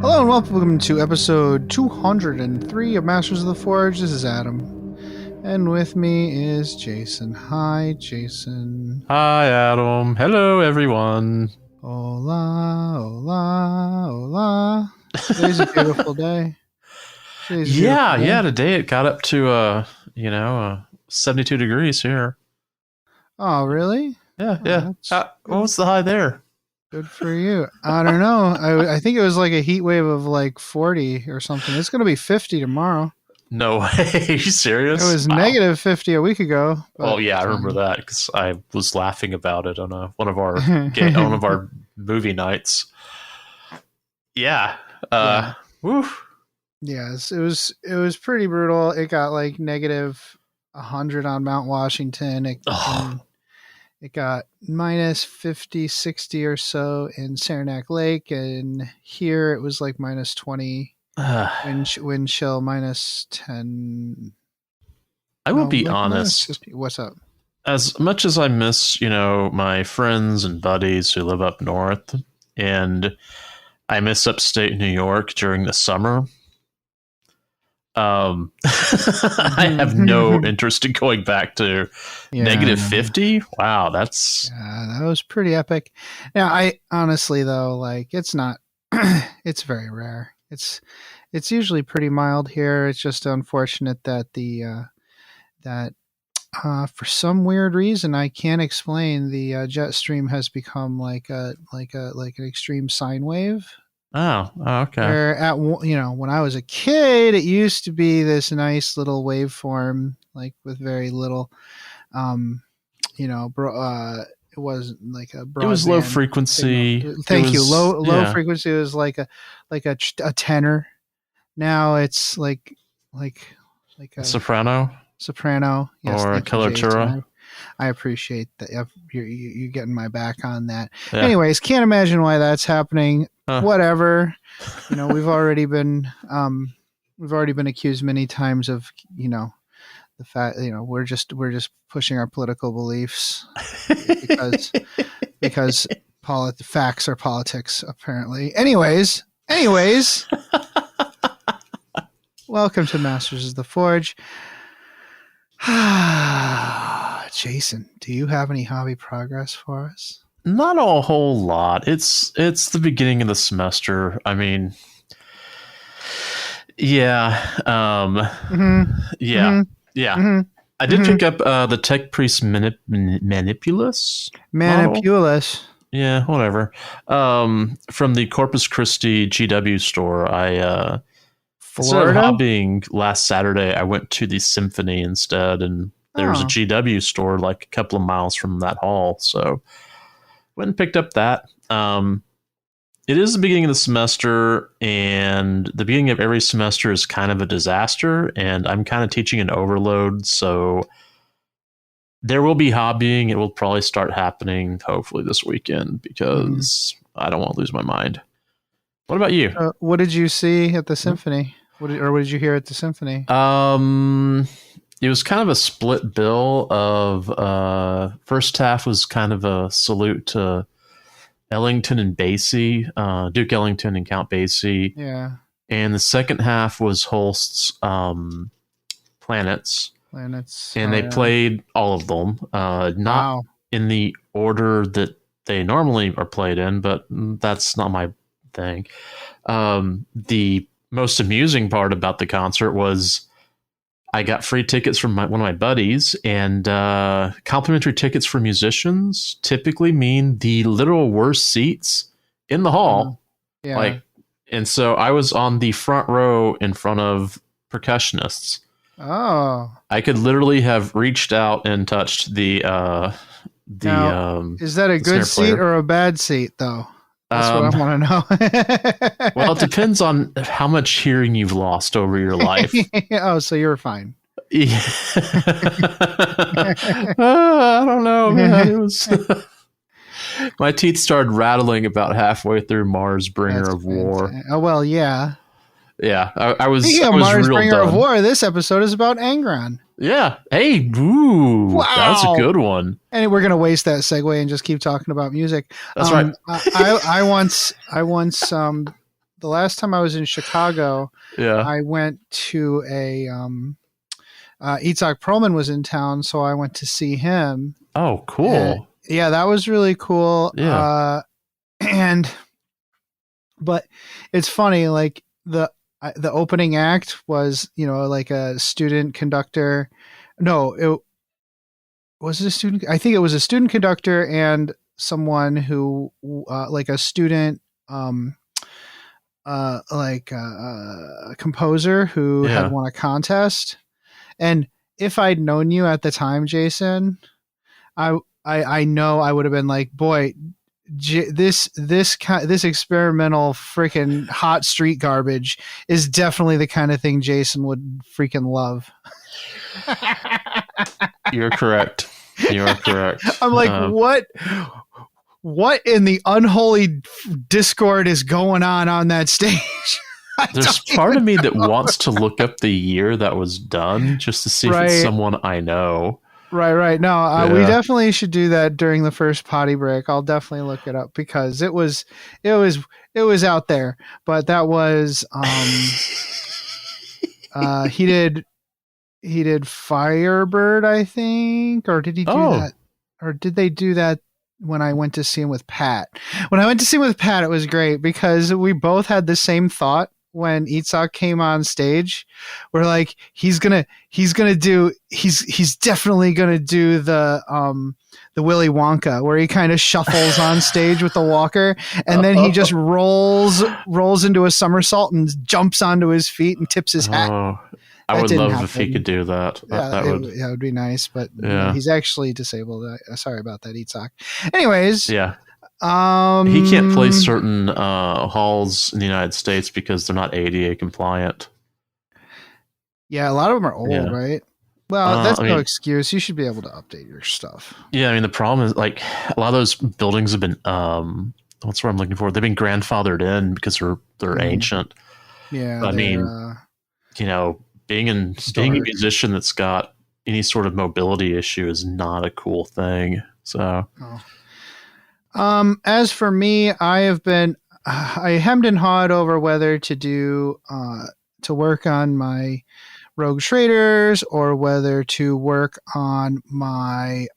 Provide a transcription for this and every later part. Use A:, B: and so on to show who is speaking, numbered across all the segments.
A: Hello and welcome to episode 203 of Masters of the Forge. This is Adam. And with me is Jason. Hi, Jason.
B: Hi, Adam. Hello, everyone.
A: Hola, hola, hola. Today's a beautiful day.
B: Yeah. Today it got up to 72 degrees here.
A: Oh, really?
B: Yeah. What was the high there?
A: Good for you. I don't know. I think it was like a heat wave of like 40 or something. It's going to be 50 tomorrow.
B: No way. Are you serious?
A: It was negative 50 a week ago.
B: Oh yeah, I remember that because I was laughing about it on one of our movie nights. Yeah. Woo.
A: Yes, it was pretty brutal. It got like negative 100 on Mount Washington. It got minus 50, 60 or so in Saranac Lake, and here it was like minus 20. Wind chill minus 10.
B: I will be honest.
A: What's up?
B: As much as I miss, my friends and buddies who live up north, and I miss upstate New York during the summer, I have no interest in going back to negative 50. Wow, that
A: was pretty epic. Now, I honestly though, like it's not, it's very rare. It's usually pretty mild here. It's just unfortunate that for some weird reason I can't explain, the jet stream has become like an extreme sine wave.
B: Oh, okay.
A: Where when I was a kid, it used to be this nice little waveform, like with very little, it wasn't like a broadband.
B: It was low frequency.
A: Thank you. Low frequency. It was like a tenor. Now it's like a
B: soprano.
A: Yes,
B: or a coloratura.
A: I appreciate that. You're getting my back on that. Yeah. Anyways, can't imagine why that's happening. Whatever. We've already been accused many times of, the fact, we're just pushing our political beliefs because facts are politics, apparently. Anyways, welcome to Masters of the Forge. Jason, do you have any hobby progress for us?
B: Not a whole lot. It's the beginning of the semester. I mean, yeah. Yeah.
A: Mm-hmm.
B: I did pick up the Tech Priest Manipulus.
A: Manipulus.
B: Yeah, whatever. From the Corpus Christi GW store. I instead of hobbying last Saturday, I went to the Symphony instead, and there's a GW store like a couple of miles from that hall, so went and picked up that. It is the beginning of the semester, and the beginning of every semester is kind of a disaster, and I'm kind of teaching an overload, so there will be hobbying. It will probably start happening hopefully this weekend because I don't want to lose my mind. What about you?
A: What did you see at the Symphony? What did you hear at the Symphony?
B: It was kind of a split bill of first half was kind of a salute to Ellington and Basie, Duke Ellington and Count Basie.
A: Yeah. And
B: the second half was Holst's Planets. And they played all of them. Not in the order that they normally are played in, but that's not my thing. The most amusing part about the concert was I got free tickets from one of my buddies, and complimentary tickets for musicians typically mean the literal worst seats in the hall.
A: Yeah.
B: And so I was on the front row in front of percussionists.
A: Oh.
B: I could literally have reached out and touched the
A: is that a good seat or a bad seat though? That's what I want to know.
B: Well, it depends on how much hearing you've lost over your life.
A: Oh, so you're fine.
B: Yeah. I don't know, man. It was my teeth started rattling about halfway through Mars Bringer of War.
A: Oh, well, yeah.
B: Yeah, I was.
A: Speaking of Mars Bringer of War, this episode is about Angron.
B: Yeah. Hey, ooh, wow. That's a good one.
A: And we're gonna waste that segue and just keep talking about music.
B: That's right.
A: I once the last time I was in Chicago,
B: Yeah.
A: I went to a Itzhak Perlman was in town, so I went to see him.
B: Oh, cool.
A: And, yeah, that was really cool.
B: Yeah.
A: But it's funny, like the opening act was, like a student conductor. No, it was it a student. I think it was a student conductor and someone who, like a student, a composer who had won a contest. And if I'd known you at the time, Jason, I know I would have been like, boy, this experimental freaking hot street garbage is definitely the kind of thing Jason would freaking love.
B: You're correct.
A: I'm like, what in the unholy discord is going on that stage?
B: There's part of me that wants to look up the year that was done just to see if it's someone I know.
A: Right. No, we definitely should do that during the first potty break. I'll definitely look it up because it was out there. But that was he did Firebird, I think, or did he do that? Or did they do that when I went to see him with Pat? When I went to see him with Pat, it was great because we both had the same thought when Itzhak came on stage. We're like, he's definitely gonna do the Willy Wonka where he kind of shuffles on stage with the walker and then he just rolls into a somersault and jumps onto his feet and tips his hat.
B: I would love if he could do that.
A: It would be nice, but he's actually disabled. Sorry about that, Itzhak. Anyways,
B: he can't play certain halls in the United States because they're not ADA compliant.
A: Yeah, a lot of them are old, right? Well, that's no excuse. You should be able to update your stuff.
B: Yeah, I mean the problem is like a lot of those buildings have been what's what I'm looking for? They've been grandfathered in because they're ancient.
A: Yeah,
B: but, I mean, being a musician that's got any sort of mobility issue is not a cool thing. So,
A: as for me, I hemmed and hawed over whether to work on my Rogue Traders or whether to work on my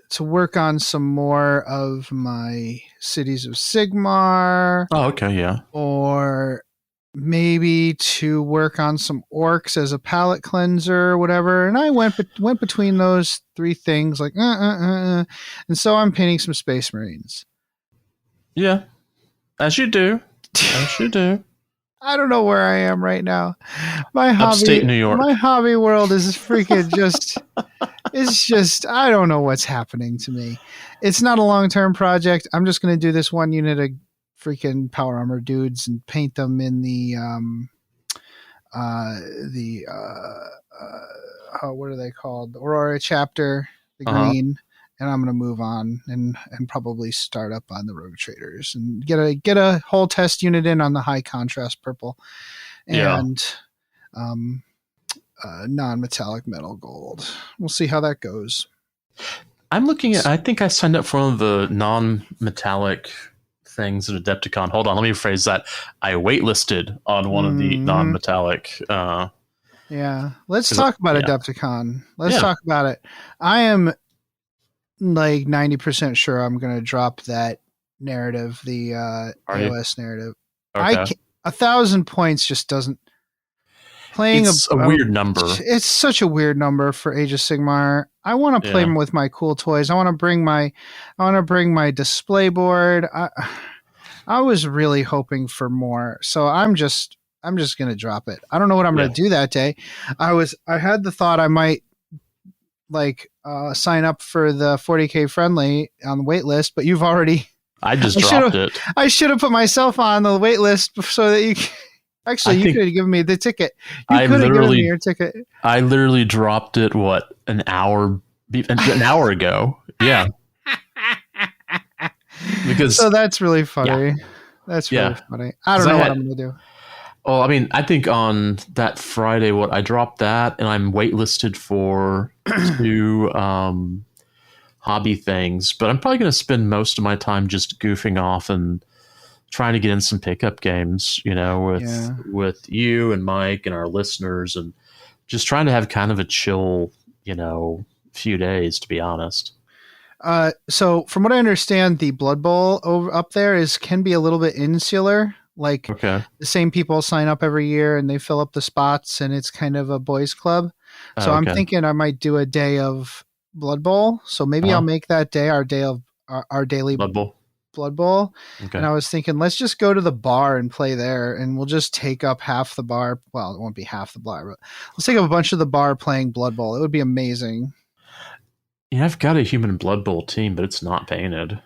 A: some more of my Cities of Sigmar.
B: Oh, okay, yeah.
A: Or maybe to work on some orcs as a palate cleanser or whatever. And I went between those three things like, and so I'm painting some Space Marines.
B: Yeah, as you do.
A: I don't know where I am right now. My hobby,
B: upstate New York.
A: My hobby world is freaking just, it's just, I don't know what's happening to me. It's not a long-term project. I'm just going to do this one unit of freaking power armor dudes and paint them in the what are they called? The Aurora chapter, the green. And I'm going to move on and probably start up on the Rogue Traders and get a whole test unit in on the high contrast purple and non-metallic metal gold. We'll see how that goes.
B: I'm looking at, I think I signed up for one of the non-metallic things at Adepticon. Hold on, let me rephrase that. I waitlisted on one of the non-metallic.
A: Let's talk about Adepticon. Let's talk about it. I am like 90% sure I'm going to drop that narrative, the AOS narrative.
B: Okay.
A: 1,000 points just doesn't.
B: It's a weird number.
A: It's such a weird number for Age of Sigmar. I want to play with my cool toys. I want to bring my display board. I was really hoping for more, so I'm just going to drop it. I don't know what I'm going to do that day. I had the thought I might sign up for the 40K friendly on the wait list, but you've already.
B: I dropped it.
A: I should have put myself on the wait list so that you. Actually, you could have given me the ticket. You could have given me your ticket.
B: I literally dropped it. What, an hour ago? Yeah.
A: So that's really funny. Yeah. That's really funny. I don't know what I'm going to do.
B: Well, I mean, I think on that Friday, I dropped that, and I'm waitlisted for 2 hobby things, but I'm probably going to spend most of my time just goofing off and trying to get in some pickup games, with you and Mike and our listeners, and just trying to have kind of a chill, few days, to be honest.
A: So from what I understand, the Blood Bowl up there can be a little bit insular. Like the same people sign up every year and they fill up the spots, and it's kind of a boys club. So I'm thinking I might do a day of Blood Bowl. So maybe I'll make that day our day of our daily
B: Blood
A: Bowl.
B: Okay.
A: And I was thinking, let's just go to the bar and play there, and we'll just take up half the bar. Well, it won't be half the bar, but let's take up a bunch of the bar playing Blood Bowl. It would be amazing.
B: Yeah, I've got a Human Blood Bowl team, but it's not painted.
A: I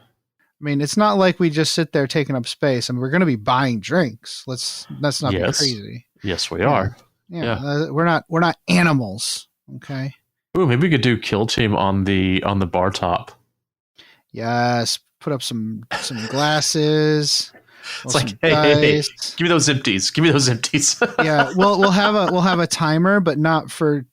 A: mean, it's not like we just sit there taking up space. I mean, we're going to be buying drinks. Let's not be crazy.
B: Yes, we are.
A: Yeah. We're not animals. Okay.
B: Ooh, maybe we could do Kill Team on the bar top.
A: Yes. Put up some glasses.
B: It's like, hey, give me those empties. Give me those empties.
A: Yeah. We'll have a timer, but not for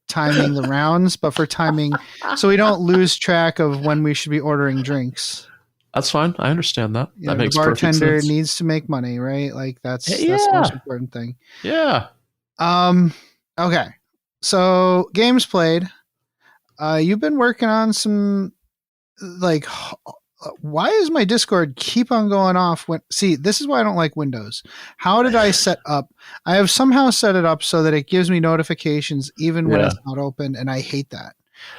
A: timing the rounds, but for timing so we don't lose track of when we should be ordering drinks.
B: That's fine. I understand that. That makes perfect sense.
A: The bartender needs to make money, right? Like that's the most important thing.
B: Yeah.
A: Okay. So games played. You've been working on some like. Why is my Discord keep on going off? See, this is why I don't like Windows. How did I set up? I have somehow set it up so that it gives me notifications even when it's not open, and I hate that.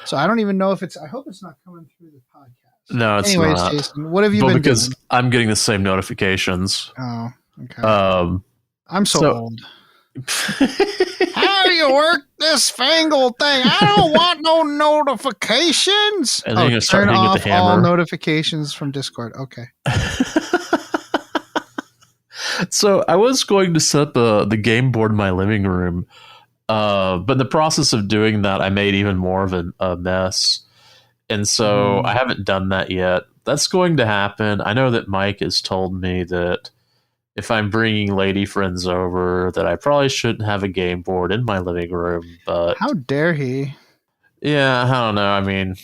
A: So I don't even know if it's. I hope it's not coming through the podcast.
B: No, it's not.
A: Jason, what have you been
B: because
A: doing?
B: I'm getting the same notifications.
A: Oh, okay. I'm so old. How do you work this fangled thing? I don't want no notifications.
B: And then you're going to start hitting with the hammer.
A: All notifications from Discord. Okay.
B: So I was going to set the game board in my living room, but in the process of doing that, I made even more of a mess. And so I haven't done that yet. That's going to happen. I know that Mike has told me that if I'm bringing lady friends over, that I probably shouldn't have a game board in my living room. But
A: how dare he?
B: Yeah, I don't know. I mean,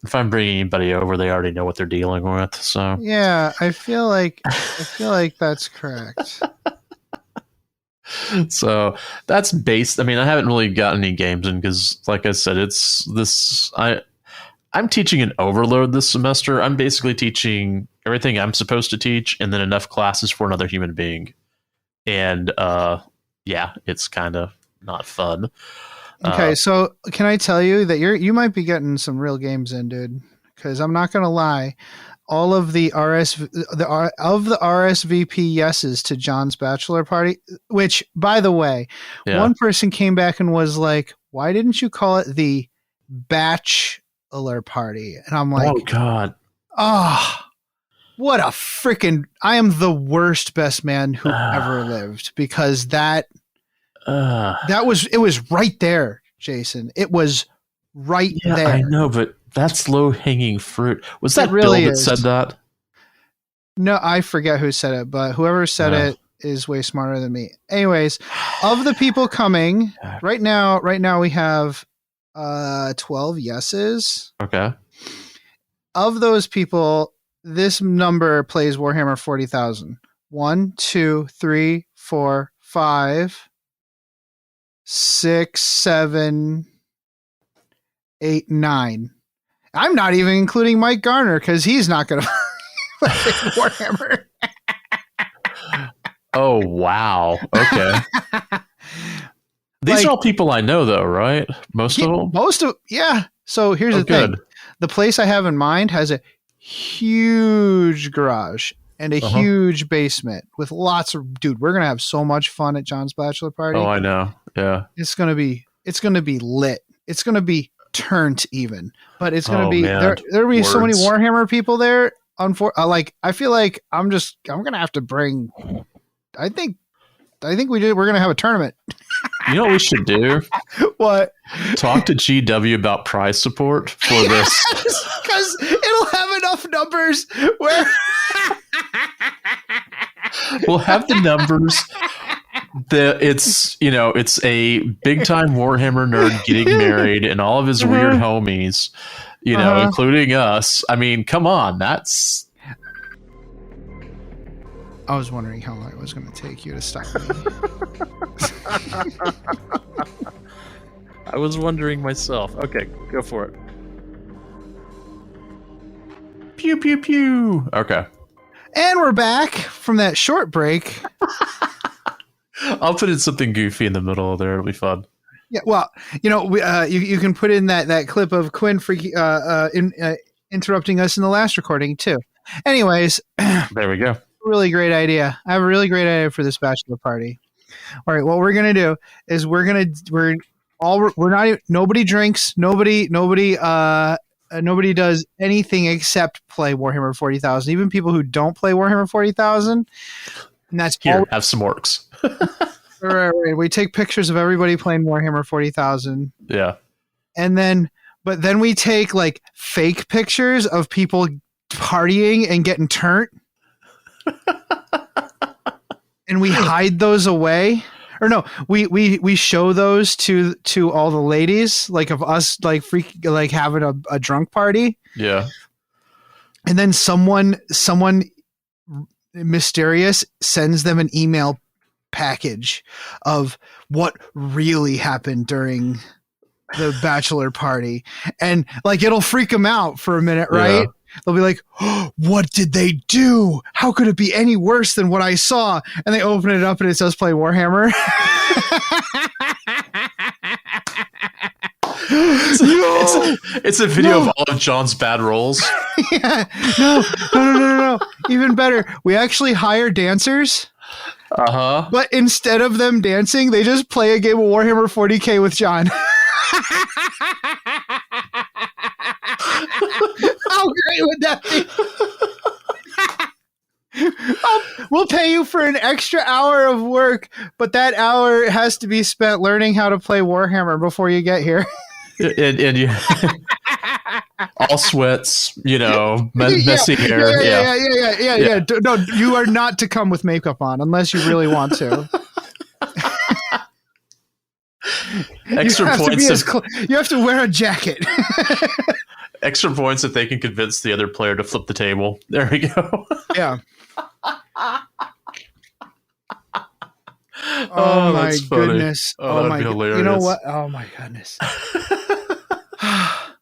B: if I'm bringing anybody over, they already know what they're dealing with. So
A: yeah, I feel like that's correct.
B: So that's based. I mean, I haven't really gotten any games in because, like I said, it's this. I'm teaching an overload this semester. I'm basically teaching everything I'm supposed to teach and then enough classes for another human being. And it's kind of not fun.
A: Okay, so can I tell you that you might be getting some real games in, dude? Because I'm not going to lie. All of the RSVP yeses to John's bachelor party, which, by the way, one person came back and was like, why didn't you call it the Batch-alert party? And I'm like,
B: oh god,
A: what a freaking! I am the worst best man who ever lived, because it was right there, Jason. It was right there.
B: I know, but that's low hanging fruit. Was that
A: really
B: Bill that said that?
A: No, I forget who said it, but whoever said it is way smarter than me. Anyways, of the people coming right now we have 12 yeses.
B: Okay.
A: Of those people, this number plays Warhammer 40,000. 1, 2, 3, 4, 5, 6, 7, 8, 9. I'm not even including Mike Garner because he's not going to play Warhammer.
B: Oh, wow. Okay. These are all people I know, though, right? Most of them?
A: Yeah. So here's the thing. The place I have in mind has a huge garage and a huge basement with lots of... Dude, we're going to have so much fun at John's bachelor party.
B: Oh, I know. Yeah.
A: It's going to be lit. It's going to be turned even, but it's going to be... There'll be so many Warhammer people there. I feel like I'm going to have to bring... I think we're going to have a tournament.
B: You know what we should do?
A: What?
B: Talk to GW about prize support for this.
A: Because it'll have enough numbers where...
B: We'll have the numbers that it's a big time Warhammer nerd getting married and all of his weird homies, including us. I mean, come on, that's...
A: I was wondering how long it was going to take you to stop me.
B: I was wondering myself. Okay, go for it. Pew, pew, pew. Okay.
A: And we're back from that short break.
B: I'll put in something goofy in the middle there. It'll be fun.
A: Yeah, well, you can put in that clip of Quinn interrupting us in the last recording, too. Anyways.
B: There we go.
A: Really great idea. I have a really great idea for this bachelor party. All right, what we're gonna do is nobody drinks, nobody does anything except play Warhammer 40,000. Even people who don't play Warhammer 40,000. And that's
B: here. Have some orcs.
A: right. We take pictures of everybody playing Warhammer 40,000.
B: Yeah,
A: but then we take like fake pictures of people partying and getting turnt. And we hide those away, or no, we show those to all the ladies, like of us, like having a drunk party.
B: Yeah.
A: And then someone mysterious sends them an email package of what really happened during the bachelor party, and like it'll freak them out for a minute, right? Yeah. They'll be like, oh, what did they do? How could it be any worse than what I saw? And they open it up and it says play Warhammer.
B: It's a video of all of John's bad rolls.
A: Yeah. No. Even better. We actually hire dancers.
B: Uh-huh.
A: But instead of them dancing, they just play a game of Warhammer 40K with John. How great would that be? We'll pay you for an extra hour of work, but that hour has to be spent learning how to play Warhammer before you get here.
B: And you all sweats, messy hair.
A: Yeah. No, you are not to come with makeup on unless you really want to.
B: Extra points.
A: You have to wear a jacket.
B: Extra points if they can convince the other player to flip the table. There we go.
A: Yeah. Oh my goodness.
B: Oh my hilarious.
A: You know what? Oh my goodness.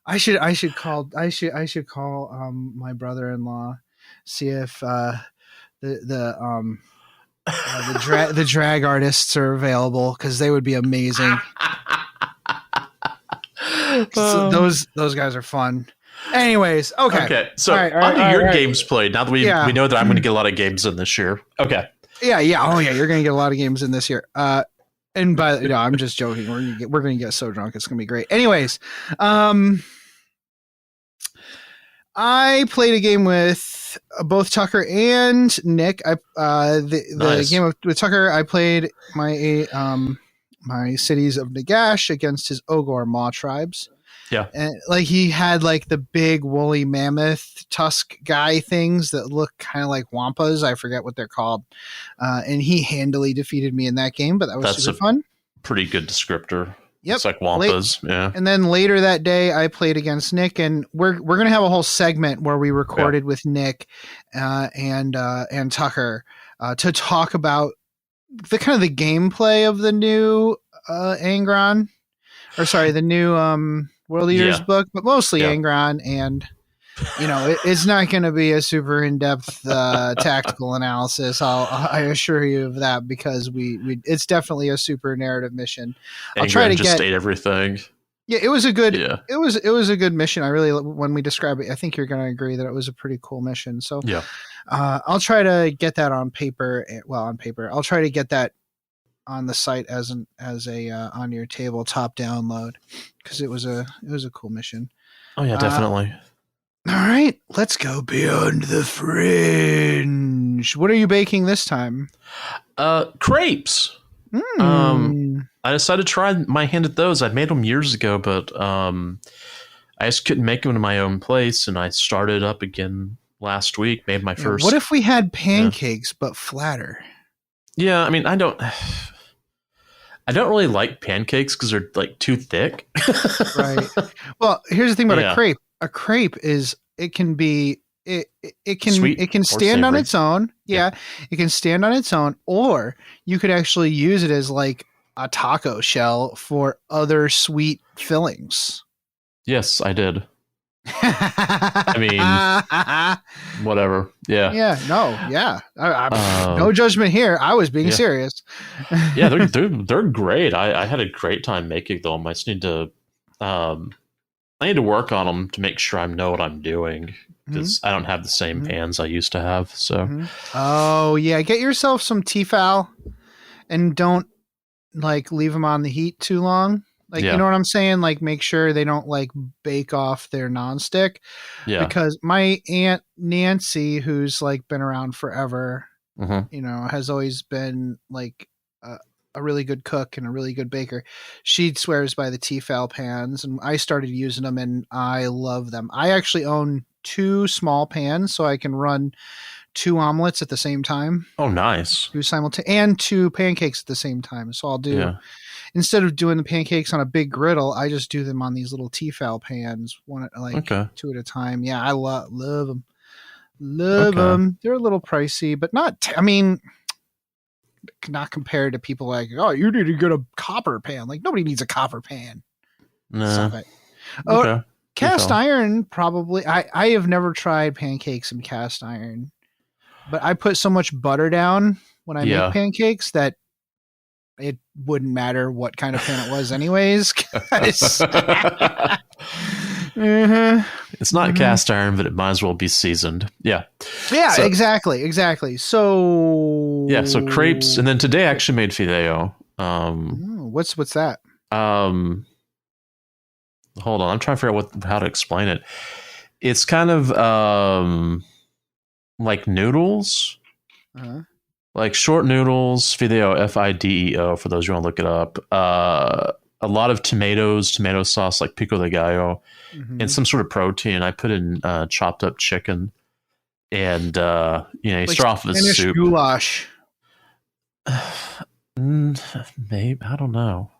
A: I should call my brother-in-law, see if the drag artists are available, because they would be amazing. So those guys are fun. Anyways, okay.
B: So on to your games played. Now that we know that I'm going to get a lot of games in this year. Okay.
A: Yeah. Oh yeah, you're going to get a lot of games in this year. And I'm just joking. We're going to get so drunk, it's going to be great. Anyways, I played a game with both Tucker and Nick. The game with Tucker, I played my cities of Nagash against his Ogor Maw tribes.
B: Yeah.
A: And like he had like the big woolly mammoth tusk guy things that look kind of like wampas. I forget what they're called. And he handily defeated me in that game, but that was super fun.
B: Pretty good descriptor.
A: Yep.
B: It's like wampas. Yeah.
A: And then later that day I played against Nick, and we're going to have a whole segment where we recorded with Nick and Tucker to talk about the kind of the gameplay of the new Angron, the new World Eaters book, but mostly Angron, and it's not going to be a super in-depth tactical analysis. I assure you of that, because it's definitely a super narrative mission. I'll try to get
B: everything.
A: Yeah, it was a good. Yeah. It was a good mission. I really, when we describe it, I think you're going to agree that it was a pretty cool mission. So
B: yeah,
A: I'll try to get that on paper. I'll try to get that on the site as a on your tabletop download, because it was a cool mission.
B: Oh yeah, definitely.
A: All right, let's go beyond the fringe. What are you baking this time?
B: Crepes. I decided to try my hand at those. I'd made them years ago, but I just couldn't make them in my own place, and I started up again last week. Made my first.
A: What if we had pancakes but flatter?
B: Yeah, I mean, I don't really like pancakes because they're like too thick.
A: Right. Well, here's the thing about a crepe. a crepe is it can be it
B: Sweet
A: can
B: or
A: stand on
B: savory.
A: its own.
B: Yeah.
A: Yeah, it can stand on its own, or you could actually use it as like a taco shell for other sweet fillings.
B: Yes, I did. I mean, whatever. Yeah.
A: Yeah, no, yeah. No judgment here. I was being serious.
B: Yeah, they're great. I had a great time making them. I just need to I need to work on them to make sure I know what I'm doing, because I don't have the same pans I used to have. So,
A: oh yeah, get yourself some Tefal, and don't like leave them on the heat too long. Like, you know what I'm saying? Like, make sure they don't like bake off their nonstick.
B: Yeah.
A: Because my Aunt Nancy, who's like been around forever, you know, has always been like a really good cook and a really good baker. She swears by the Tefal pans, and I started using them and I love them. I actually own 2 small pans, so I can run 2 omelets at the same time.
B: Oh, nice.
A: 2 and 2 pancakes at the same time. So I'll do, instead of doing the pancakes on a big griddle, I just do them on these little Tefal pans, 2 at a time. Yeah, I love them. Love them. They're a little pricey, but not, I mean, not compared to people like, oh, you need to get a copper pan. Like, nobody needs a copper pan.
B: Nah.
A: Oh, cast iron, probably. I have never tried pancakes in cast iron, but I put so much butter down when I make pancakes that it wouldn't matter what kind of pan it was anyways.
B: It's not cast iron, but it might as well be seasoned. Yeah,
A: so, exactly. So
B: crepes, and then today I actually made fideo.
A: What's that?
B: Hold on, I'm trying to figure out how to explain it. It's kind of like noodles, like short noodles. Fideo, Fideo, for those who want to look it up. A lot of tomatoes, tomato sauce, like pico de gallo, and some sort of protein. I put in chopped up chicken, and you start off with
A: Spanish
B: soup.
A: Goulash.
B: Maybe, I don't know.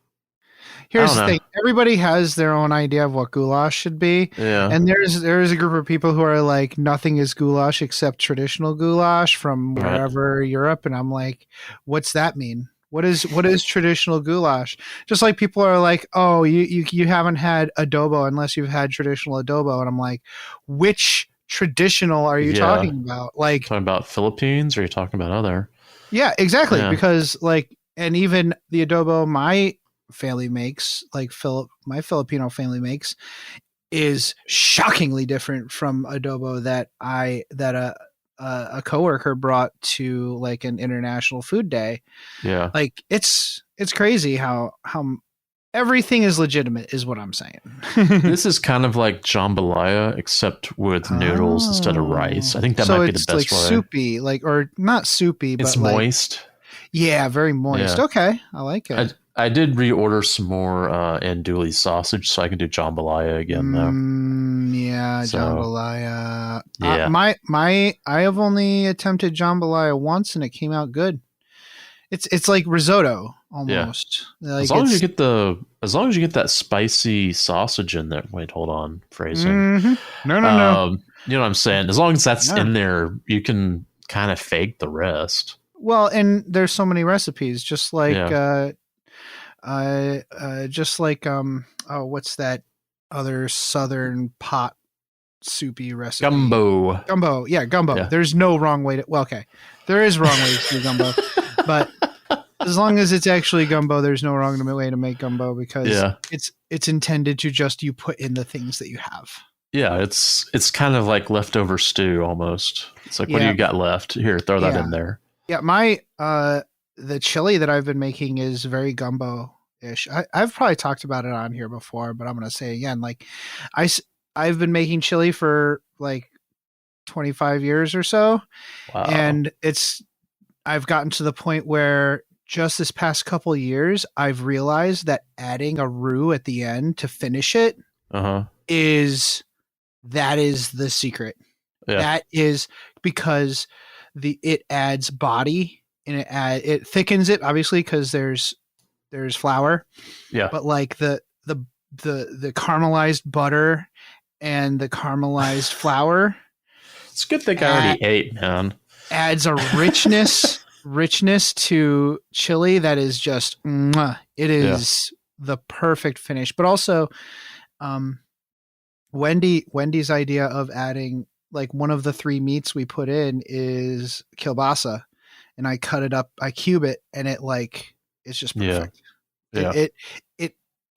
A: Here's the thing: everybody has their own idea of what goulash should be, and there's a group of people who are like, nothing is goulash except traditional goulash from wherever Europe, and I'm like, what's that mean? What is traditional goulash? Just like people are like, oh, you haven't had adobo unless you've had traditional adobo, and I'm like, which traditional are you talking about? Like,
B: talking about Philippines, or are you talking about other?
A: Yeah, exactly. Yeah. Because like, and even the adobo my family makes, like my Filipino family makes, is shockingly different from adobo that a coworker brought to like an international food day.
B: Yeah.
A: Like it's crazy how everything is legitimate is what I'm saying.
B: This is kind of like jambalaya, except with noodles instead of rice. I think that might be the best way. So it's
A: like soupy, like, or not soupy, but
B: it's moist.
A: Yeah, very moist. Yeah. Okay, I like it.
B: I did reorder some more andouille sausage, so I can do jambalaya again, though.
A: Jambalaya.
B: Yeah.
A: I have only attempted jambalaya once, and it came out good. It's like risotto almost. Yeah. Like,
B: as long as you get that spicy sausage in there. Wait, hold on, phrasing.
A: No.
B: You know what I'm saying? As long as that's in there, you can kind of fake the rest.
A: Well, and there's so many recipes, just like what's that other southern pot soupy recipe?
B: Gumbo.
A: Yeah, gumbo. Yeah. There's no wrong way to. Well, okay, there is wrong ways to do gumbo, but as long as it's actually gumbo, there's no wrong way to make gumbo, because it's intended to just you put in the things that you have.
B: Yeah, it's kind of like leftover stew almost. It's like, what do you got left? Here, throw that in there.
A: Yeah, my the chili that I've been making is very gumbo-ish. I've probably talked about it on here before, but I'm going to say again, like I've been making chili for like 25 years or so.
B: Wow.
A: And I've gotten to the point where just this past couple of years, I've realized that adding a roux at the end to finish it is the secret. Yeah. That is because it adds body, and it thickens it, obviously, because there's flour.
B: Yeah.
A: But like the caramelized butter and the caramelized flour.
B: It's a good thing I already ate, man.
A: Adds a richness to chili that is just, it is the perfect finish. But also, Wendy's idea of adding like one of the 3 meats we put in is kielbasa, and I cut it up, I cube it, and it's just perfect.
B: Yeah.
A: It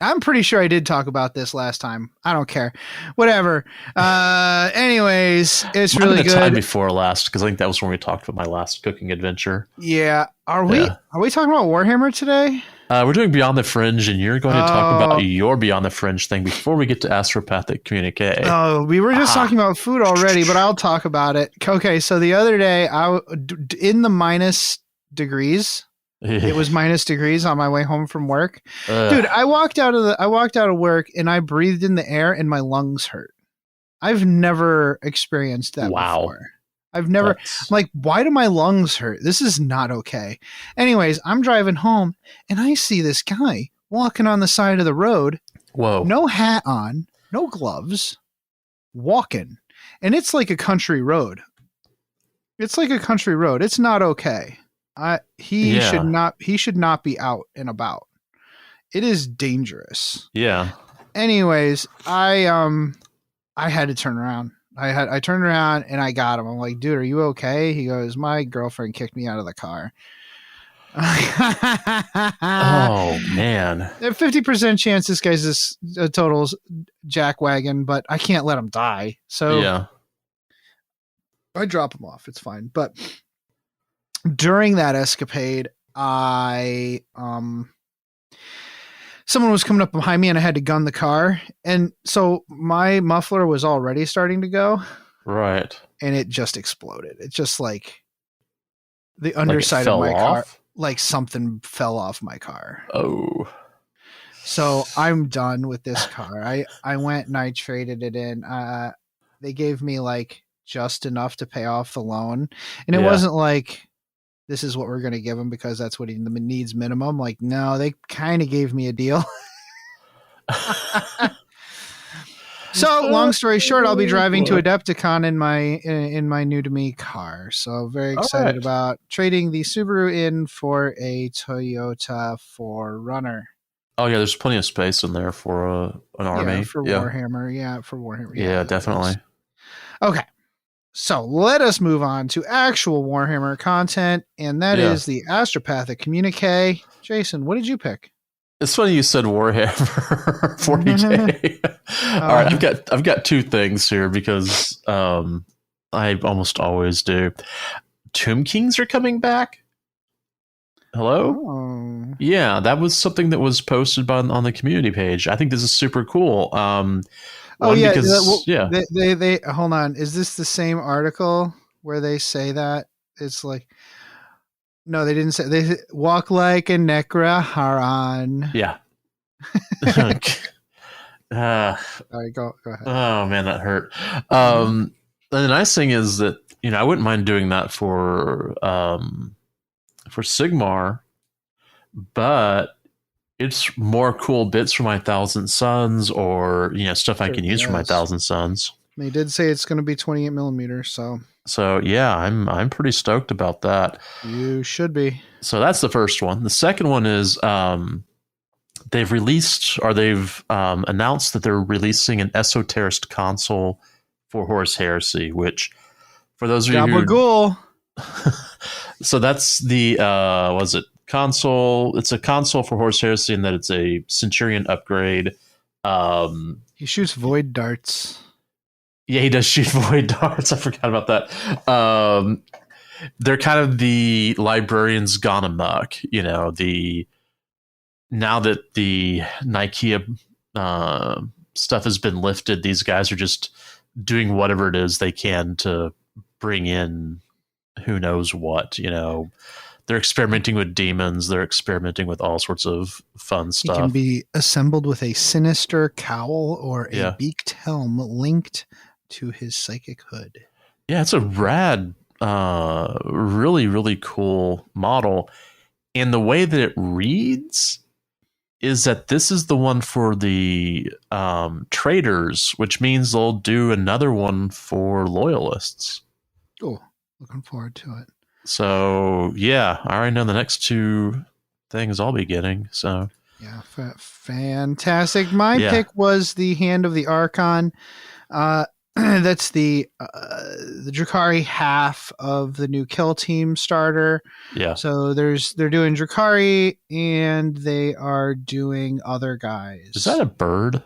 A: I'm pretty sure I did talk about this last time. I don't care. Whatever. Anyways, it's
B: Might have
A: really
B: been
A: good.
B: The time before last, because I think that was when we talked about my last cooking adventure.
A: Yeah. Are we talking about Warhammer today?
B: We're doing Beyond the Fringe, and you're going to talk about your Beyond the Fringe thing before we get to Astropathic Communique.
A: Oh, we were just talking about food already, but I'll talk about it. Okay, so the other day, in the minus degrees. It was minus degrees on my way home from work. Dude, I walked out of work and I breathed in the air and my lungs hurt. I've never experienced that before. I'm like, why do my lungs hurt? This is not okay. Anyways, I'm driving home and I see this guy walking on the side of the road.
B: Whoa.
A: No hat on, no gloves, walking. And it's like a country road. It's not okay. He should not be out and about. It is dangerous.
B: Yeah.
A: Anyways, I had to turn around. I turned around and I got him. I'm like, dude, are you okay? He goes, my girlfriend kicked me out of the car.
B: Oh man.
A: 50% chance this guy's a total jackwagon, but I can't let him die. So I drop him off. It's fine. But during that escapade, someone was coming up behind me and I had to gun the car. And so my muffler was already starting to go.
B: Right.
A: And it just exploded. It's just like the underside of my car, like something fell off my car.
B: Oh.
A: So I'm done with this car. I went and I traded it in. They gave me like just enough to pay off the loan. And it wasn't like, this is what we're going to give him because that's what he needs minimum. Like, no, they kind of gave me a deal. So long story short, I'll be driving to Adepticon in my new to me car. So very excited about trading the Subaru in for a Toyota 4Runner.
B: Oh yeah, there's plenty of space in there for an army.
A: For Warhammer. Yeah, for Warhammer.
B: Yeah, definitely.
A: Okay. So let us move on to actual Warhammer content, and that is the Astropathic Communique. Jason, what did you pick?
B: It's funny you said Warhammer 40K. All right, I've got 2 things here because I almost always do. Tomb Kings are coming back. Hello?
A: Oh.
B: Yeah, that was something that was posted on the community page. I think this is super cool.
A: They hold on. Is this the same article where they say that? It's like, no, they didn't say. They walk like a Necraharan.
B: Yeah.
A: All right, go ahead.
B: Oh man, that hurt. And the nice thing is that I wouldn't mind doing that for Sigmar, but it's more cool bits for my Thousand Suns, or stuff I can use for my Thousand Suns.
A: They did say it's going to be 28 millimeters,
B: so yeah, I'm pretty stoked about that.
A: You should be.
B: So that's the first one. The second one is they've announced that they're releasing an Esoterist console for Horus Heresy, which for those of you
A: who
B: so that's the console. It's a console for Horus Heresy in that it's a Centurion upgrade.
A: He shoots void darts.
B: Yeah, he does shoot void darts. I forgot about that. They're kind of the librarians gone amok. Now that the Nikea stuff has been lifted, these guys are just doing whatever it is they can to bring in who knows what. They're experimenting with demons. They're experimenting with all sorts of fun stuff.
A: It can be assembled with a sinister cowl or a beaked helm linked to his psychic hood.
B: Yeah, it's a rad, really, really cool model. And the way that it reads is that this is the one for the traders, which means they'll do another one for loyalists.
A: Oh, looking forward to it.
B: So, yeah, I already know the next two things I'll be getting. So,
A: yeah, fantastic. My pick was the Hand of the Archon. That's the Drukhari half of the new Kill Team starter.
B: Yeah.
A: So they're doing Drukhari and they are doing other guys.
B: Is that a bird?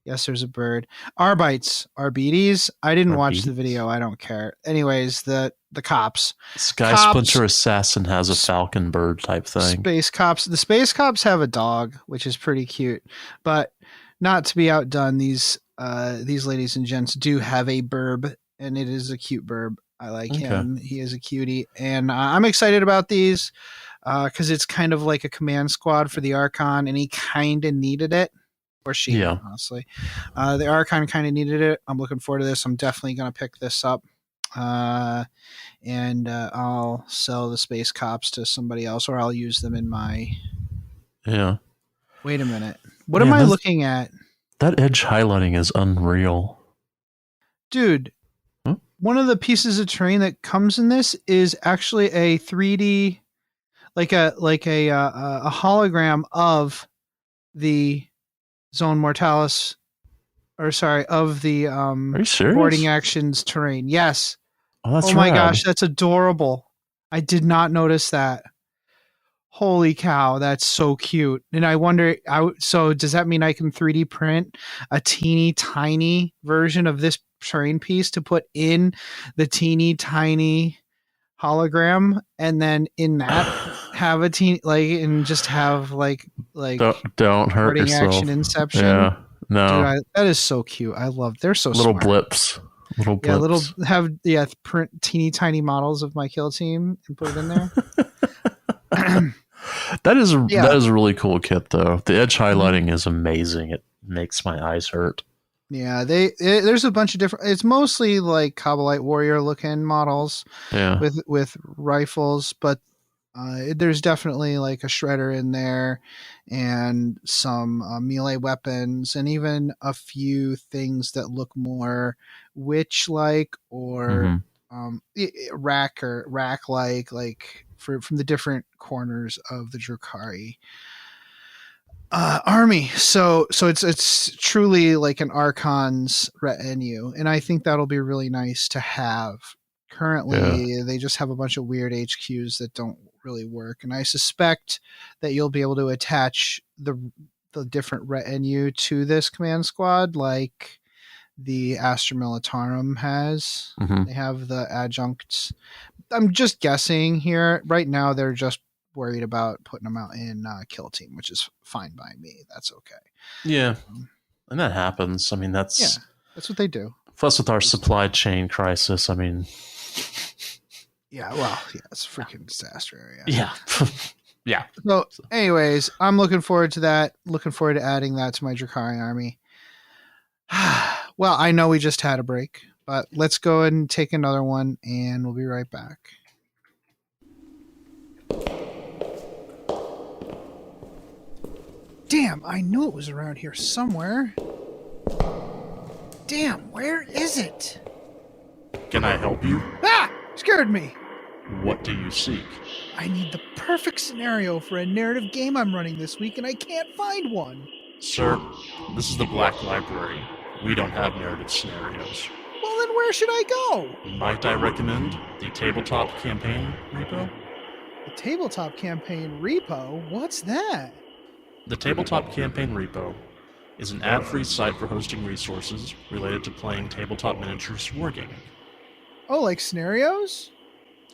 A: Yes, there's a bird. Arbites. I didn't watch the video. I don't care. Anyways, the cops.
B: Sky Splinter Assassin has a falcon bird type thing.
A: Space cops. The space cops have a dog, which is pretty cute. But not to be outdone, these ladies and gents do have a burb, and it is a cute burb. I like him. He is a cutie. And I'm excited about these because it's kind of like a command squad for the Archon, and he kind of needed it. Or she, honestly. The Archon kind of needed it. I'm looking forward to this. I'm definitely going to pick this up. And I'll sell the space cops to somebody else, or I'll use them in my...
B: Yeah.
A: Wait a minute. What am I looking at?
B: That edge highlighting is unreal.
A: Dude, one of the pieces of terrain that comes in this is actually a 3D, like a hologram of the Zone Mortalis, of the
B: Are you serious?
A: boarding actions terrain. Yes.
B: Oh, that's
A: my
B: rad.
A: gosh, that's adorable. I did not notice that. Holy cow, that's so cute. And I wonder, so does that mean I can 3D print a teeny tiny version of this terrain piece to put in the teeny tiny hologram, and then in that have a teeny, and just have like
B: don't hurt yourself.
A: Action Inception.
B: Yeah, no,
A: dude, that is so cute. I love. They're so
B: little
A: smart.
B: blips.
A: Print teeny tiny models of my kill team and put it in there.
B: That is a really cool kit, though. The edge highlighting is amazing. It makes my eyes hurt.
A: Yeah, there's a bunch of different. It's mostly like Kabbalite warrior looking models, with rifles, but there's definitely like a shredder in there, and some melee weapons, and even a few things that look more witch like or rack like from the different corners of the Drukhari army. So it's truly like an Archon's retinue, and I think that'll be really nice to have. Currently, they just have a bunch of weird HQs that don't really work, and I suspect that you'll be able to attach the different retinue to this command squad, like the Astra Militarum has. They have the adjuncts. I'm just guessing here. Right now, they're just worried about putting them out in Kill Team, which is fine by me. That's okay.
B: Yeah, and that happens. I mean, that's
A: what they do.
B: Plus, with our supply chain crisis, I mean,
A: it's a freaking disaster.
B: Yeah.
A: So, anyways, I'm looking forward to that. Looking forward to adding that to my Drukhari army. Well, I know we just had a break, but let's go ahead and take another one, and we'll be right back. Damn, I knew it was around here somewhere. Damn, where is it?
B: Can I help you?
A: Ah! Scared me.
B: What do you seek?
A: I need the perfect scenario for a narrative game I'm running this week, and I can't find one.
B: Sir, this is the Black Library. We don't have narrative scenarios.
A: Well, then where should I go?
B: Might I recommend the Tabletop Campaign Repo?
A: The Tabletop Campaign Repo? What's that?
B: The Tabletop Campaign Repo is an ad-free site for hosting resources related to playing tabletop miniatures wargaming.
A: Oh, like scenarios?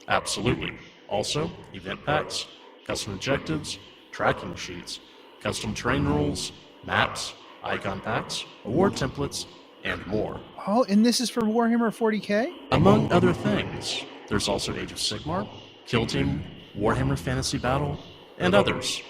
B: Absolutely. Also, event packs, custom objectives, tracking sheets, custom terrain rules, maps, icon packs, award templates, and more.
A: Oh, and this is for Warhammer 40k?
B: Among other things. There's also Age of Sigmar, Kill Team, Warhammer Fantasy Battle, and others.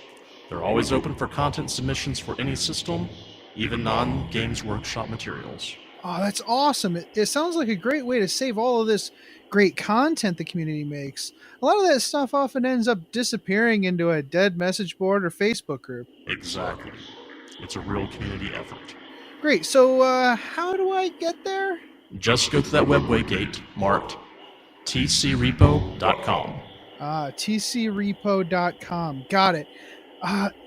B: They're always open for content submissions for any system, even non-Games Workshop materials.
A: Oh, that's awesome. It sounds like a great way to save all of this great content the community makes. A lot of that stuff often ends up disappearing into a dead message board or Facebook group.
B: Exactly. It's a real community effort.
A: Great. So, how do I get there?
B: Just go to that webway gate marked tcrepo.com.
A: tcrepo.com. Got it.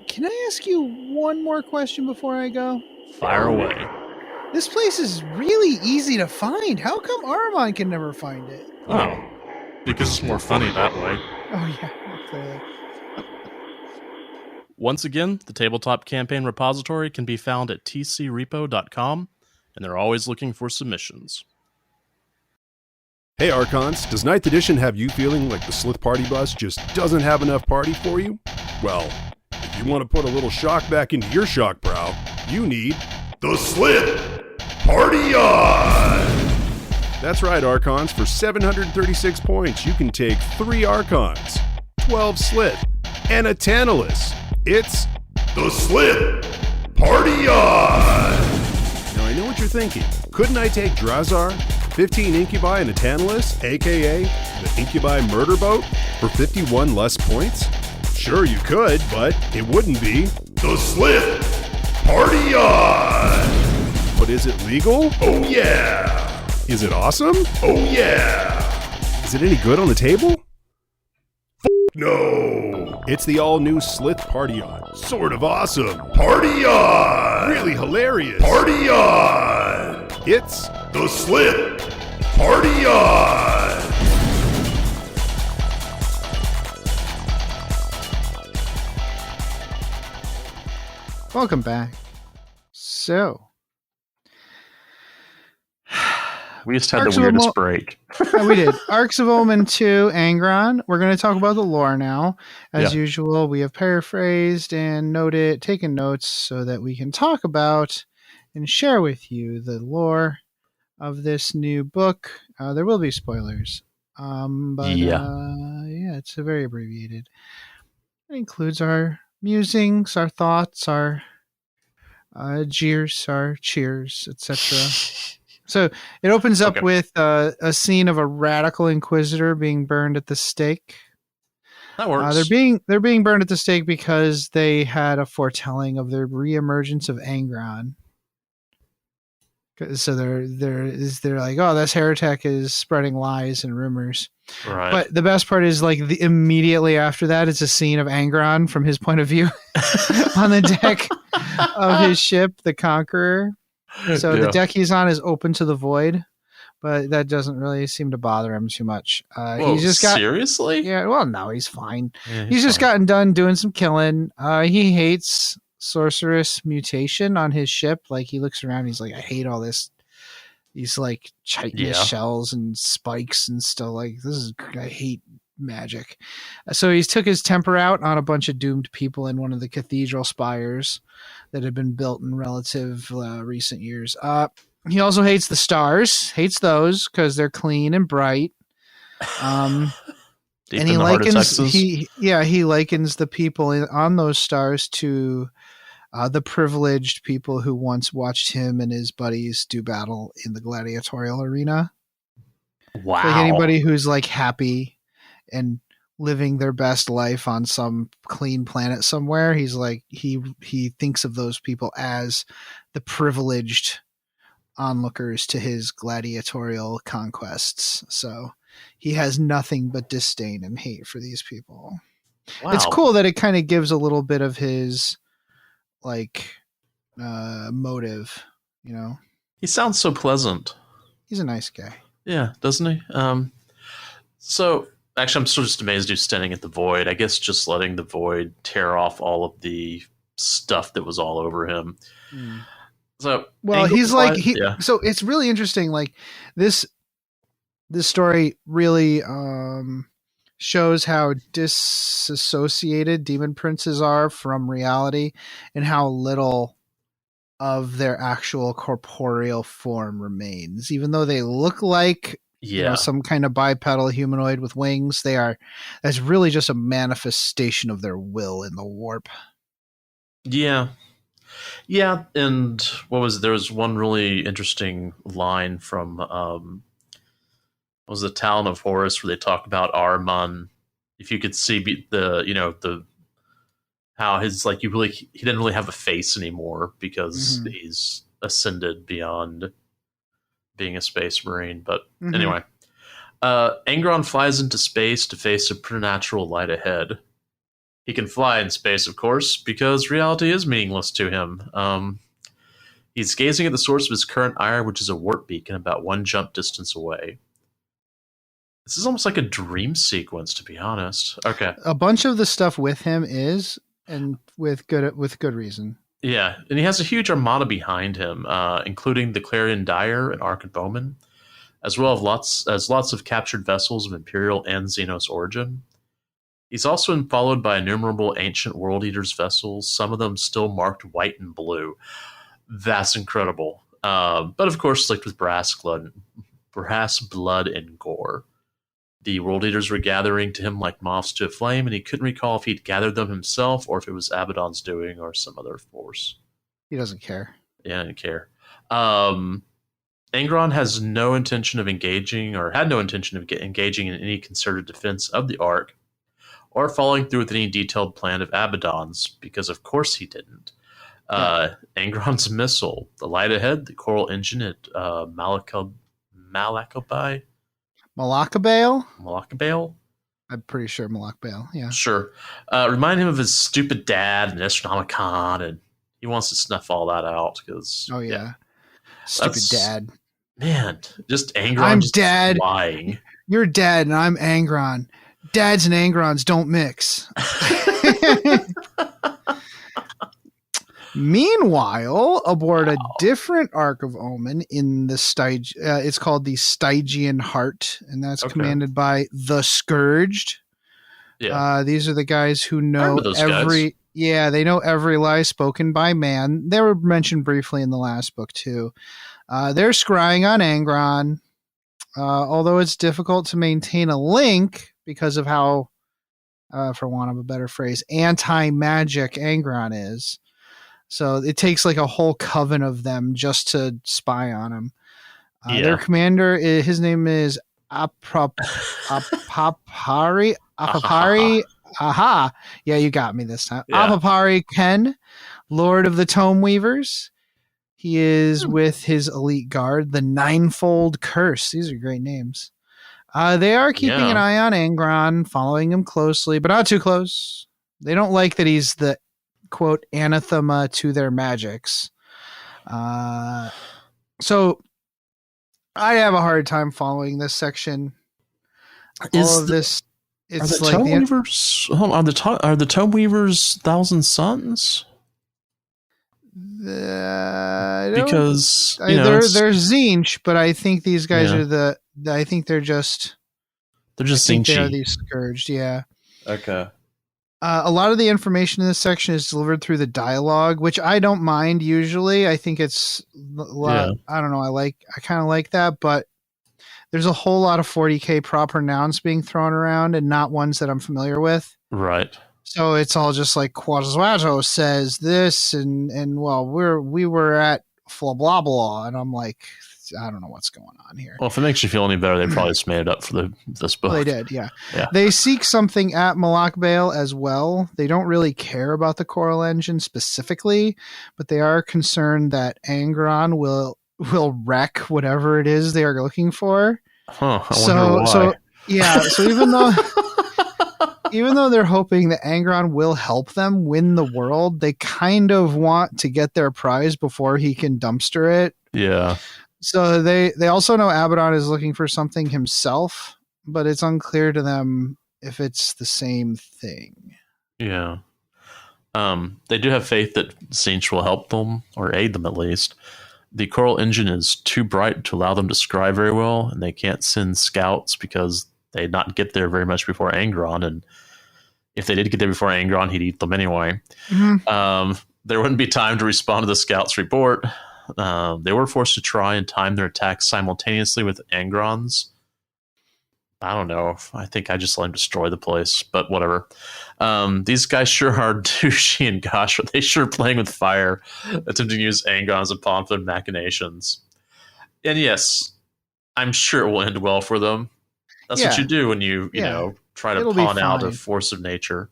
A: Can I ask you one more question before I go?
B: Fire away.
A: This place is really easy to find. How come Armon can never find it?
B: Oh, because it's more funny that way.
A: Oh, yeah, clearly.
B: Once again, the Tabletop Campaign repository can be found at tcrepo.com, and they're always looking for submissions.
C: Hey Archons, does 9th edition have you feeling like the Slith Party Bus just doesn't have enough party for you? Well, if you want to put a little shock back into your shock brow, you need the Slith Party On! That's right, Archons. For 736 points, you can take 3 Archons, 12 Slith, and a Tantalus. It's the Slith Party On! Now I know what you're thinking. Couldn't I take Drazar, 15 Incubi, and a Tantalus, aka the Incubi Murder Boat, for 51 less points? Sure you could, but it wouldn't be the Slith Party On! But is it legal? Oh yeah! Is it awesome? Oh yeah! Is it any good on the table? No! It's the all-new Slith Party On. Sort of awesome. Party On! Really hilarious. Party On! It's the Slith Party On!
A: Welcome back. So,
B: we just had the weirdest break.
A: We did. Arks of Omen 2, Angron. We're going to talk about the lore now. As usual, we have paraphrased and taken notes so that we can talk about and share with you the lore of this new book. There will be spoilers. It's a very abbreviated. It includes our musings, our thoughts, our jeers, our cheers, etc. So it opens up with a scene of a radical inquisitor being burned at the stake.
B: That works.
A: They're being burned at the stake because they had a foretelling of the reemergence of Angron. So they're like, oh, this heretic is spreading lies and rumors.
B: Right.
A: But the best part is like immediately after that, it's a scene of Angron from his point of view on the deck of his ship, the Conqueror. So the deck he's on is open to the void, but that doesn't really seem to bother him too much. He's just got
B: seriously?
A: Yeah. Well, no, he's fine.
B: Yeah,
A: he's just gotten done doing some killing. He hates sorceress mutation on his ship. Like he looks around, he's like, I hate all this. These like chitinous shells and spikes and stuff. Like I hate magic. So he's took his temper out on a bunch of doomed people in one of the cathedral spires that had been built in relative recent years. He also hates the stars. Hates those because they're clean and bright. And he likens he likens the people on those stars to the privileged people who once watched him and his buddies do battle in the gladiatorial arena.
B: Wow.
A: Like anybody who's like happy and living their best life on some clean planet somewhere, he's like he thinks of those people as the privileged onlookers to his gladiatorial conquests. So he has nothing but disdain and hate for these people. Wow. It's cool that it kind of gives a little bit of his like motive, you know.
B: He sounds so pleasant.
A: He's a nice guy.
B: Yeah, doesn't he? So actually I'm still just amazed he's standing at the void. I guess just letting the void tear off all of the stuff that was all over him. So
A: well, he's like so it's really interesting. Like this story really shows how disassociated demon princes are from reality and how little of their actual corporeal form remains. Even though they look like you know, some kind of bipedal humanoid with wings, that's really just a manifestation of their will in the warp.
B: Yeah. Yeah, and there was one really interesting line from was the Talon of Horus where they talk about Armon. If you could see the how his he didn't really have a face anymore because he's ascended beyond being a space marine. But anyway, Angron flies into space to face a preternatural light ahead. He can fly in space, of course, because reality is meaningless to him. He's gazing at the source of his current ire, which is a warp beacon about one jump distance away. This is almost like a dream sequence, to be honest. Okay.
A: A bunch of the stuff with him is, and with good reason.
B: Yeah, and he has a huge armada behind him, including the Clarion Dire and Ark of Omen, as well as lots of captured vessels of Imperial and Xenos origin. He's also been followed by innumerable ancient World Eaters vessels, some of them still marked white and blue. That's incredible. But of course, slicked with brass blood and gore. The World Eaters were gathering to him like moths to a flame, and he couldn't recall if he'd gathered them himself or if it was Abaddon's doing or some other force.
A: He doesn't care.
B: Yeah, he didn't care. Angron has no intention of engaging, or had no intention of engaging in any concerted defense of the Ark, or following through with any detailed plan of Abaddon's, because of course he didn't. Angron's missile, the light ahead, the coral engine at Malakabale?
A: Malakabale? I'm pretty sure Malakabale, yeah.
B: Sure. Remind him of his stupid dad and Astronomicon, and he wants to snuff all that out.
A: Oh, yeah. Stupid dad.
B: Man, just Angron
A: I'm
B: just
A: dad.
B: lying.
A: You're dad, and I'm Angron. Dads and Angrons don't mix. Meanwhile, aboard a different Ark of Omen in the it's called the Stygian Heart, and that's commanded by the Scourged.
B: Yeah.
A: These are the guys who know
B: guys.
A: Yeah, they know every lie spoken by man. They were mentioned briefly in the last book too. They're scrying on Angron, although it's difficult to maintain a link because of how, for want of a better phrase, anti-magic Angron is. So it takes like a whole coven of them just to spy on him. Their commander, his name is Apapari. Aha. Yeah, you got me this time. Yeah. Apapari Ken, Lord of the Tome Weavers. He is with his elite guard, the Ninefold Curse. These are great names. They are keeping an eye on Angron, following him closely, but not too close. They don't like that he's the, quote, anathema to their magics. So I have a hard time following this section. All of this, it's like
B: Tome Weavers. Are the Tome Weavers Thousand Sons? Because
A: they're Zinch, but I think these guys are I think they're just
B: Zinchy.
A: They are these Scourged. Yeah.
B: Okay.
A: A lot of the information in this section is delivered through the dialogue, which I don't mind usually. I think it's a lot. I don't know. I kind of like that, but there's a whole lot of 40K proper nouns being thrown around and not ones that I'm familiar with.
B: Right.
A: So it's all just like Quaswato says this, and well, we were at blah blah blah, and I'm like, I don't know what's going on here.
B: Well, if it makes you feel any better, they probably just made it up for this book.
A: Well, they did, yeah. They seek something at Malakabale as well. They don't really care about the Coral Engine specifically, but they are concerned that Angron will wreck whatever it is they are looking for.
B: Huh, I wonder why.
A: So even though they're hoping that Angron will help them win the world, they kind of want to get their prize before he can dumpster it.
B: Yeah.
A: So they also know Abaddon is looking for something himself, but it's unclear to them if it's the same thing.
B: Yeah. They do have faith that Zinch will help them, or aid them at least. The Coral Engine is too bright to allow them to scry very well, and they can't send scouts because they did not get there very much before Angron, and if they did get there before Angron, he'd eat them anyway. Mm-hmm. There wouldn't be time to respond to the scouts' report. They were forced to try and time their attacks simultaneously with Angron's. I don't know. I think I just let him destroy the place, but whatever. These guys sure are douchey, and gosh, are they sure playing with fire, attempting to use Angron as a pawn for their machinations. And yes, I'm sure it will end well for them. That's what you do when you know, try to pawn out a force of nature.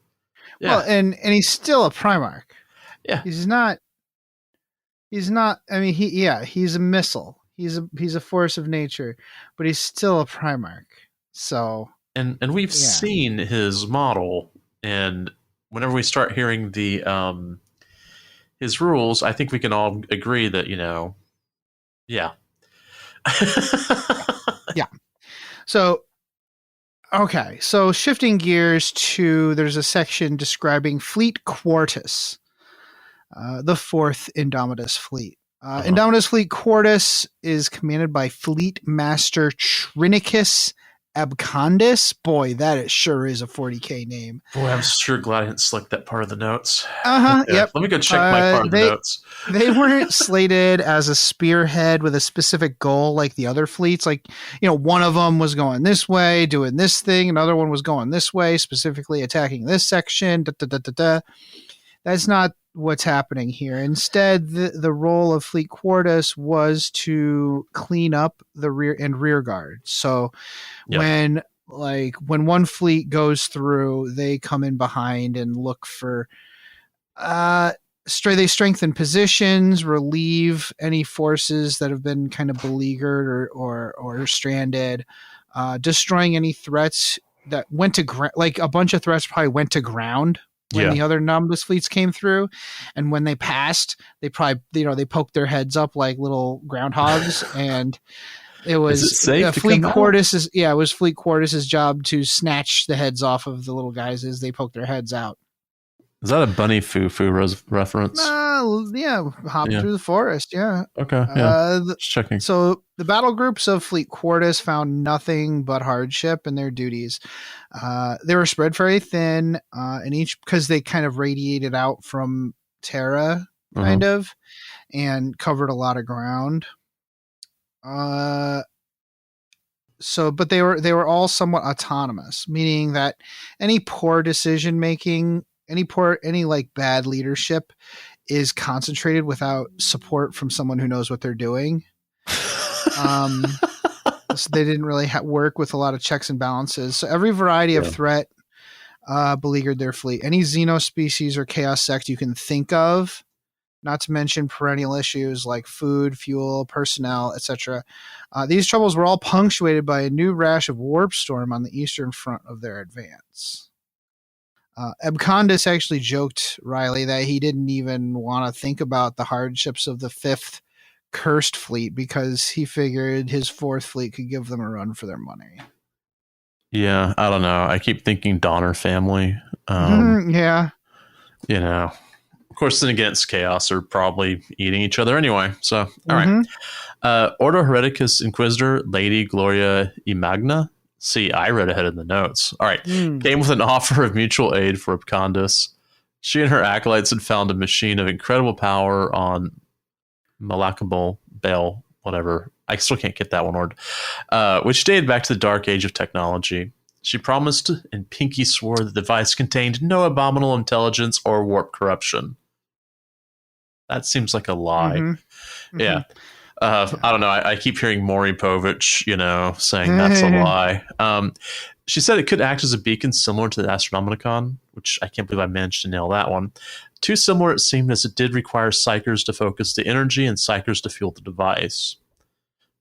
A: Yeah. Well, and he's still a Primarch.
B: Yeah.
A: He's not, I mean, he's a missile. He's a force of nature, but he's still a Primarch. So,
B: and we've seen his model, and whenever we start hearing the his rules, I think we can all agree that, yeah.
A: Yeah. So, okay. So shifting gears there's a section describing Fleet Quartus, the fourth Indomitus fleet. Indomitus Fleet Quartus is commanded by Fleet Master Trinicus Abcondus. Boy, that sure is a 40K name.
B: Boy, I'm sure glad I didn't select that part of the notes.
A: Yep.
B: Let me go check my part of the notes.
A: They weren't slated as a spearhead with a specific goal like the other fleets. Like, one of them was going this way, doing this thing. Another one was going this way, specifically attacking this section. That's not what's happening here. Instead, the role of Fleet Quartus was to clean up the rear guard. So when one fleet goes through, they come in behind and look for they strengthen positions, relieve any forces that have been kind of beleaguered or stranded, destroying any threats that went to ground. Like a bunch of threats probably went to ground when the other Indomitus fleets came through, and when they passed, they probably they poked their heads up like little groundhogs, and it was Fleet Quartus. It was Fleet Quartus's job to snatch the heads off of the little guys as they poked their heads out.
B: Is that a Bunny Foo reference?
A: Hopping through the forest. Yeah.
B: Okay. Yeah. Just checking.
A: So the battle groups of Fleet Quartus found nothing but hardship in their duties. They were spread very thin, and each because they kind of radiated out from Terra, kind of, and covered a lot of ground. But they were all somewhat autonomous, meaning that any poor decision making, any like bad leadership is concentrated without support from someone who knows what they're doing. So they didn't really work with a lot of checks and balances. So every variety of threat beleaguered their fleet. Any Xeno species or chaos sect you can think of, not to mention perennial issues like food, fuel, personnel, etc. These troubles were all punctuated by a new rash of warp storm on the eastern front of their advance. Abcondus actually joked Riley that he didn't even want to think about the hardships of the fifth cursed fleet because he figured his fourth fleet could give them a run for their money.
B: Yeah, I don't know. I keep thinking Donner family.
A: Yeah.
B: Of course, then against Chaos are probably eating each other anyway. So, all right. Ordo Hereticus Inquisitor, Lady Gloria Imagna. See, I read ahead in the notes. All right. Came with an offer of mutual aid for Abcondus. She and her acolytes had found a machine of incredible power on Malakable Bell, whatever. I still can't get that one word. Which dated back to the dark age of technology. She promised and pinky swore the device contained no abominable intelligence or warp corruption. That seems like a lie. Yeah. I don't know. I keep hearing Maury Povich, saying that's a lie. She said it could act as a beacon similar to the Astronomicon, which I can't believe I managed to nail that one. Too similar, it seemed, as it did require Psychers to focus the energy and Psychers to fuel the device.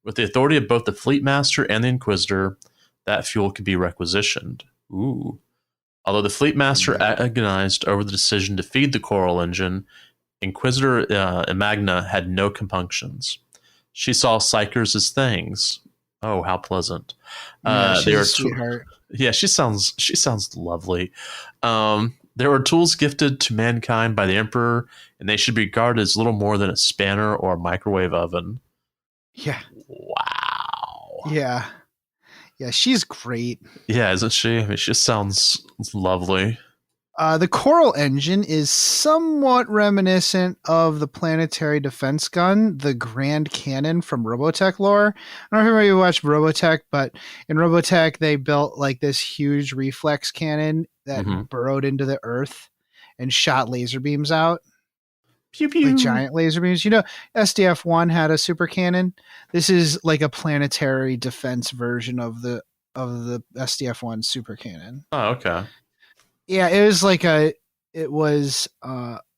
B: With the authority of both the Fleet Master and the Inquisitor, that fuel could be requisitioned. Ooh. Although the Fleet Master agonized over the decision to feed the Coral Engine, Inquisitor Imagna had no compunctions. She saw Psychers as things. Oh, how pleasant!
A: She's a sweetheart.
B: She sounds lovely. There were tools gifted to mankind by the Emperor, and they should be regarded as little more than a spanner or a microwave oven.
A: Yeah.
B: Wow.
A: Yeah. Yeah, she's great.
B: Yeah, isn't she? I mean, she just sounds lovely.
A: The Coral engine is somewhat reminiscent of the planetary defense gun, the Grand Cannon from Robotech lore. I don't know if anybody watched Robotech, but in Robotech, they built like this huge reflex cannon that burrowed into the earth and shot laser beams out.
B: Pew pew.
A: Like giant laser beams. You know, SDF-1 had a super cannon. This is like a planetary defense version of the SDF-1 super cannon.
B: Oh, okay.
A: Yeah, it was like a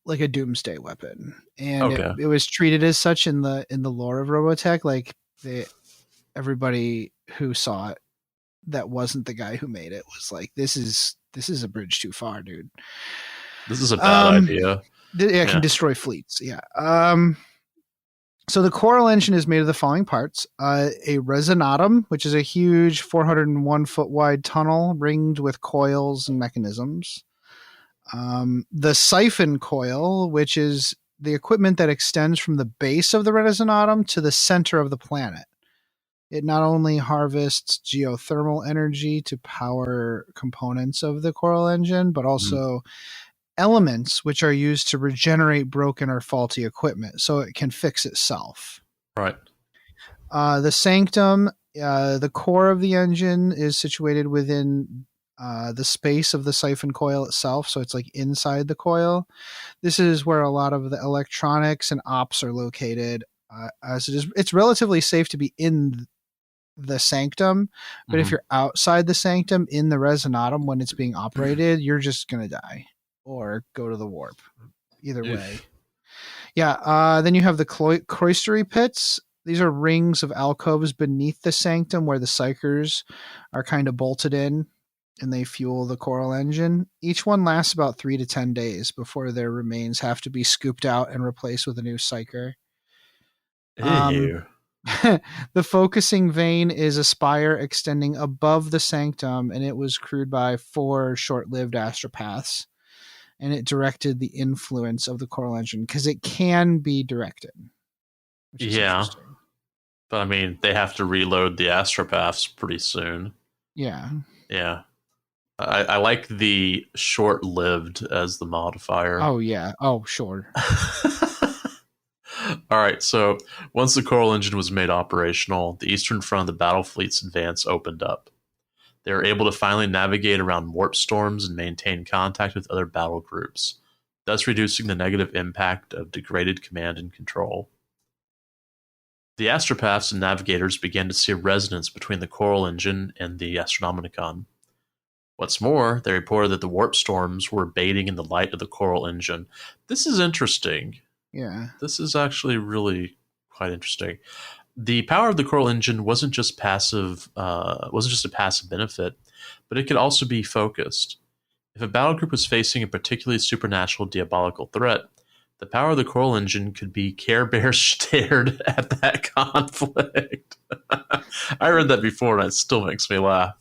A: doomsday weapon, and it was treated as such in the lore of Robotech. Like everybody who saw it that wasn't the guy who made it was like, this is a bridge too far, dude.
B: This is a bad idea.
A: It can destroy fleets. Yeah. So the Coral engine is made of the following parts: a resonatum, which is a huge 401 foot wide tunnel ringed with coils and mechanisms. The siphon coil, which is the equipment that extends from the base of the resonatum to the center of the planet. It not only harvests geothermal energy to power components of the Coral engine, but also elements which are used to regenerate broken or faulty equipment, so it can fix itself.
B: Right.
A: The sanctum, the core of the engine, is situated within the space of the siphon coil itself, so it's like inside the coil. This is where a lot of the electronics and ops are located. As it's relatively safe to be in the sanctum, but if you're outside the sanctum in the resonatum when it's being operated, you're just gonna die or go to the warp. Either way. Yeah. Then you have the cloistery pits. These are rings of alcoves beneath the sanctum where the psychers are kind of bolted in, and they fuel the Coral engine. Each one lasts about 3 to 10 days before their remains have to be scooped out and replaced with a new psycher. The focusing vane is a spire extending above the sanctum, and it was crewed by 4 short-lived astropaths. And it directed the influence of the Coral engine because it can be directed.
B: Yeah. But I mean, they have to reload the astropaths pretty soon.
A: Yeah.
B: Yeah. I like the short-lived as the modifier.
A: Oh, yeah. Oh, sure.
B: All right. So once the Coral engine was made operational, the eastern front of the battle fleet's advance opened up. They were able to finally navigate around warp storms and maintain contact with other battle groups, thus reducing the negative impact of degraded command and control. The astropaths and navigators began to see a resonance between the Coral engine and the Astronomicon. What's more, they reported that the warp storms were abating in the light of the Coral engine. This is interesting.
A: Yeah.
B: This is actually really quite interesting. The power of the Coral engine wasn't just a passive benefit, but it could also be focused. If a battle group was facing a particularly supernatural diabolical threat, the power of the Coral engine could be Care Bear stared at that conflict. I read that before and it still makes me laugh.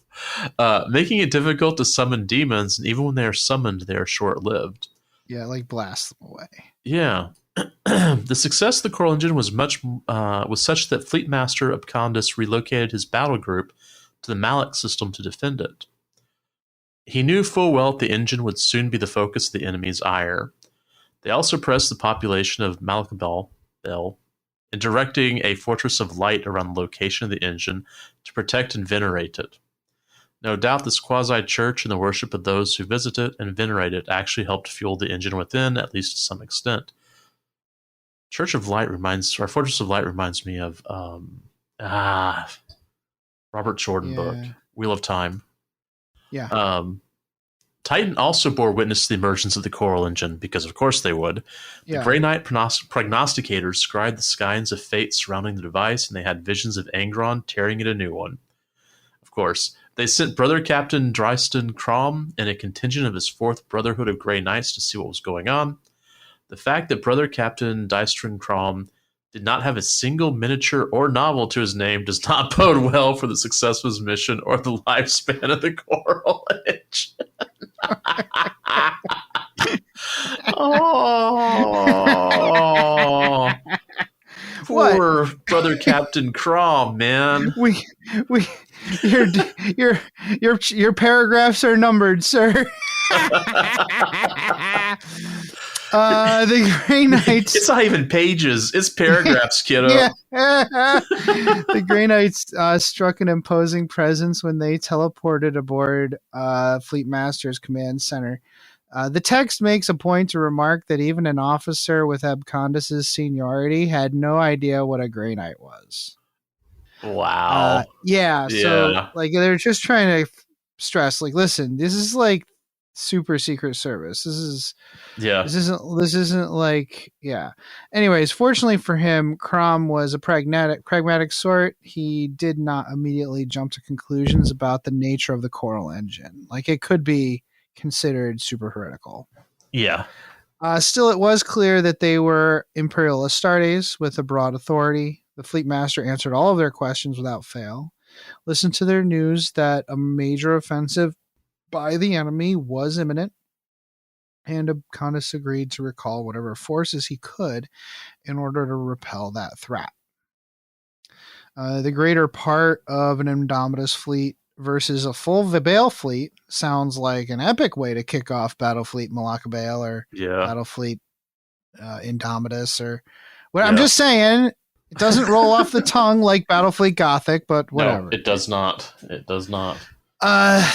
B: Making it difficult to summon demons, and even when they are summoned, they are short-lived.
A: Yeah, like blast them away.
B: Yeah. The success of the Coral engine was such that Fleet Master Abcondus relocated his battle group to the Malak system to defend it. He knew full well that the engine would soon be the focus of the enemy's ire. They also pressed the population of Malakabel in directing a fortress of light around the location of the engine to protect and venerate it. No doubt this quasi-church and the worship of those who visit it and venerate it actually helped fuel the engine within, at least to some extent. Fortress of Light reminds me of Robert Jordan book, Wheel of Time.
A: Yeah.
B: Titan also bore witness to the emergence of the Coral engine, because of course they would. The Grey Knight prognosticators scribed the signs of fate surrounding the device, and they had visions of Angron tearing at a new one. Of course, they sent Brother Captain Dryston Crom and a contingent of his 4th Brotherhood of Grey Knights to see what was going on. The fact that Brother Captain Dryston Crom did not have a single miniature or novel to his name does not bode well for the success of his mission or the lifespan of the Coral engine. Oh, poor Brother Captain Crom, man.
A: Your paragraphs are numbered, sir. The Grey Knights.
B: It's not even pages; it's paragraphs, kiddo.
A: Yeah. The Grey Knights struck an imposing presence when they teleported aboard Fleet Master's command center. The text makes a point to remark that even an officer with Abcondus's seniority had no idea what a Grey Knight was.
B: Wow.
A: So like they're just trying to stress, like, listen, this is like super secret service. This isn't like, yeah. Anyways, fortunately for him, Crom was a pragmatic sort. He did not immediately jump to conclusions about the nature of the coral engine. Like, it could be considered super heretical.
B: Yeah.
A: Still, it was clear that they were Imperial Astartes with a broad authority. The Fleet Master answered all of their questions without fail. Listened to their news that a major offensive by the enemy was imminent, and Abcondus agreed to recall whatever forces he could in order to repel that threat. The greater part of an Indomitus fleet versus a full Vibale fleet sounds like an epic way to kick off Battlefleet Malaka Bale or Battlefleet Indomitus or what. I'm just saying, it doesn't roll off the tongue like Battlefleet Gothic, but whatever.
B: No, it does not. It does not.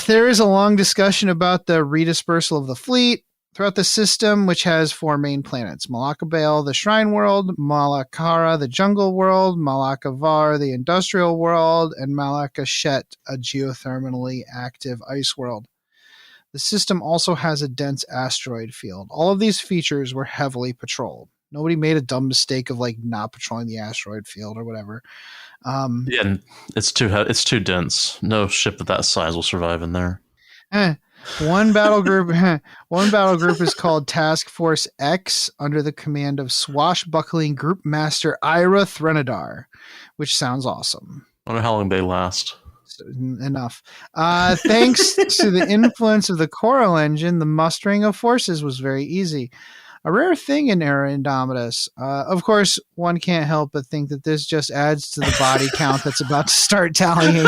A: There is a long discussion about the redispersal of the fleet throughout the system, which has 4 main planets: Malaka Bale, the Shrine World; Malakara, the Jungle World; Malaka Var, the Industrial World; and Malaka Shet, a geothermally active ice world. The system also has a dense asteroid field. All of these features were heavily patrolled. Nobody made a dumb mistake of like not patrolling the asteroid field or whatever.
B: Yeah, it's too dense. No ship of that size will survive in there.
A: One battle group is called Task Force X under the command of swashbuckling Group Master Ira Threnadar, which sounds awesome.
B: I wonder how long they last.
A: Enough. Thanks to the influence of the Coral engine, the mustering of forces was very easy. A rare thing in Era Indomitus. Of course, one can't help but think that this just adds to the body count that's about to start tallying.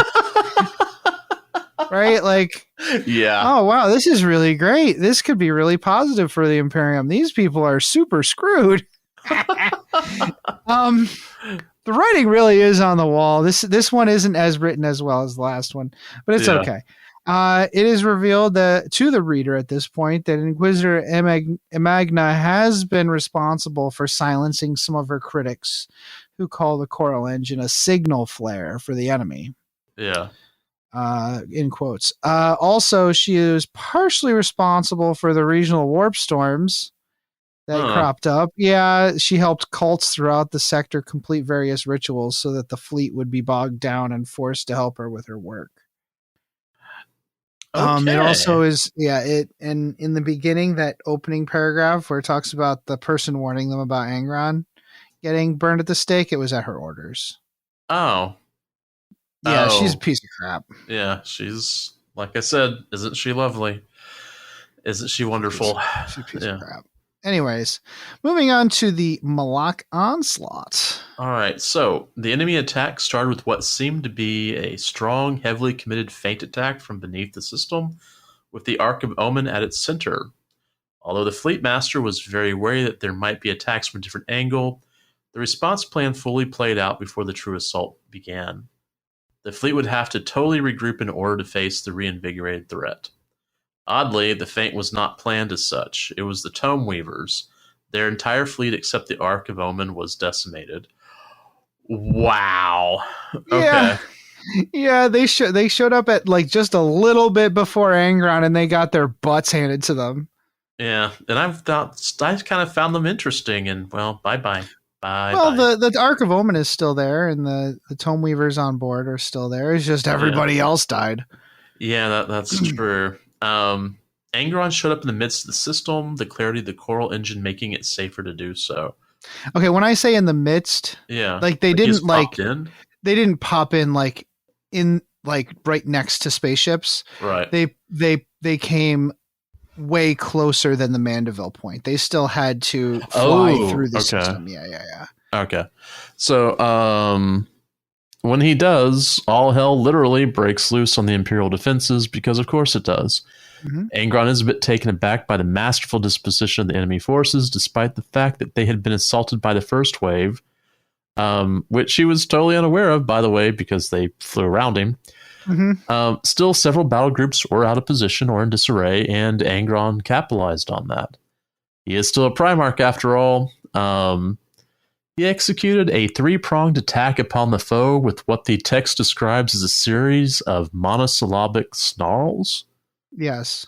A: Right? Like,
B: yeah.
A: Oh, wow, this is really great. This could be really positive for the Imperium. These people are super screwed. The writing really is on the wall. This one isn't as written as well as the last one, but it's okay. It is revealed to the reader at this point that Inquisitor Imagna has been responsible for silencing some of her critics who call the Coral Engine a signal flare for the enemy.
B: Yeah.
A: In quotes. Also, she is partially responsible for the regional warp storms that cropped up. Yeah, she helped cults throughout the sector complete various rituals so that the fleet would be bogged down and forced to help her with her work. It also is, and in the beginning, that opening paragraph where it talks about the person warning them about Angron getting burned at the stake, it was at her orders.
B: Oh.
A: Yeah, she's a piece of crap.
B: Yeah, she's, like I said, isn't she lovely? Isn't she wonderful?
A: She's a piece of crap. Anyways, moving on to the Malak Onslaught.
B: All right, so the enemy attack started with what seemed to be a strong, heavily committed feint attack from beneath the system, with the Ark of Omen at its center. Although the Fleet Master was very wary that there might be attacks from a different angle, the response plan fully played out before the true assault began. The fleet would have to totally regroup in order to face the reinvigorated threat. Oddly, the feint was not planned as such. It was the Tome Weavers. Their entire fleet except the Ark of Omen was decimated. Wow. Okay.
A: Yeah, they showed up at like just a little bit before Angron, and they got their butts handed to them.
B: Yeah, and I kind of found them interesting, and well, bye-bye.
A: Well, the Ark of Omen is still there, and the Tome Weavers on board are still there. It's just everybody else died.
B: Yeah, that's true. Angron showed up in the midst of the system, the clarity of the Coral Engine making it safer to do so.
A: Okay, when I say in the midst, like they didn't they didn't pop in like right next to spaceships.
B: Right.
A: They came way closer than the Mandeville point. They still had to fly through the system. Yeah.
B: Okay. So when he does, all hell literally breaks loose on the Imperial defenses because of course it does. Angron is a bit taken aback by the masterful disposition of the enemy forces, despite the fact that they had been assaulted by the first wave, which he was totally unaware of, by the way, because they flew around him. Still, several battle groups were out of position or in disarray, and Angron capitalized on that. He is still a Primarch after all. He executed a 3-pronged attack upon the foe with what the text describes as a series of monosyllabic snarls.
A: Yes.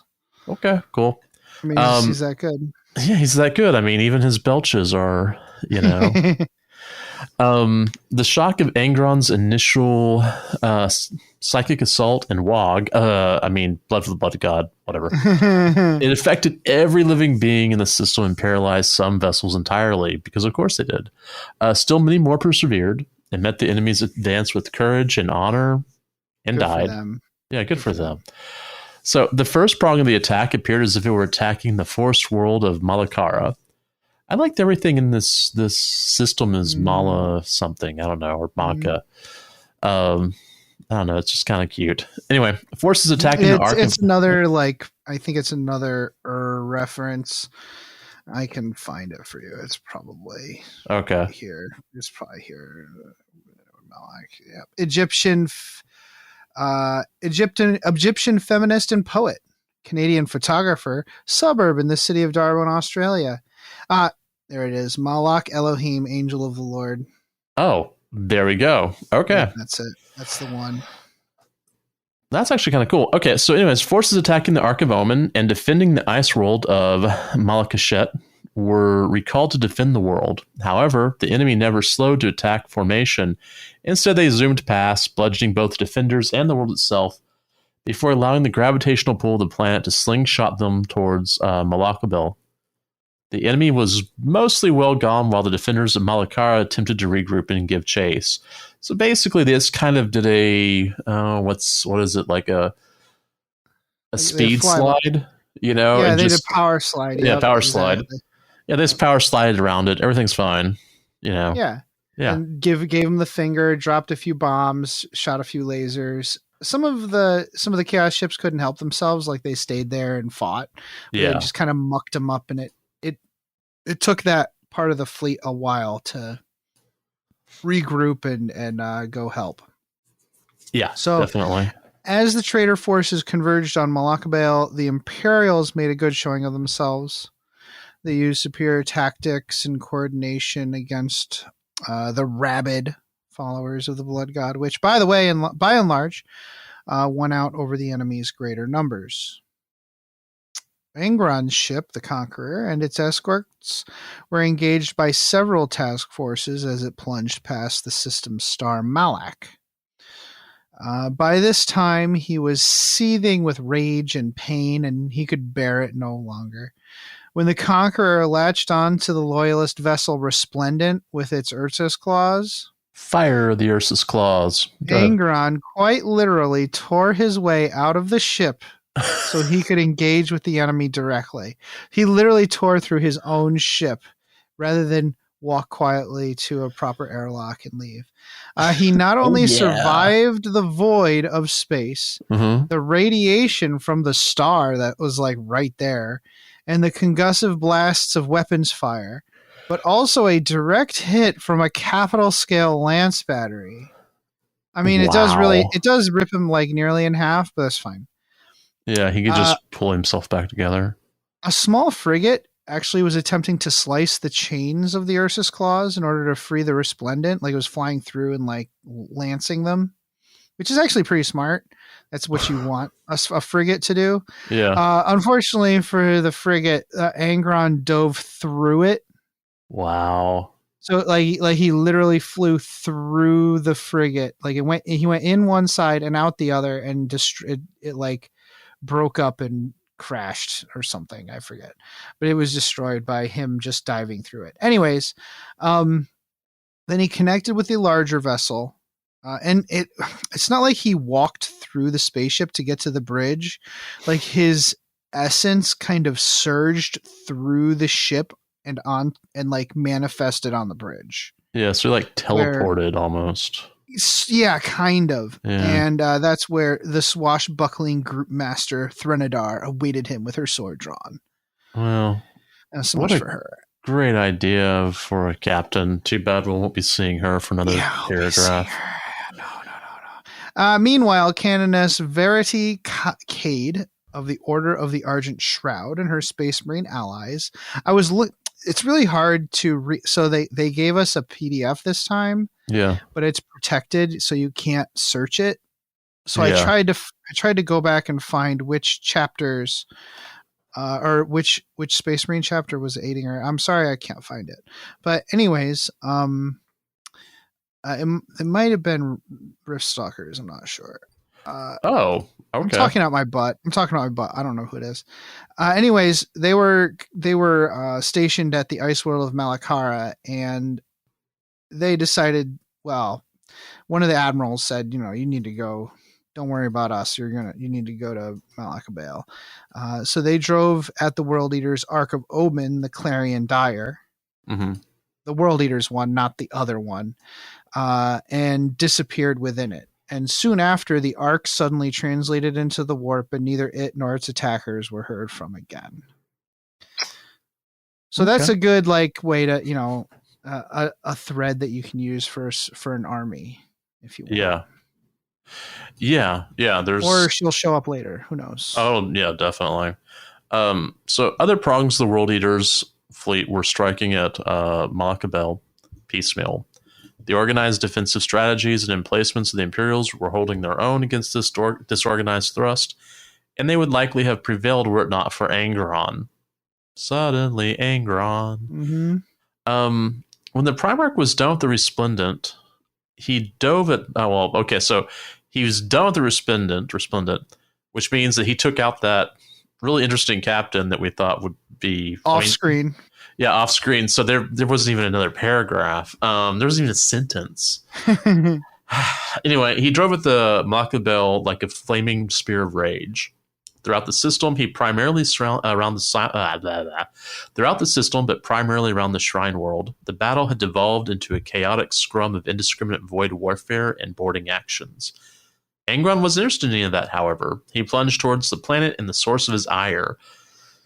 B: Okay, cool.
A: I mean, he's that good.
B: Yeah, he's that good. I mean, even his belches are, the shock of Angron's initial psychic assault and Wog, Blood for the Blood God, whatever. It affected every living being in the system and paralyzed some vessels entirely, because of course they did. Still, many more persevered and met the enemy's advance with courage and honor and died. Yeah, good for them. So the first prong of the attack appeared as if it were attacking the forest world of Malakara. I liked everything in this system is Mala something. I don't know, or Maka. I don't know. It's just kind of cute. Anyway, forces attacking the Ark.
A: It's another, I think it's another reference. I can find it for you. It's probably here. It's probably here. Yeah. Egyptian feminist and poet, Canadian photographer, suburb in the city of Darwin, Australia. There it is. Malak Elohim, angel of the Lord.
B: Oh, there we go. Okay.
A: Yeah, that's it. That's the one.
B: That's actually kind of cool. Okay, so anyways, forces attacking the Ark of Omen and defending the ice world of Malakashet were recalled to defend the world. However, the enemy never slowed to attack formation. Instead, they zoomed past, bludgeoning both defenders and the world itself, before allowing the gravitational pull of the planet to slingshot them towards Malakabel. The enemy was mostly well gone, while the defenders of Malakara attempted to regroup and give chase. So basically, this kind of did a what is it, like a speed slide?
A: Yeah, they did a power slide.
B: Yeah, power slide. Yeah, this power slide around it. Everything's fine.
A: Yeah. And gave him the finger, dropped a few bombs, shot a few lasers. Some of the Chaos ships couldn't help themselves, like they stayed there and fought.
B: Yeah,
A: they just kind of mucked them up, and it took that part of the fleet a while to regroup and go help.
B: Yeah,
A: so
B: definitely.
A: As the traitor forces converged on Malakabel, the Imperials made a good showing of themselves. They used superior tactics and coordination against the rabid followers of the Blood God, which, by the way, by and large, won out over the enemy's greater numbers. Angron's ship, the Conqueror, and its escorts were engaged by several task forces as it plunged past the system's star Malak. By this time, he was seething with rage and pain, and he could bear it no longer. When the Conqueror latched on to the loyalist vessel Resplendent with its Ursus claws,
B: fire the Ursus claws.
A: Angron quite literally tore his way out of the ship so he could engage with the enemy directly. He literally tore through his own ship rather than walk quietly to a proper airlock and leave. He not only survived the void of space, the radiation from the star that was right there, and the concussive blasts of weapons fire, but also a direct hit from a capital scale lance battery. I mean, it does rip him nearly in half, but that's fine.
B: Yeah, he could just pull himself back together.
A: A small frigate actually was attempting to slice the chains of the Ursus claws in order to free the Resplendent. It was flying through and lancing them, which is actually pretty smart. That's what you want a frigate to do.
B: Yeah.
A: Unfortunately for the frigate, Angron dove through it.
B: Wow.
A: So he literally flew through the frigate. He went in one side and out the other, and it broke up and crashed or something. I forget, but it was destroyed by him just diving through it. Anyways, then he connected with the larger vessel, and it's not like he walked through the spaceship to get to the bridge. His essence kind of surged through the ship and manifested on the bridge.
B: Yeah, so teleported almost.
A: Yeah, kind of.
B: Yeah.
A: And that's where the swashbuckling group master Threnodar awaited him with her sword drawn.
B: Well,
A: so much for her.
B: Great idea for a captain. Too bad we won't be seeing her for another paragraph.
A: No. Meanwhile, Canoness Verity Cade of the Order of the Argent Shroud and her Space Marine allies. It's really hard to read. So they gave us a PDF this time.
B: Yeah.
A: But it's protected, so you can't search it. So I tried to go back and find which chapters, or which Space Marine chapter was aiding her. I'm sorry, I can't find it. But anyways, it might have been Rift Stalkers. I'm not sure.
B: Okay.
A: I'm talking out my butt. I don't know who it is. Anyways, they were stationed at the ice world of Malakara, and they decided, well, one of the admirals said, you need to go. Don't worry about us. You need to go to Malakabale. So they drove at the World Eater's Ark of Omen, the Clarion Dire.
B: Mm-hmm.
A: The World Eater's one, not the other one, and disappeared within it. And soon after, the Ark suddenly translated into the warp, and neither it nor its attackers were heard from again. So that's a good way to, a thread that you can use for an army, if you want.
B: Yeah.
A: Or she'll show up later. Who knows?
B: Oh yeah, definitely. So other prongs of the World Eaters fleet were striking at Malakabel piecemeal. The organized defensive strategies and emplacements of the Imperials were holding their own against this disorganized thrust, and they would likely have prevailed were it not for Angron. Suddenly, Angron.
A: Mm-hmm.
B: When the Primarch was done with the Resplendent, he dove at... so he was done with the Resplendent, which means that he took out that really interesting captain that we thought would be...
A: Off-screen.
B: Yeah, off-screen. So there wasn't even another paragraph. There wasn't even a sentence. Anyway, he drove with the Malakabel like a flaming spear of rage. Throughout the system, but primarily around the Shrine World, the battle had devolved into a chaotic scrum of indiscriminate void warfare and boarding actions. Angron wasn't interested in any of that, however. He plunged towards the planet and the source of his ire.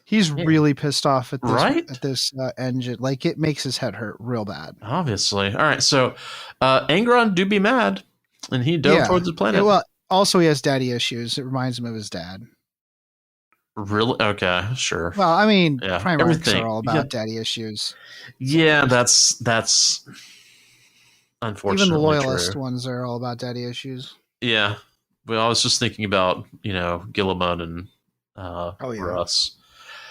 A: He's really pissed off at this engine. It makes his head hurt real bad.
B: Obviously. All right, so Angron do be mad, and he dove towards the planet.
A: Well, also he has daddy issues. It reminds him of his dad.
B: Really? Okay, sure.
A: Well, I mean, Primarchs are all about daddy issues.
B: Yeah, that's unfortunately
A: even the loyalist ones are all about daddy issues.
B: Yeah. Well, I was just thinking about, Guilliman and Russ.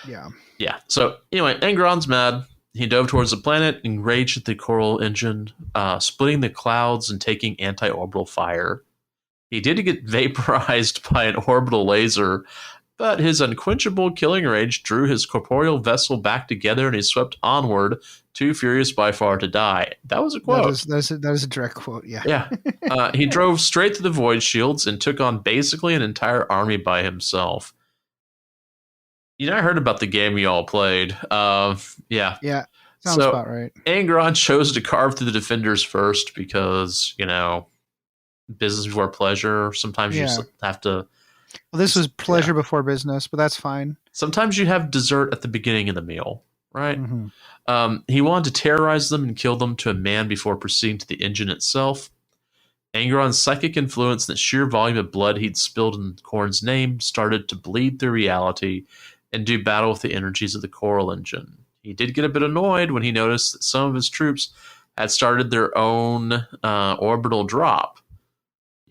A: Yeah.
B: Yeah. So anyway, Angron's mad. He dove towards the planet, enraged at the coral engine, splitting the clouds and taking anti-orbital fire. He did get vaporized by an orbital laser, but his unquenchable killing rage drew his corporeal vessel back together, and he swept onward, too furious by far to die. That was a quote.
A: That is a direct quote, yeah.
B: Yeah. He drove straight through the void shields and took on basically an entire army by himself. I heard about the game you all played. Yeah.
A: Yeah, sounds about right.
B: Angron chose to carve through the defenders first because, business before pleasure. Sometimes you just have to...
A: Well, this was pleasure before business, but that's fine.
B: Sometimes you have dessert at the beginning of the meal, right?
A: Mm-hmm.
B: He wanted to terrorize them and kill them to a man before proceeding to the engine itself. Angron's psychic influence and the sheer volume of blood he'd spilled in Khorne's name started to bleed through reality and do battle with the energies of the coral engine. He did get a bit annoyed when he noticed that some of his troops had started their own orbital drop.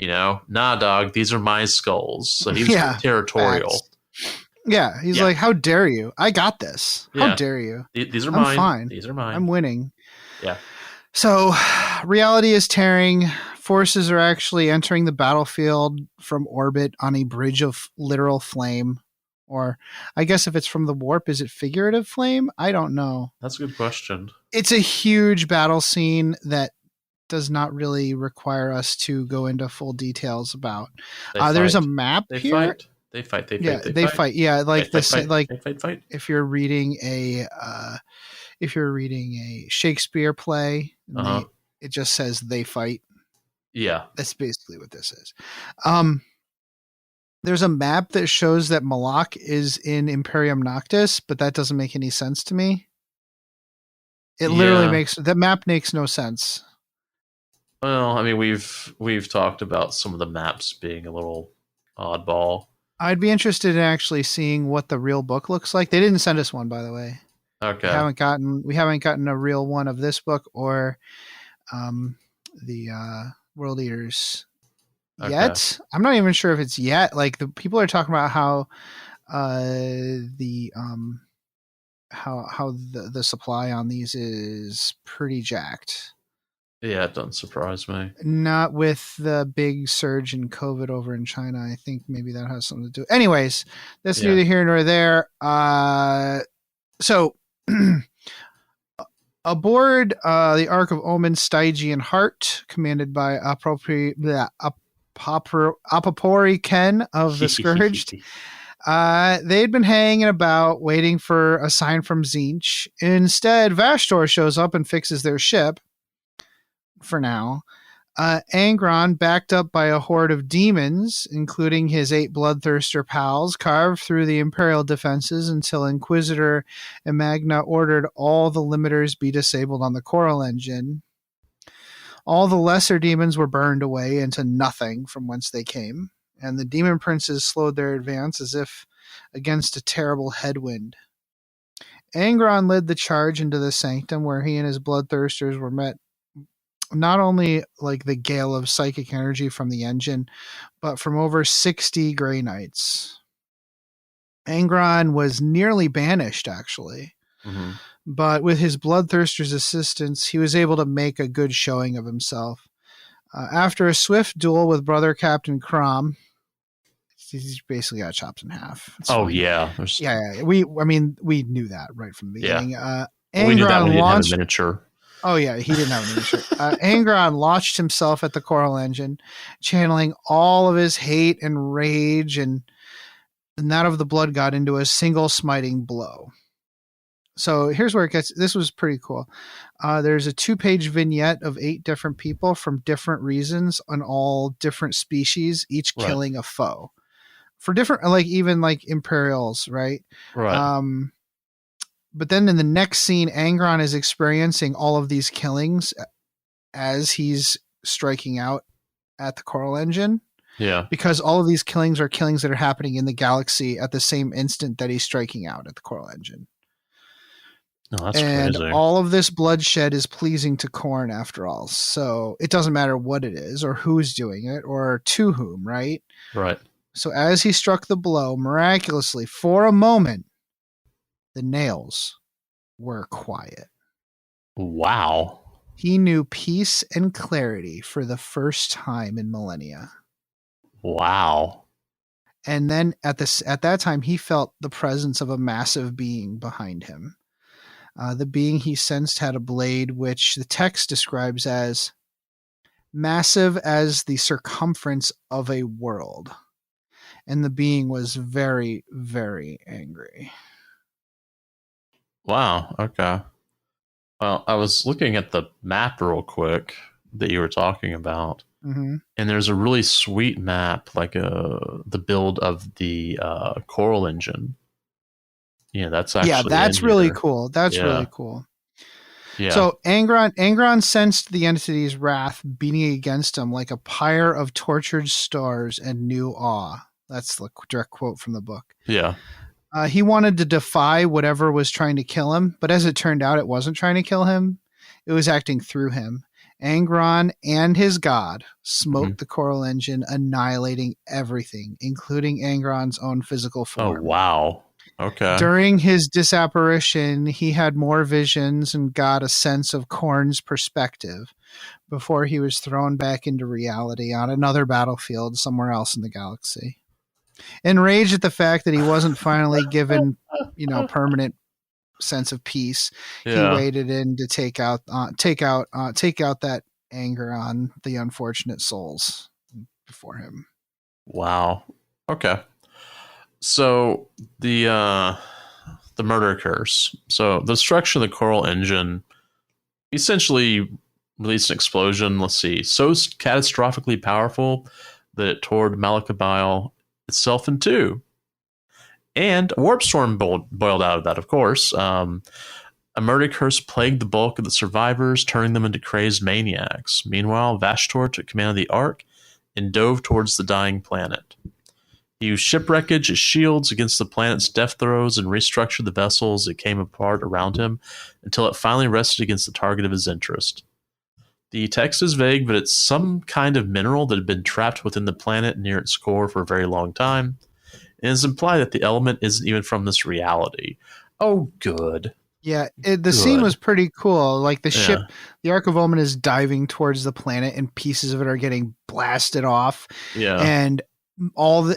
B: Nah, dog, these are my skulls. So he was territorial.
A: Facts. Yeah, he's like, how dare you? I got this. How dare you?
B: These are mine.
A: I'm fine.
B: These are mine.
A: I'm winning.
B: Yeah.
A: So reality is tearing. Forces are actually entering the battlefield from orbit on a bridge of literal flame. Or I guess if it's from the warp, is it figurative flame? I don't know.
B: That's a good question.
A: It's a huge battle scene that does not really require us to go into full details about. There's a map here.
B: They fight.
A: Yeah, like
B: they
A: this,
B: fight.
A: like
B: They fight.
A: if you're reading a Shakespeare play, it just says they fight.
B: Yeah.
A: That's basically what this is. There's a map that shows that Malak is in Imperium Noctis, but that doesn't make any sense to me. It literally that map makes no sense.
B: Well, I mean, we've talked about some of the maps being a little oddball.
A: I'd be interested in actually seeing what the real book looks like. They didn't send us one, by the way.
B: Okay.
A: We haven't gotten a real one of this book or the World Eaters yet. I'm not even sure if it's yet. Like, the people are talking about how the supply on these is pretty jacked.
B: Yeah, it doesn't surprise me.
A: Not with the big surge in COVID over in China. I think maybe that has something to do. Anyways, that's neither here nor there. So aboard the Ark of Omen, Stygian Heart, commanded by Apopori Ken of the Scourged, they'd been hanging about waiting for a sign from Tzeentch. Instead, Vashtor shows up and fixes their ship. For now, Angron, backed up by a horde of demons, including his 8 bloodthirster pals, carved through the Imperial defenses until Inquisitor Imagna ordered all the limiters be disabled on the Coral engine. All the lesser demons were burned away into nothing from whence they came, and the demon princes slowed their advance as if against a terrible headwind. Angron led the charge into the sanctum, where he and his bloodthirsters were met not only like the gale of psychic energy from the engine, but from over 60 Grey Knights. Angron was nearly banished, actually.
B: Mm-hmm.
A: But with his bloodthirster's assistance, he was able to make a good showing of himself. After a swift duel with Brother Captain Crom, he's basically got chopped in half.
B: Yeah.
A: Yeah. We knew that right from the beginning.
B: Yeah. We knew that when he didn't have a miniature.
A: Oh, yeah, he didn't have a miniature. Angron launched himself at the Coral engine, channeling all of his hate and rage, and that of the blood god into a single smiting blow. So here's where it gets. This was pretty cool. There's a 2-page vignette of 8 different people from different reasons on all different species, each killing a foe for different, like even like Imperials, right?
B: Right.
A: But then in the next scene, Angron is experiencing all of these killings as he's striking out at the Coral engine.
B: Yeah.
A: Because all of these killings are killings that are happening in the galaxy at the same instant that he's striking out at the Coral engine.
B: Oh, that's
A: and
B: crazy.
A: All of this bloodshed is pleasing to Khorne after all. So it doesn't matter what it is or who's doing it or to whom, right?
B: Right.
A: So as he struck the blow, miraculously, for a moment, the nails were quiet.
B: Wow.
A: He knew peace and clarity for the first time in millennia.
B: Wow.
A: And then at that time, he felt the presence of a massive being behind him. The being he sensed had a blade, which the text describes as massive as the circumference of a world. And the being was very, very angry.
B: Wow. Okay. Well, I was looking at the map real quick that you were talking about,
A: mm-hmm.
B: and there's a really sweet map, like the build of the Coral engine. Yeah, that's actually
A: that's really cool. That's really cool.
B: Yeah.
A: So Angron sensed the entity's wrath beating against him like a pyre of tortured stars and knew awe. That's the direct quote from the book.
B: Yeah.
A: He wanted to defy whatever was trying to kill him, but as it turned out, it wasn't trying to kill him. It was acting through him. Angron and his god smoked the Coral engine, annihilating everything, including Angron's own physical form.
B: Oh, wow. Okay.
A: During his disapparition, he had more visions and got a sense of Khorne's perspective before he was thrown back into reality on another battlefield somewhere else in the galaxy. Enraged at the fact that he wasn't finally given, permanent sense of peace, he waited in to take out that anger on the unfortunate souls before him.
B: Wow. Okay. So the murder curse. So the destruction of the Coral engine essentially released an explosion, let's see, so catastrophically powerful that it tore Malakabile itself in two. And a warp storm boiled out of that, of course. A murder curse plagued the bulk of the survivors, turning them into crazed maniacs. Meanwhile, Vashtor took command of the Ark and dove towards the dying planet. He used shipwreckage as shields against the planet's death throes and restructured the vessels that came apart around him until it finally rested against the target of his interest. The text is vague, but it's some kind of mineral that had been trapped within the planet near its core for a very long time. And it's implied that the element isn't even from this reality. Oh, good.
A: Yeah, the scene was pretty cool. Like the ship, the Ark of Omen is diving towards the planet and pieces of it are getting blasted off.
B: Yeah.
A: And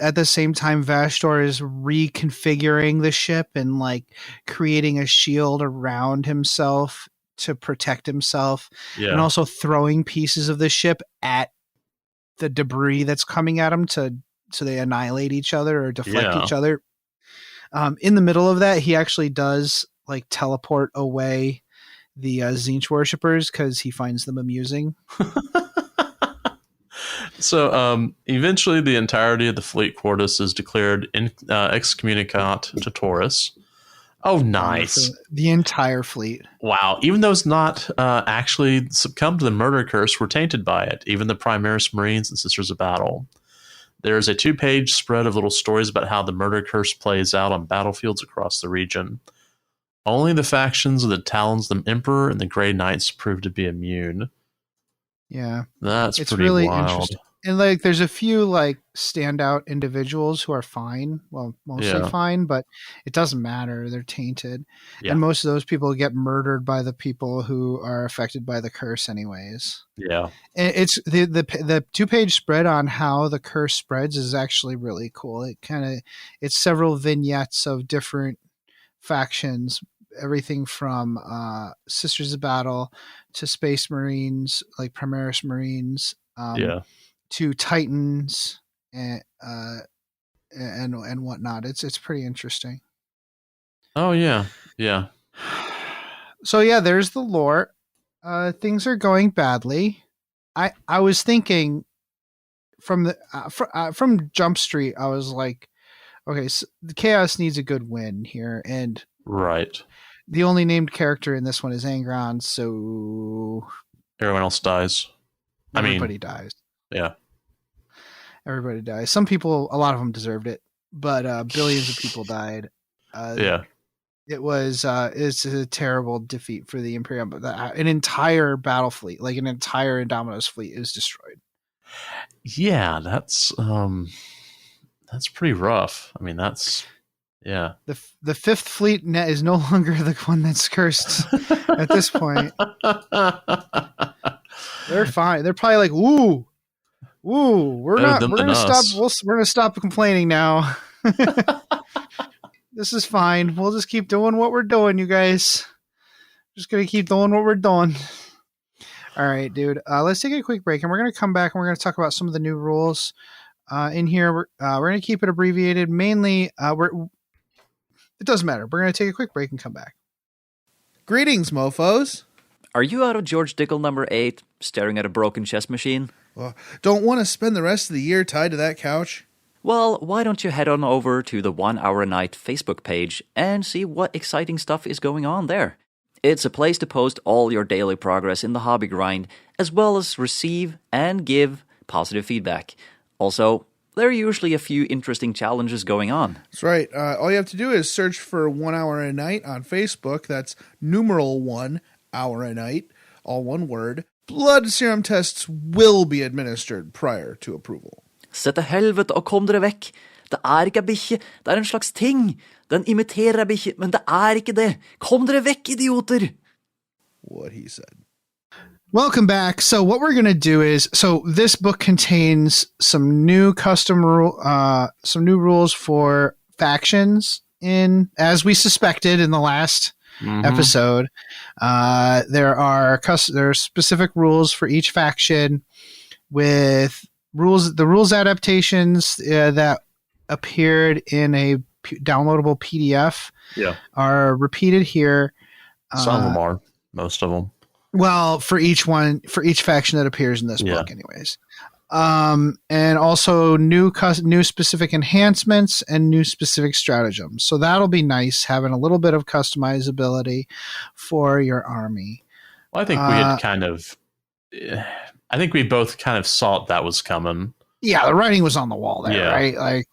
A: at the same time, Vashtor is reconfiguring the ship and like creating a shield around himself to protect himself.
B: Yeah.
A: And also throwing pieces of the ship at the debris that's coming at him so they annihilate each other or deflect each other. In the middle of that, he actually does like teleport away the Tzeentch worshippers because he finds them amusing.
B: So eventually the entirety of the fleet Quartus is declared excommunicate to Taurus. Oh, nice.
A: The entire fleet.
B: Wow. Even those not actually succumbed to the murder curse were tainted by it. Even the Primaris Marines and Sisters of Battle. There's a 2-page spread of little stories about how the murder curse plays out on battlefields across the region. Only the factions of the Talons of the Emperor and the Grey Knights proved to be immune.
A: Yeah.
B: It's pretty
A: really
B: wild.
A: Interesting. And like there's a few like standout individuals who are fine. Well, mostly fine, but it doesn't matter. They're tainted. Yeah. And most of those people get murdered by the people who are affected by the curse anyways.
B: Yeah.
A: And it's the 2-page spread on how the curse spreads is actually really cool. It's several vignettes of different factions, everything from Sisters of Battle to Space Marines, like Primaris Marines, to Titans and whatnot. It's pretty interesting.
B: Oh yeah.
A: So yeah, there's the lore. Things are going badly. I was thinking from Jump Street, I was like, okay, so the Chaos needs a good win here, and
B: right.
A: The only named character in this one is Angron, so
B: everyone else dies.
A: Everybody dies.
B: Yeah.
A: Everybody dies. Some people, a lot of them deserved it, but billions of people died. It's a terrible defeat for the Imperium. But an entire battle fleet, like an entire Indomitus fleet, is destroyed.
B: Yeah, that's pretty rough. I mean, that's the
A: 5th fleet net is no longer the one that's cursed at this point. They're fine. They're probably like, ooh, we're gonna stop complaining now. This is fine. We'll just keep doing what we're doing, you guys. Just gonna keep doing what we're doing. All right, dude. Let's take a quick break, and we're gonna come back and we're gonna talk about some of the new rules in here. We're gonna keep it abbreviated. Mainly, it doesn't matter. We're gonna take a quick break and come back. Greetings, mofos.
D: Are you out of George Dickel number 8, staring at a broken chess machine?
A: Well, don't want to spend the rest of the year tied to that couch?
D: Well, why don't you head on over to the 1 Hour a Night Facebook page and see what exciting stuff is going on there. It's a place to post all your daily progress in the hobby grind, as well as receive and give positive feedback. Also, there are usually a few interesting challenges going on.
A: That's right. All you have to do is search for 1 Hour a Night on Facebook. That's numeral 1 Hour a Night, all one word. Blood serum tests will be administered prior to approval.
D: Se til helvete og kom dere vekk. Det ikke en bikkje, det en slags ting. Den imiterer en bikkje, men det ikke det. Kom dere vekk, idioter!
A: What he said. Welcome back. So what we're going to do is, this book contains some new some new rules for factions as we suspected in the last episode. There are specific rules for each faction with the rules adaptations that appeared in a downloadable PDF are repeated here.
B: Some of them are. Most of them.
A: Well, for each faction that appears in this book, anyways. And also new specific enhancements and new specific stratagems. So that'll be nice, having a little bit of customizability for your army.
B: Well, I think we had kind of. I think we both kind of saw that was coming.
A: Yeah, the writing was on the wall there, right? Like,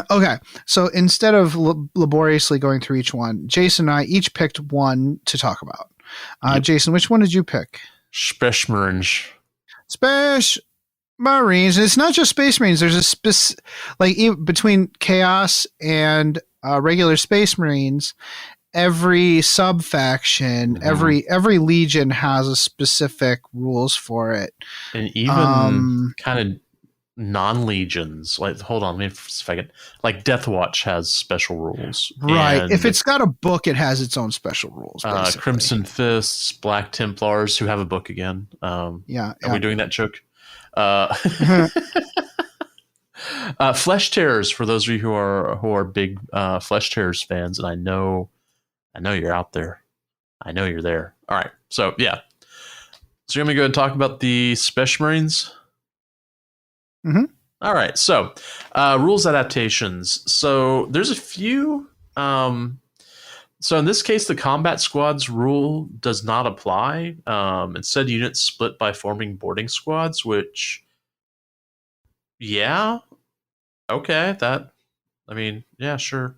A: okay. So instead of laboriously going through each one, Jason and I each picked one to talk about. Jason, which one did you pick?
B: Space Marines.
A: Space Marines. It's not just Space Marines. There's a between Chaos and regular Space Marines, every sub-faction, every legion has a specific rules for it.
B: And even kind of non-legions. Like, hold on, let me a second. Like Death Watch has special rules.
A: Right. And if it's got a book, it has its own special rules.
B: Crimson Fists, Black Templars, who have a book again. Are we doing that joke? Flesh Tearers, for those of you who are big Flesh Tearers fans, and I know you're out there. I know you're there. All right. So yeah. So you're gonna go ahead and talk about the Special Marines.
A: Mm-hmm.
B: All right. So rules adaptations. So there's a few. So in this case, the combat squads rule does not apply. Instead, units split by forming boarding squads, which, yeah, okay, yeah, sure.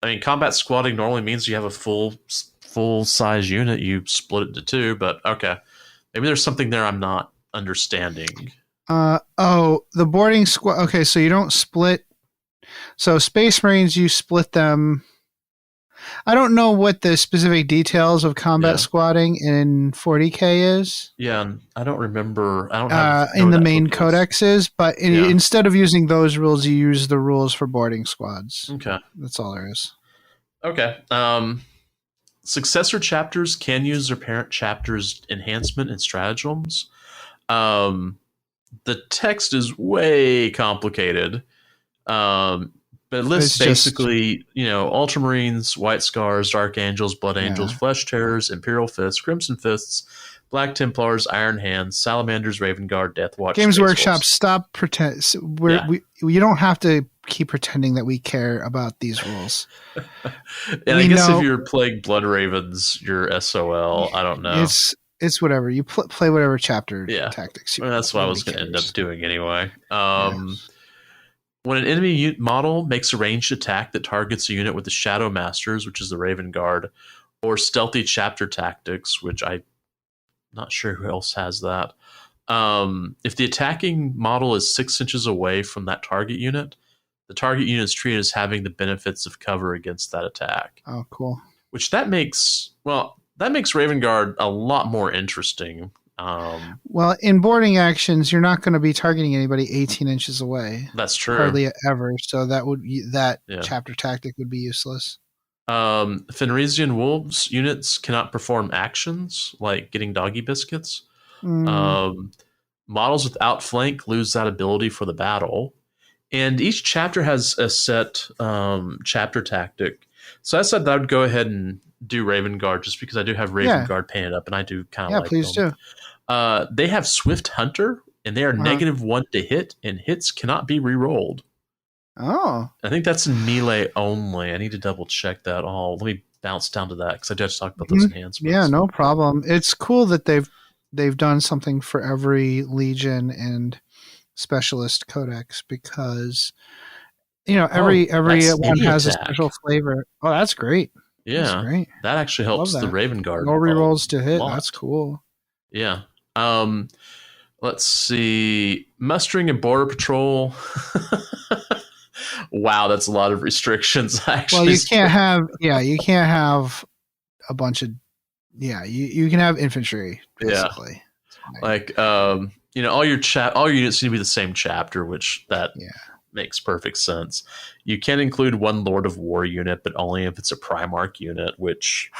B: I mean, combat squatting normally means you have a full size unit. You split it into two, but okay, maybe there's something there I'm not understanding.
A: The boarding squad. Okay, so you don't split. So Space Marines, you split them. I don't know what the specific details of combat squatting in 40K is.
B: Yeah, I don't remember. I don't have
A: in the main codexes, but instead of using those rules, you use the rules for boarding squads.
B: Okay,
A: that's all there is.
B: Okay. Successor chapters can use their parent chapter's enhancement and stratagems. The text is way complicated. But it lists basically, Ultramarines, White Scars, Dark Angels, Blood Angels, Flesh Terrors, Imperial Fists, Crimson Fists, Black Templars, Iron Hands, Salamanders, Raven Guard, Death Watch.
A: Games Workshop, stop pretend. You don't have to keep pretending that we care about these rules.
B: And I guess if you're playing Blood Ravens, you're SOL. I don't know.
A: It's whatever. You play whatever chapter tactics.
B: That's what I was going to end up doing anyway. When an enemy model makes a ranged attack that targets a unit with the Shadow Masters, which is the Raven Guard, or Stealthy Chapter Tactics, which I'm not sure who else has that. If the attacking model is 6 inches away from that target unit, the target unit is treated as having the benefits of cover against that attack.
A: Oh, cool.
B: Which that makes Raven Guard a lot more interesting.
A: Well, in boarding actions, you're not going to be targeting anybody 18 inches away.
B: That's true.
A: Hardly ever. So that chapter tactic would be useless.
B: Fenrisian Wolves units cannot perform actions like getting doggy biscuits. Models with outflank lose that ability for the battle. And each chapter has a set chapter tactic. So I said that I would go ahead and do Raven Guard just because I do have Raven Guard painted up and I do kind of like them. Yeah, please do. They have Swift Hunter, and they are -1 to hit, and hits cannot be re-rolled.
A: Oh.
B: I think that's in melee only. I need to double check that all. Let me bounce down to that because I just talked about those enhancements.
A: Yeah, no problem. It's cool that they've done something for every Legion and Specialist Codex because every one has a special flavor. Oh, that's great.
B: Yeah, that's great. That actually helps the Raven Guard.
A: No rerolls to hit. That's cool.
B: Yeah. Let's see. Mustering and Border Patrol. Wow, that's a lot of restrictions. Actually,
A: well, you can't have a bunch of. Yeah, you can have infantry basically.
B: Yeah. Like all your units need to be the same chapter, which makes perfect sense. You can include one Lord of War unit, but only if it's a Primarch unit, which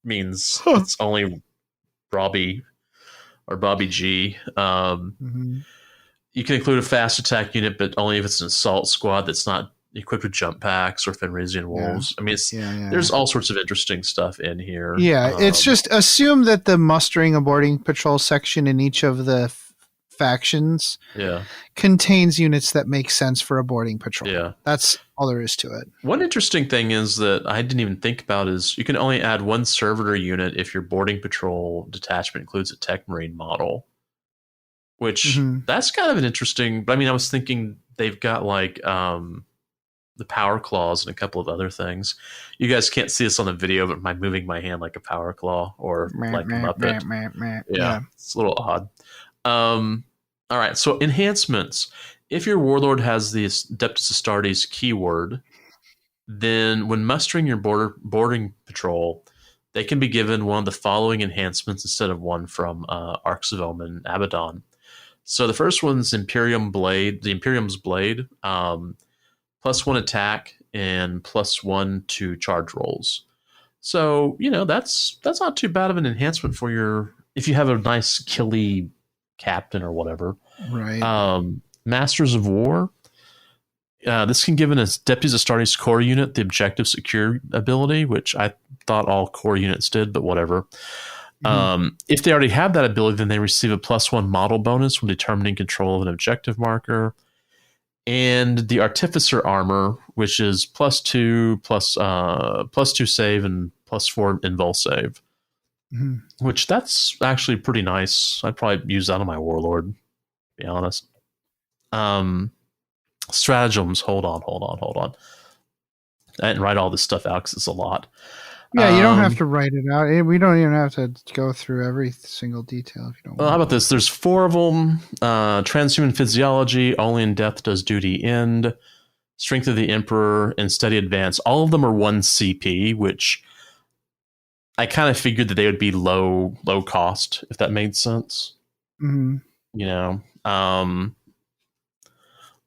B: means it's only Robbie or Bobby G. You can include a fast attack unit, but only if it's an assault squad that's not equipped with jump packs or Fenrisian wolves. I mean, there's all sorts of interesting stuff in here.
A: Yeah, it's just assume that the mustering and boarding patrol section in each of the factions contains units that make sense for a boarding patrol.
B: Yeah.
A: That's all there is to it.
B: One interesting thing is that I didn't even think about is you can only add one servitor unit if your boarding patrol detachment includes a tech marine model, which that's kind of an interesting, but I mean, I was thinking they've got like the power claws and a couple of other things. You guys can't see this on the video, but I'm moving my hand like a power claw or like a Muppet. Yeah, it's a little odd. All right, so enhancements. If your warlord has the Adeptus Astartes keyword, then when mustering your boarding patrol, they can be given one of the following enhancements instead of one from Arks of Omen Abaddon. So the first one's Imperium's Blade, +1 attack and +1 to charge rolls. So, that's not too bad of an enhancement for if you have a nice killy captain or whatever.
A: Right.
B: Masters of War. This can give an Adeptus Astartes core unit the objective secure ability, which I thought all core units did, but whatever. If they already have that ability, then they receive a +1 model bonus when determining control of an objective marker. And the Artificer armor, which is +2 +2 save and +4 invul save. Which that's actually pretty nice. I'd probably use that on my warlord, to be honest. Stratagems. Hold on. I didn't write all this stuff out because it's a lot.
A: Yeah, you don't have to write it out. We don't even have to go through every single detail if you don't want.
B: How about this? There's 4 of them. Transhuman Physiology, Only in Death Does Duty End, Strength of the Emperor, and Steady Advance. All of them are 1 CP, which I kind of figured that they would be low cost, if that made sense.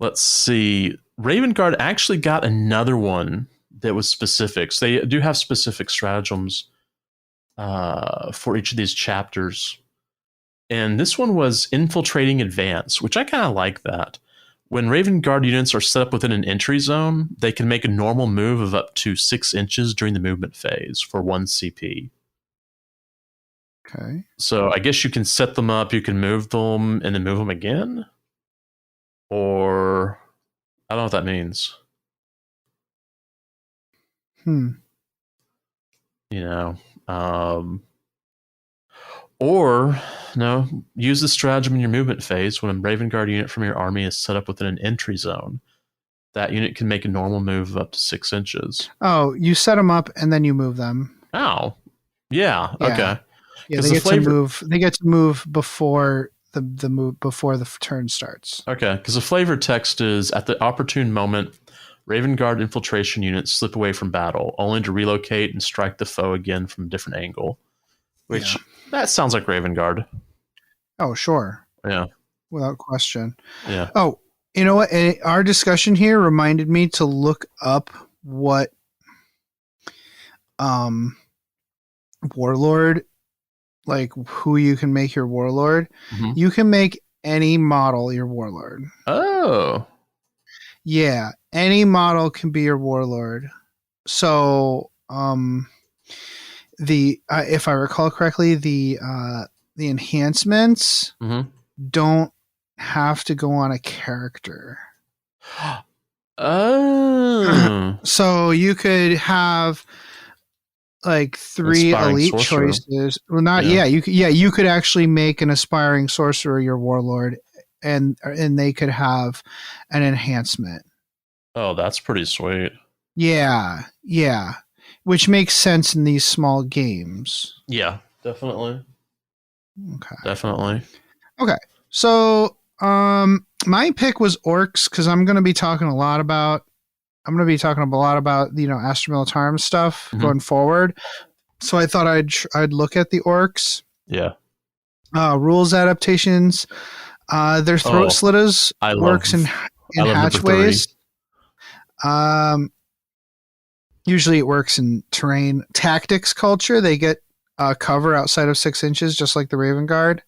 B: Let's see. Raven Guard actually got another one that was specific. So they do have specific stratagems for each of these chapters. And this one was Infiltrating Advance, which I kind of like that. When Raven Guard units are set up within an entry zone, they can make a normal move of up to 6 inches during the movement phase for 1 CP.
A: Okay.
B: So I guess you can set them up, you can move them, and then move them again? Or I don't know what that means. Or no, use the stratagem in your movement phase when a Raven Guard unit from your army is set up within an entry zone. That unit can make a normal move of up to 6 inches.
A: Oh, you set them up and then you move them.
B: Oh, yeah. Okay.
A: Yeah, they get to move. They get to move before the move before the turn starts.
B: Okay, because the flavor text is at the opportune moment, Raven Guard infiltration units slip away from battle, only to relocate and strike the foe again from a different angle. Which that sounds like Raven Guard.
A: Oh, sure.
B: Yeah,
A: without question.
B: Yeah.
A: Oh, you know what? Our discussion here reminded me to look up what warlord, like who you can make your warlord. You can make any model your warlord.
B: Oh.
A: Yeah, any model can be your warlord. So, if I recall correctly, the enhancements don't have to go on a character.
B: Oh.
A: So you could have like 3 elite sorcerer choices. Well, not you could actually make an aspiring sorcerer your warlord, and they could have an enhancement.
B: Oh, that's pretty sweet.
A: Yeah. Which makes sense in these small games.
B: Yeah, definitely.
A: Okay.
B: Definitely.
A: Okay. So, my pick was orcs because I'm going to be talking a lot about Astra Militarum stuff going forward. So I thought I'd look at the orcs.
B: Yeah.
A: Rules adaptations. Their throat slitters works in hatchways. Usually it works in terrain. Tactics culture, they get cover outside of 6 inches, just like the Raven Guard.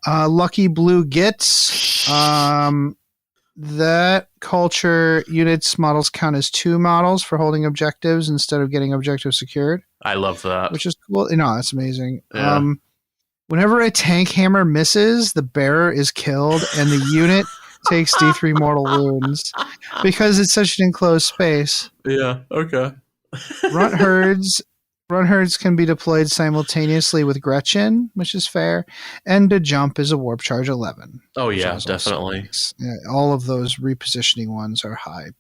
A: Lucky Blue Gits. that culture, units models count as 2 models for holding objectives instead of getting objectives secured.
B: I love that.
A: Which is cool. No, that's amazing.
B: Yeah.
A: Whenever a tank hammer misses, the bearer is killed and the unit takes D3 mortal wounds because it's such an enclosed space.
B: Yeah, okay.
A: Runt herds can be deployed simultaneously with Gretchen, which is fair, and to jump is a warp charge 11.
B: Oh yeah, definitely.
A: Yeah, all of those repositioning ones are high.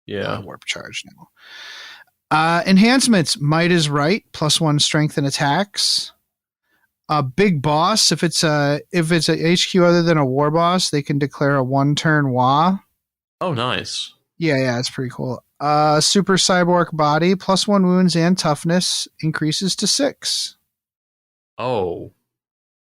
B: Yeah,
A: warp charge now. Enhancements: Might is Right, +1 strength and attacks. Big Boss, if it's a HQ other than a war boss, they can declare a 1-turn WA.
B: Oh, nice.
A: Yeah, it's pretty cool. Super Cyborg Body, +1 wounds and toughness, increases to 6.
B: Oh.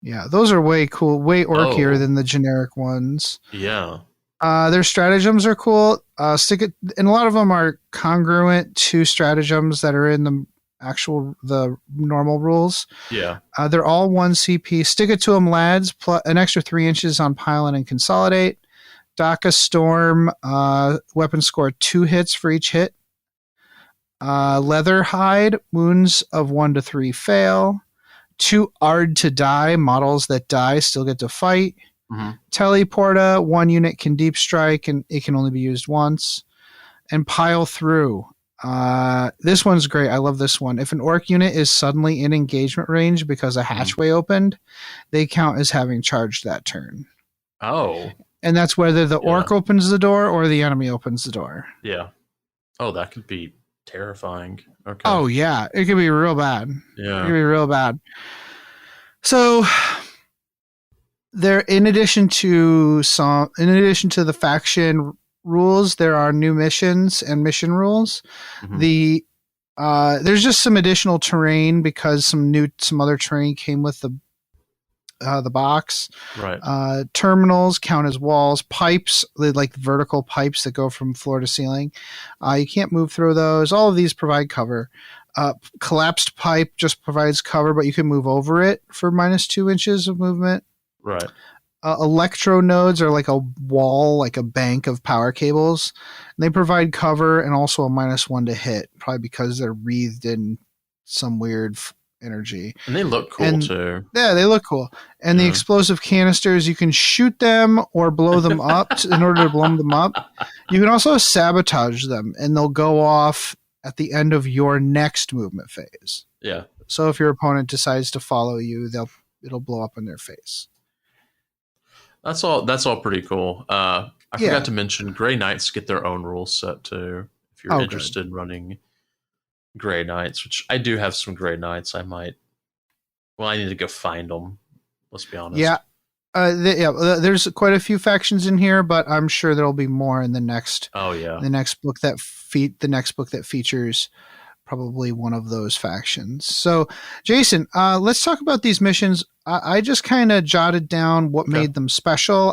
A: Yeah, those are way cool, way orkier than the generic ones.
B: Yeah.
A: Their stratagems are cool. And a lot of them are congruent to stratagems that are in the normal rules.
B: Yeah.
A: They're all 1 CP. Stick it to them, lads. An extra 3 inches on Pylon and Consolidate. Daka Storm, weapon score 2 hits for each hit. Leather Hide, wounds of 1 to 3 fail. 2 Ard to Die, models that die still get to fight.
B: Mm-hmm.
A: Teleporta, 1 unit can deep strike and it can only be used once. And Pile Through. This one's great. I love this one. If an orc unit is suddenly in engagement range because a hatchway opened, they count as having charged that turn.
B: Oh.
A: And that's whether the orc opens the door or the enemy opens the door.
B: Yeah. Oh, that could be terrifying. Okay.
A: Oh, yeah. It could be real bad.
B: Yeah.
A: It could be real bad. So in addition to the faction rules, there are new missions and mission rules. Mm-hmm. There's just some additional terrain because some other terrain came with the box.
B: Right.
A: Terminals count as walls. Pipes, like vertical pipes that go from floor to ceiling. You can't move through those. All of these provide cover. Collapsed pipe just provides cover, but you can move over it for -2 inches of movement.
B: Right.
A: Electro nodes are like a wall, like a bank of power cables. And they provide cover and also a -1 to hit, probably because they're wreathed in some weird energy.
B: And they look cool too.
A: Yeah, they look cool. And the explosive canisters, you can shoot them or blow them up in order to blow them up. You can also sabotage them, and they'll go off at the end of your next movement phase.
B: Yeah.
A: So if your opponent decides to follow you, it'll blow up in their face.
B: That's all pretty cool. I forgot to mention Grey Knights get their own rule set too. If you're interested in running Grey Knights, which I do have some Grey Knights, I need to go find them. Let's be honest.
A: Yeah. There's quite a few factions in here, but I'm sure there'll be more in the next.
B: Oh yeah.
A: The next book that features probably one of those factions. So, Jason, let's talk about these missions. I just kind of jotted down what made them special.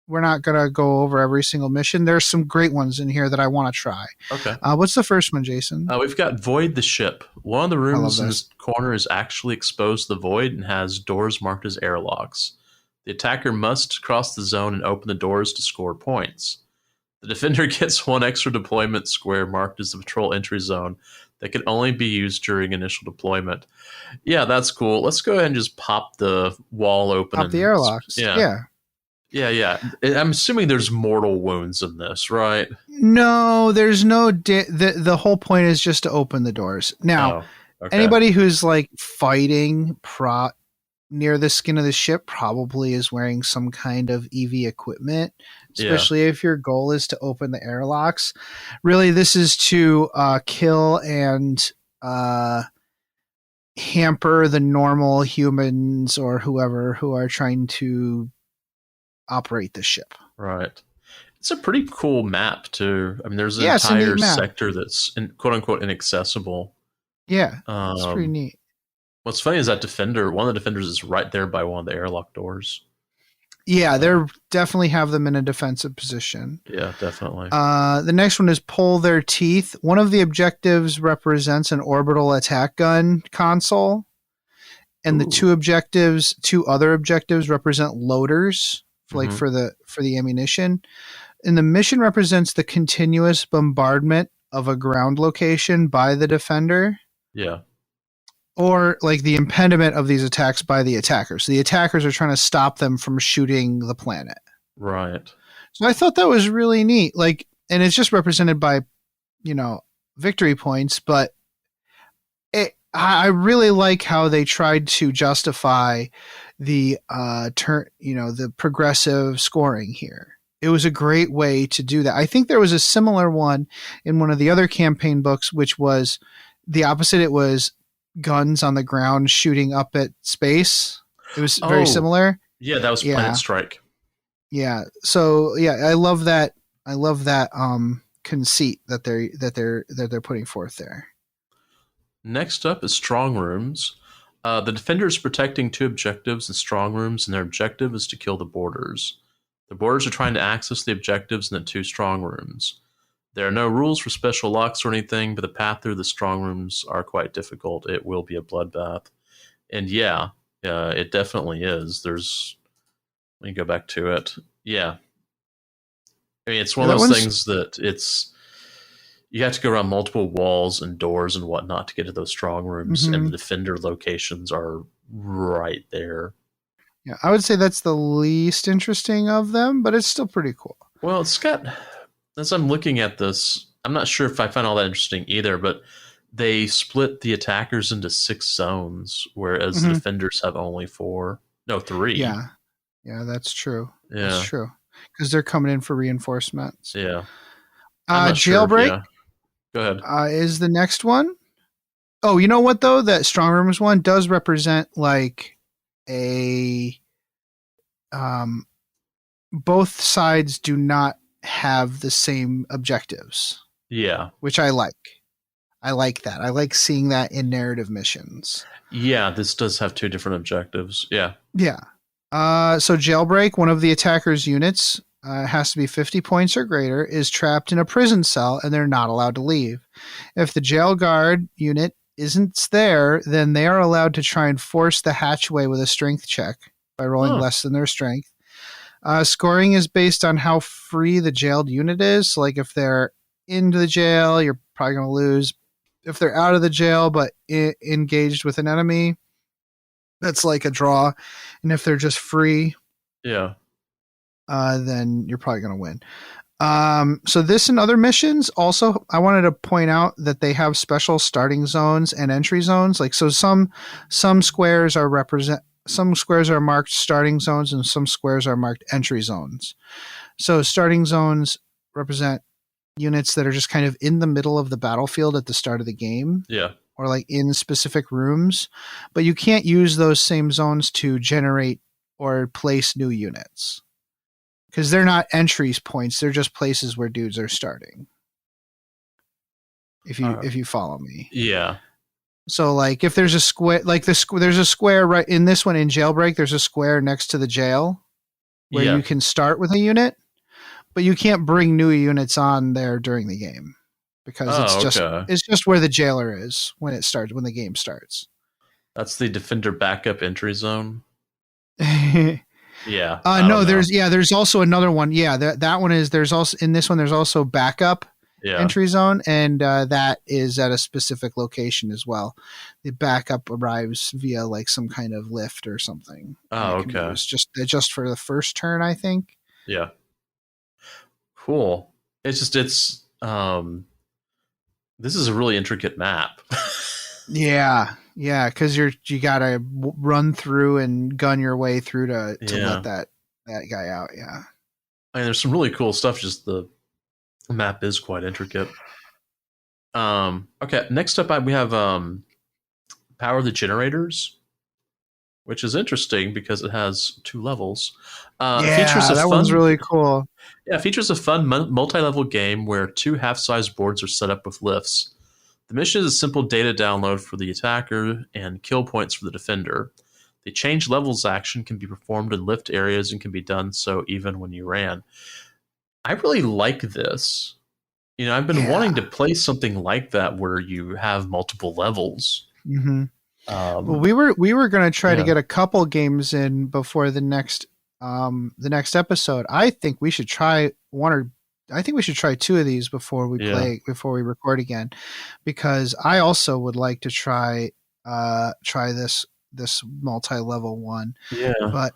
A: We're not going to go over every single mission. There's some great ones in here that I want to try.
B: Okay.
A: What's the first one, Jason?
B: We've got Void the Ship. One of the rooms in this corner is actually exposed to the void and has doors marked as airlocks. The attacker must cross the zone and open the doors to score points. The defender gets 1 extra deployment square marked as the patrol entry zone that can only be used during initial deployment. Yeah, that's cool. Let's go ahead and just pop the wall open.
A: Pop the airlocks. Yeah.
B: I'm assuming there's mortal wounds in this, right?
A: No, there's no... the whole point is just to open the doors. Now, anybody who's like fighting near the skin of the ship probably is wearing some kind of EV equipment, especially if your goal is to open the airlocks. Really, this is to kill and hamper the normal humans or whoever who are trying to operate the ship.
B: Right. It's a pretty cool map too. I mean, there's an entire sector that's quote unquote inaccessible.
A: Yeah, it's pretty neat.
B: What's funny is that one of the defenders is right there by one of the airlock doors.
A: Yeah, they definitely have them in a defensive position.
B: Yeah, definitely.
A: The next one is Pull Their Teeth. One of the objectives represents an orbital attack gun console. And the two other objectives represent loaders, for the ammunition. the mission represents the continuous bombardment of a ground location by the defender.
B: Yeah.
A: Or like the impediment of these attacks by the attackers. The attackers are trying to stop them from shooting the planet.
B: Right.
A: So I thought that was really neat. Like, and it's just represented by, victory points, but I really like how they tried to justify the the progressive scoring here. It was a great way to do that. I think there was a similar one in one of the other campaign books, which was the opposite. It was guns on the ground shooting up at space. It was very similar.
B: Yeah, that was Planet Strike.
A: Yeah. So yeah, I love that conceit that they're putting forth there.
B: Next up is strong rooms. The defender is protecting 2 objectives in strong rooms, and their objective is to kill the boarders. The boarders are trying to access the objectives in the 2 strong rooms. There are no rules for special locks or anything, but the path through the strong rooms are quite difficult. It will be a bloodbath. And yeah, it definitely is. Let me go back to it. Yeah. I mean, it's one of those things that you have to go around multiple walls and doors and whatnot to get to those strong rooms, and the defender locations are right there.
A: Yeah, I would say that's the least interesting of them, but it's still pretty cool.
B: Well, it's got... As I'm looking at this, I'm not sure if I find all that interesting either, but they split the attackers into 6 zones, whereas the defenders have only 4. No, 3.
A: Yeah. Yeah, that's true.
B: Yeah.
A: That's true. Because they're coming in for reinforcements.
B: Yeah.
A: Jailbreak
B: Sure. Yeah. Go ahead.
A: Is the next one. Oh, you know what, though? That Strong Rooms one does represent like a... both sides do not have the same objectives.
B: Yeah.
A: Which I like. I like that. I like seeing that in narrative missions.
B: Yeah, this does have 2 different objectives. Yeah.
A: Yeah. So Jailbreak, one of the attacker's units, has to be 50 points or greater, is trapped in a prison cell and they're not allowed to leave. If the jail guard unit isn't there, then they are allowed to try and force the hatchway with a strength check by rolling less than their strength. Scoring is based on how free the jailed unit is. So like if they're into the jail, you're probably going to lose. If they're out of the jail but engaged with an enemy, that's like a draw. And if they're just free, then you're probably going to win. So this and other missions also, I wanted to point out that they have special starting zones and entry zones. Like, so some squares are marked starting zones and some squares are marked entry zones. So starting zones represent units that are just kind of in the middle of the battlefield at the start of the game.
B: Yeah.
A: Or like in specific rooms, but you can't use those same zones to generate or place new units because they're not entry points. They're just places where dudes are starting. If you follow me.
B: Yeah.
A: So like if there's a square, like there's a square right in this one in Jailbreak, there's a square next to the jail where you can start with a unit, but you can't bring new units on there during the game. Because it's just where the jailer is when the game starts.
B: That's the defender backup entry zone. Yeah.
A: No, there's also another one. Yeah, that one is there's also backup entry zone, and that is at a specific location as well. The backup arrives via like some kind of lift or something.
B: Oh, okay.
A: It's just for the first turn, I think.
B: Yeah. Cool. This is a really intricate map.
A: Yeah, because you gotta run through and gun your way through to let that guy out. Yeah,
B: I mean, there's some really cool stuff. Just the map is quite intricate. Okay, next up we have Power of the Generators, which is interesting because it has 2 levels.
A: One's really cool.
B: Yeah, features a fun multi-level game where 2 half-sized boards are set up with lifts. The mission is a simple data download for the attacker and kill points for the defender. The change levels action can be performed in lift areas and can be done so even when you ran. I really like this. I've been wanting to play something like that where you have multiple levels.
A: Mm-hmm. Well, we were going to try to get a couple games in before the next the next episode, I think we should try two of these before we record again, because I also would like to try this multi-level one.
B: Yeah.
A: But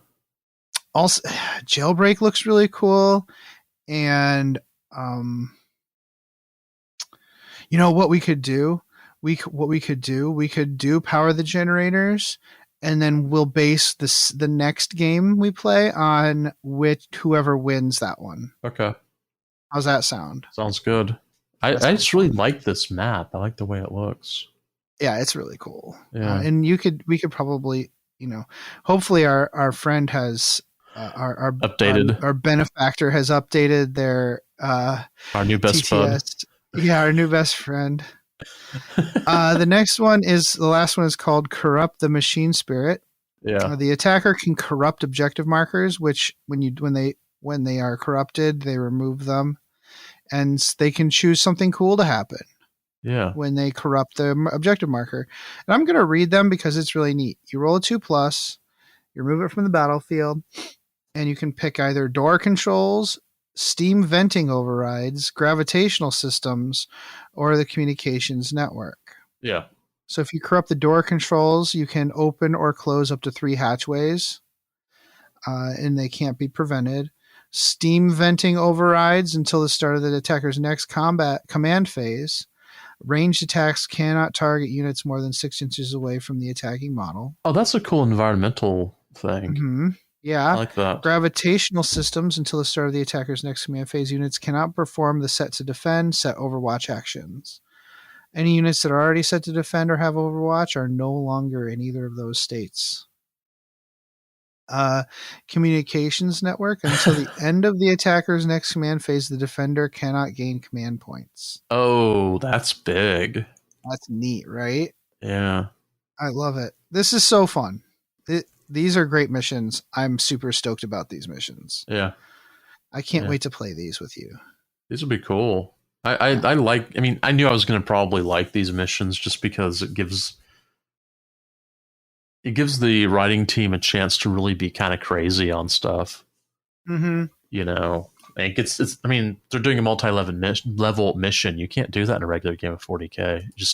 A: also Jailbreak looks really cool, and you know what we could do? We could do Power the Generators, and then we'll base the next game we play on whoever wins that one.
B: Okay.
A: How's that sound?
B: Sounds good. I just really like this map. I like the way it looks.
A: Yeah, it's really cool.
B: Yeah.
A: And we could probably, hopefully our friend has our
B: updated.
A: Our benefactor has updated their
B: our new best friend.
A: Yeah, our new best friend. The last one is called Corrupt the Machine Spirit.
B: Yeah.
A: The attacker can corrupt objective markers, which when they are corrupted, they remove them, and they can choose something cool to happen.
B: Yeah.
A: When they corrupt the objective marker. And I'm going to read them because it's really neat. You roll a 2+, you remove it from the battlefield, and you can pick either door controls, steam venting overrides, gravitational systems, or the communications network.
B: Yeah.
A: So if you corrupt the door controls, you can open or close up to 3 hatchways, and they can't be prevented. Steam venting overrides until the start of the attacker's next command phase. Ranged attacks cannot target units more than 6 inches away from the attacking model.
B: Oh, that's a cool environmental thing.
A: Mm-hmm. Yeah.
B: I like that.
A: Gravitational systems until the start of the attacker's next command phase. Units cannot perform the set to defend, set Overwatch actions. Any units that are already set to defend or have Overwatch are no longer in either of those states. Communications network until the end of the attacker's next command phase, the defender cannot gain command points.
B: Oh, that's big.
A: That's neat, right?
B: Yeah.
A: I love it. This is so fun. These are great missions. I'm super stoked about these missions.
B: Yeah.
A: I can't wait to play these with you.
B: These would be cool. I knew I was going to probably like these missions just because it gives the writing team a chance to really be kind of crazy on stuff.
A: Mm-hmm.
B: They're doing a multi-level mission. You can't do that in a regular game of 40K. You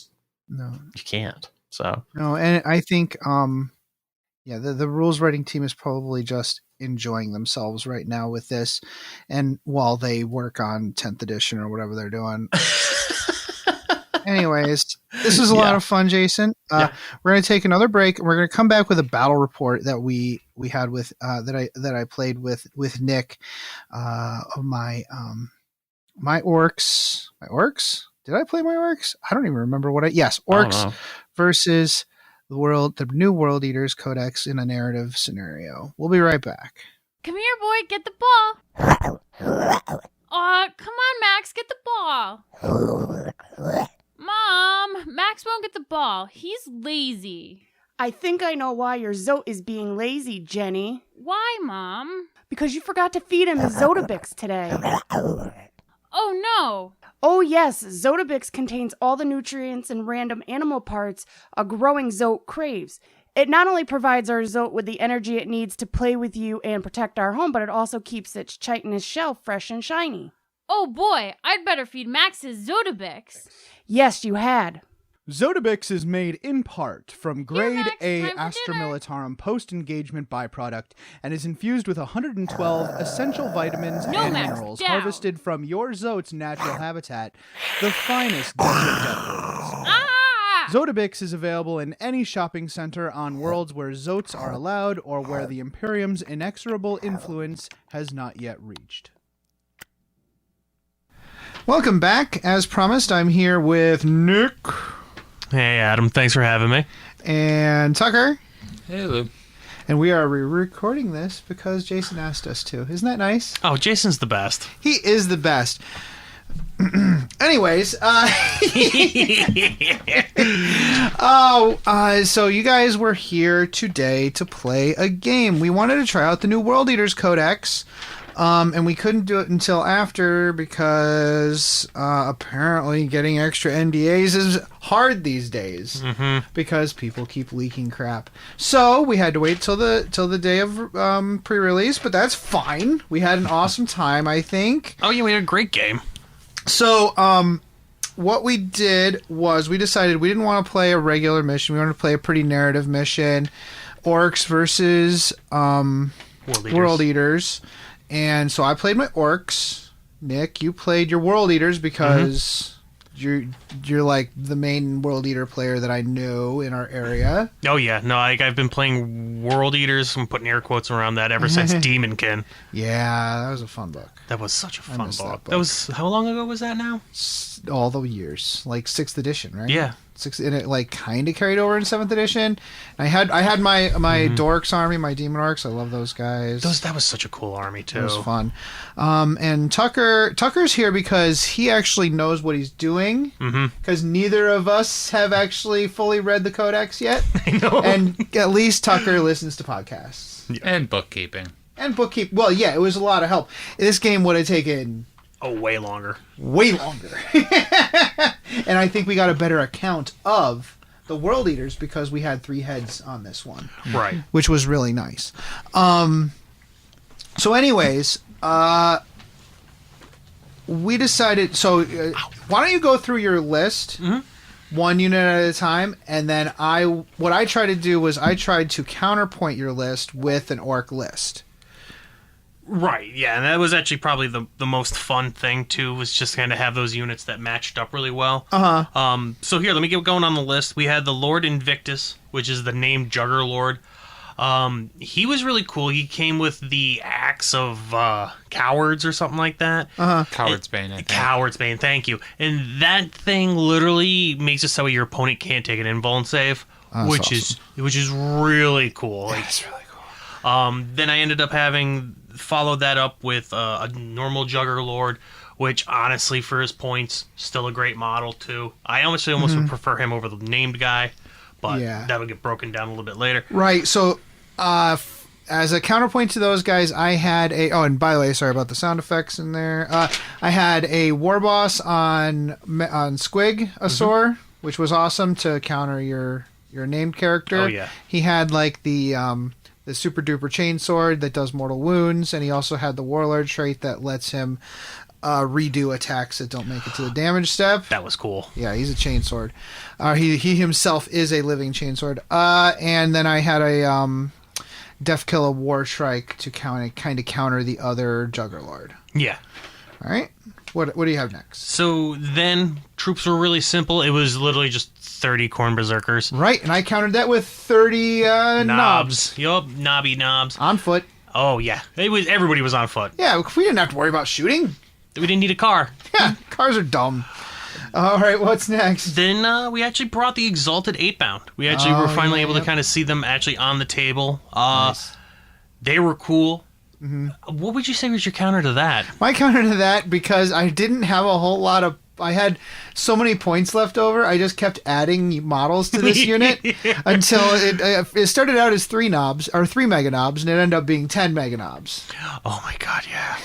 B: can't. So
A: no, and I think the rules writing team is probably just enjoying themselves right now with this, and while they work on 10th edition or whatever they're doing. Anyways, this is a lot of fun, Jason. We're going to take another break, and we're going to come back with a battle report that we had with that I played with Nick of my orcs. My orcs? Did I play my orcs? I don't even remember orcs versus the new World Eaters Codex in a narrative scenario. We'll be right back.
E: Come here, boy. Get the ball. Come on, Max. Get the ball. Mom, Max won't get the ball. He's lazy.
F: I think I know why your Zote is being lazy, Jenny.
E: Why, Mom?
F: Because you forgot to feed him his Zotabix today.
E: Oh, no.
F: Oh, yes. Zotabix contains all the nutrients and random animal parts a growing Zote craves. It not only provides our Zote with the energy it needs to play with you and protect our home, but it also keeps its chitinous shell fresh and shiny.
E: Oh, boy. I'd better feed Max his Zotabix.
F: Yes, you had.
G: Zotabix is made in part from grade A Astra
E: dinner.
G: Militarum post-engagement byproduct and is infused with 112 essential vitamins and
E: Max,
G: minerals
E: down.
G: harvested from your Zote's natural habitat, the finest desert deserts. Zotabix is available in any shopping center on worlds where Zotes are allowed or where the Imperium's inexorable influence has not yet reached.
A: Welcome back. As promised, I'm here with Nick.
H: Hey, Adam. Thanks for having me.
A: And Tucker.
I: Hey, Lou.
A: And we are recording this because Jason asked us to. Isn't that nice?
H: Oh, Jason's the best.
A: He is the best. Anyways, so you guys were here today to play a game. We wanted to try out the new World Eaters Codex, And we couldn't do it until after because apparently getting extra NDAs is hard these days because people keep leaking crap. So we had to wait till the day of pre-release, but that's fine. We had an awesome time, I think.
H: Oh yeah, we had a great game.
A: So what we did was we decided we didn't want to play a regular mission. We wanted to play a pretty narrative mission. Orcs versus World Eaters. And so I played my orcs. Nick, you played your world eaters because you're like the main world eater player that I know in our area.
H: Oh yeah, no, I've been playing World Eaters. I'm putting air quotes around that ever since Demonkin.
A: Yeah, that was a fun book.
H: That was such a fun book. That was, how long ago was that now?
A: All the years, like 6th edition, right?
H: Yeah.
A: And it like kind of carried over in 7th edition. I had my Dorks army, my Demon Orcs. I love those guys.
H: That was such a cool army too.
A: It was fun. And Tucker's here because he actually knows what he's doing. Because neither of us have actually fully read the Codex yet.
H: I know.
A: And at least Tucker listens to podcasts.
I: Yeah. And bookkeeping.
A: Well, yeah, it was a lot of help. This game would have taken...
H: way longer.
A: Way longer. And I think we got a better account of the World Eaters because we had 3 heads on this one.
H: Right.
A: Which was really nice. So anyways, we decided... So why don't you go through your list, one unit at a time, and then what I tried to do was I tried to counterpoint your list with an orc list.
H: Right, yeah, and that was actually probably the most fun thing, too, was just kind of have those units that matched up really well. So here, let me get going on the list. We had the Lord Invictus, which is the named Juggerlord. He was really cool. He came with the Axe of Cowards or something like that.
I: Coward's Bane, I think.
H: Coward's Bane, thank you. And that thing literally makes it so your opponent can't take an invuln save, which is really cool.
A: That's really cool.
H: Then I ended up followed that up with a normal Juggerlord, which honestly for his points still a great model too. I almost would prefer him over the named guy, but that'll get broken down a little bit later.
A: Right. So as a counterpoint to those guys, I had and by the way, sorry about the sound effects in there. I had a war boss on Squig Asor, which was awesome to counter your named character.
H: Oh yeah.
A: He had like the super duper chainsword that does mortal wounds, and he also had the warlord trait that lets him redo attacks that don't make it to the damage step.
H: That was cool.
A: Yeah, he's a chainsword. He himself is a living chainsword. And then I had a Death Killer War Shrike to kind of counter the other Juggerlord.
H: Yeah.
A: All right. What do you have next?
H: So then troops were really simple. It was literally just 30 Khorne Berserkers.
A: Right, and I countered that with 30 knobs.
H: Yup, knobby knobs.
A: On foot.
H: Oh, yeah. Everybody was on foot.
A: Yeah, we didn't have to worry about shooting.
H: We didn't need a car.
A: Yeah, cars are dumb. All right, what's next?
H: Then we actually brought the Exalted 8-Bound. We actually were finally able to kind of see them actually on the table.
A: Nice.
H: They were cool. What would you say was your counter to that?
A: My counter to that, because I didn't have a whole lot of... I had so many points left over, I just kept adding models to this unit until it started out as 3 mega knobs, and it ended up being 10 mega knobs.
H: Oh my god, yeah.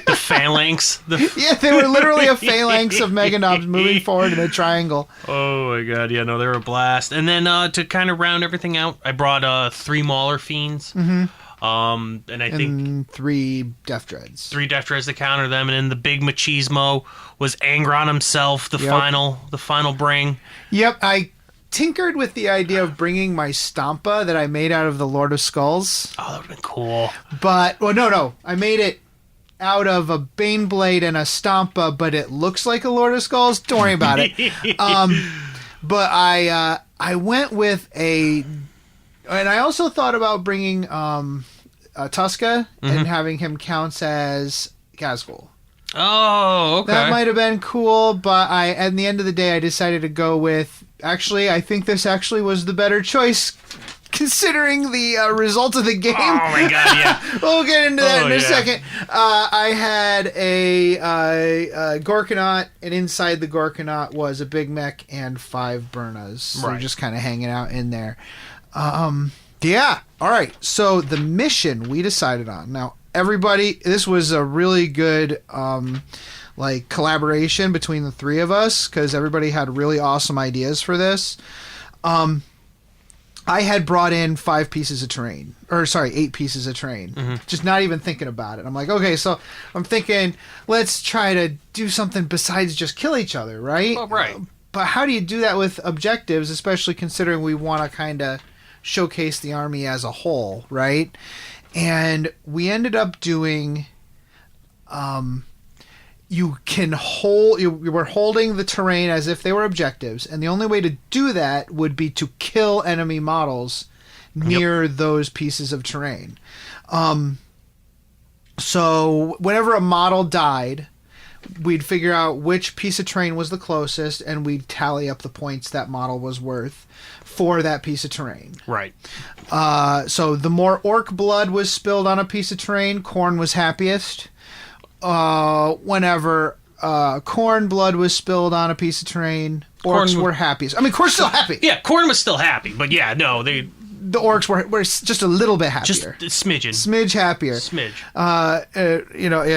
H: The phalanx.
A: Yeah, they were literally a phalanx of mega knobs moving forward in a triangle.
H: Oh my god, yeah, no, they were a blast. And then to kind of round everything out, I brought 3 Mauler Fiends. And I think
A: 3 Death Dreads.
H: 3 Death Dreads to counter them, and then the big machismo was Angron himself, the final bring.
A: Yep, I tinkered with the idea of bringing my Stampa that I made out of the Lord of Skulls.
H: Oh, that would have been cool.
A: But no, I made it out of a Baneblade and a Stampa, but it looks like a Lord of Skulls. Don't worry about it. But I went with and I also thought about bringing Tuska and having him count as Kazgul.
H: Oh, okay.
A: That might have been cool, but at the end of the day, I decided to go with... Actually, I think this actually was the better choice, considering the result of the game.
H: Oh my god, yeah.
A: We'll get into that in a second. I had a Gorkanaut, and inside the Gorkanaut was a Big Mech and 5 Burnas. So just kind of hanging out in there. Yeah. All right. So the mission we decided on. Now, everybody, this was a really good like collaboration between the three of us because everybody had really awesome ideas for this. I had brought in 8 pieces of terrain, just not even thinking about it. I'm like, okay, so I'm thinking, let's try to do something besides just kill each other, right?
H: Oh, right.
A: But how do you do that with objectives, especially considering we want to kind of showcase the army as a whole, right? And we ended up doing, you were holding the terrain as if they were objectives, and the only way to do that would be to kill enemy models near those pieces of terrain. So whenever a model died, we'd figure out which piece of terrain was the closest, and we'd tally up the points that model was worth for that piece of terrain.
H: Right.
A: So the more orc blood was spilled on a piece of terrain, Khorne was happiest. Whenever corn blood was spilled on a piece of terrain, orcs were happiest. I mean, Khorne's still happy.
H: Yeah, Khorne was still happy, but yeah, no, the
A: orcs were just a little bit happier.
H: Just a smidgen.
A: Smidge happier.
H: Smidge.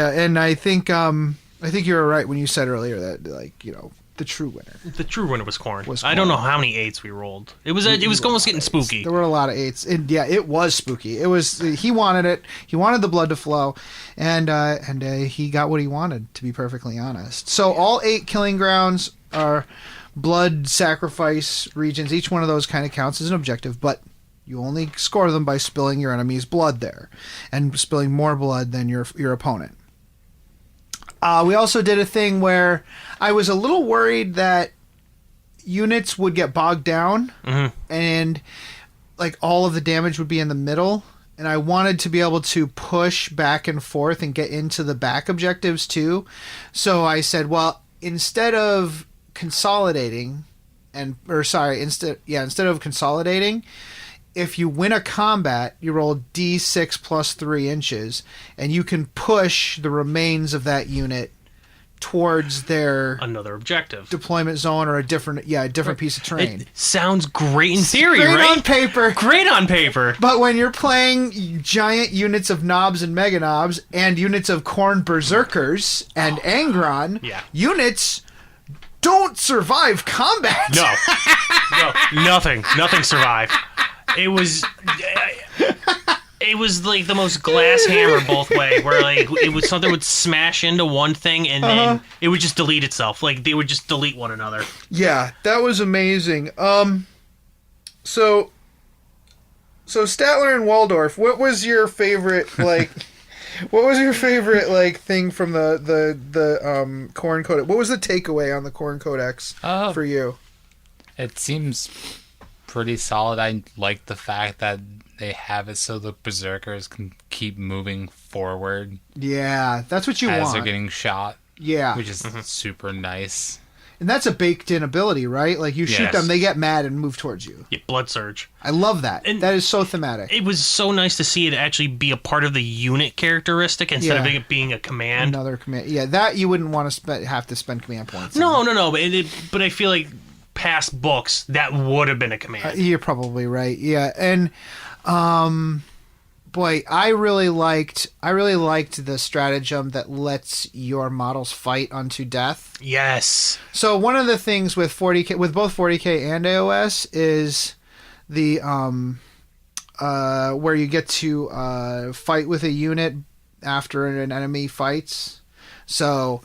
A: And I think you were right when you said earlier that, like, you know, the true winner.
H: The true winner was Khorne. I don't know how many 8s we rolled. It was almost getting spooky.
A: There were a lot of 8s. And yeah, it was spooky. It was, he wanted it. He wanted the blood to flow, and he got what he wanted, to be perfectly honest. So all 8 killing grounds are blood sacrifice regions. Each one of those kind of counts as an objective, but you only score them by spilling your enemy's blood there, and spilling more blood than your opponent. We also did a thing where I was a little worried that units would get bogged down and like all of the damage would be in the middle. And I wanted to be able to push back and forth and get into the back objectives too. So I said, well, instead of consolidating, instead of consolidating, if you win a combat, you roll D6 plus 3 inches, and you can push the remains of that unit towards their
H: another objective
A: deployment zone or a different piece of terrain.
H: It sounds great in theory,
A: great
H: right?
A: on paper.
H: Great on paper.
A: But when you're playing giant units of knobs and mega knobs and units of Khorne berserkers and Angron, units don't survive combat.
H: No, nothing survived. It was like the most glass hammer both way, where like it was something would smash into one thing and then it would just delete itself. Like they would just delete one another.
A: Yeah, that was amazing. So Statler and Waldorf, what was your favorite like? What was your favorite like thing from the Khorne Codex? What was the takeaway on the Khorne Codex for you?
I: It seems pretty solid. I like the fact that they have it so the berserkers can keep moving forward.
A: Yeah, that's what you want.
I: As they're getting shot.
A: Yeah.
I: Which is super nice.
A: And that's a baked-in ability, right? Like, you shoot them, they get mad and move towards you.
H: Yeah, blood surge.
A: I love that. And that is so thematic.
H: It was so nice to see it actually be a part of the unit characteristic instead of it being a command.
A: Another command. Yeah, that you wouldn't want to have to spend command points
H: on. No. But I feel like past books, that would have been a command.
A: You're probably right. Yeah, and boy, I really liked the stratagem that lets your models fight unto death.
H: Yes.
A: So one of the things with 40K, with both 40K and AOS, is the where you get to fight with a unit after an enemy fights. So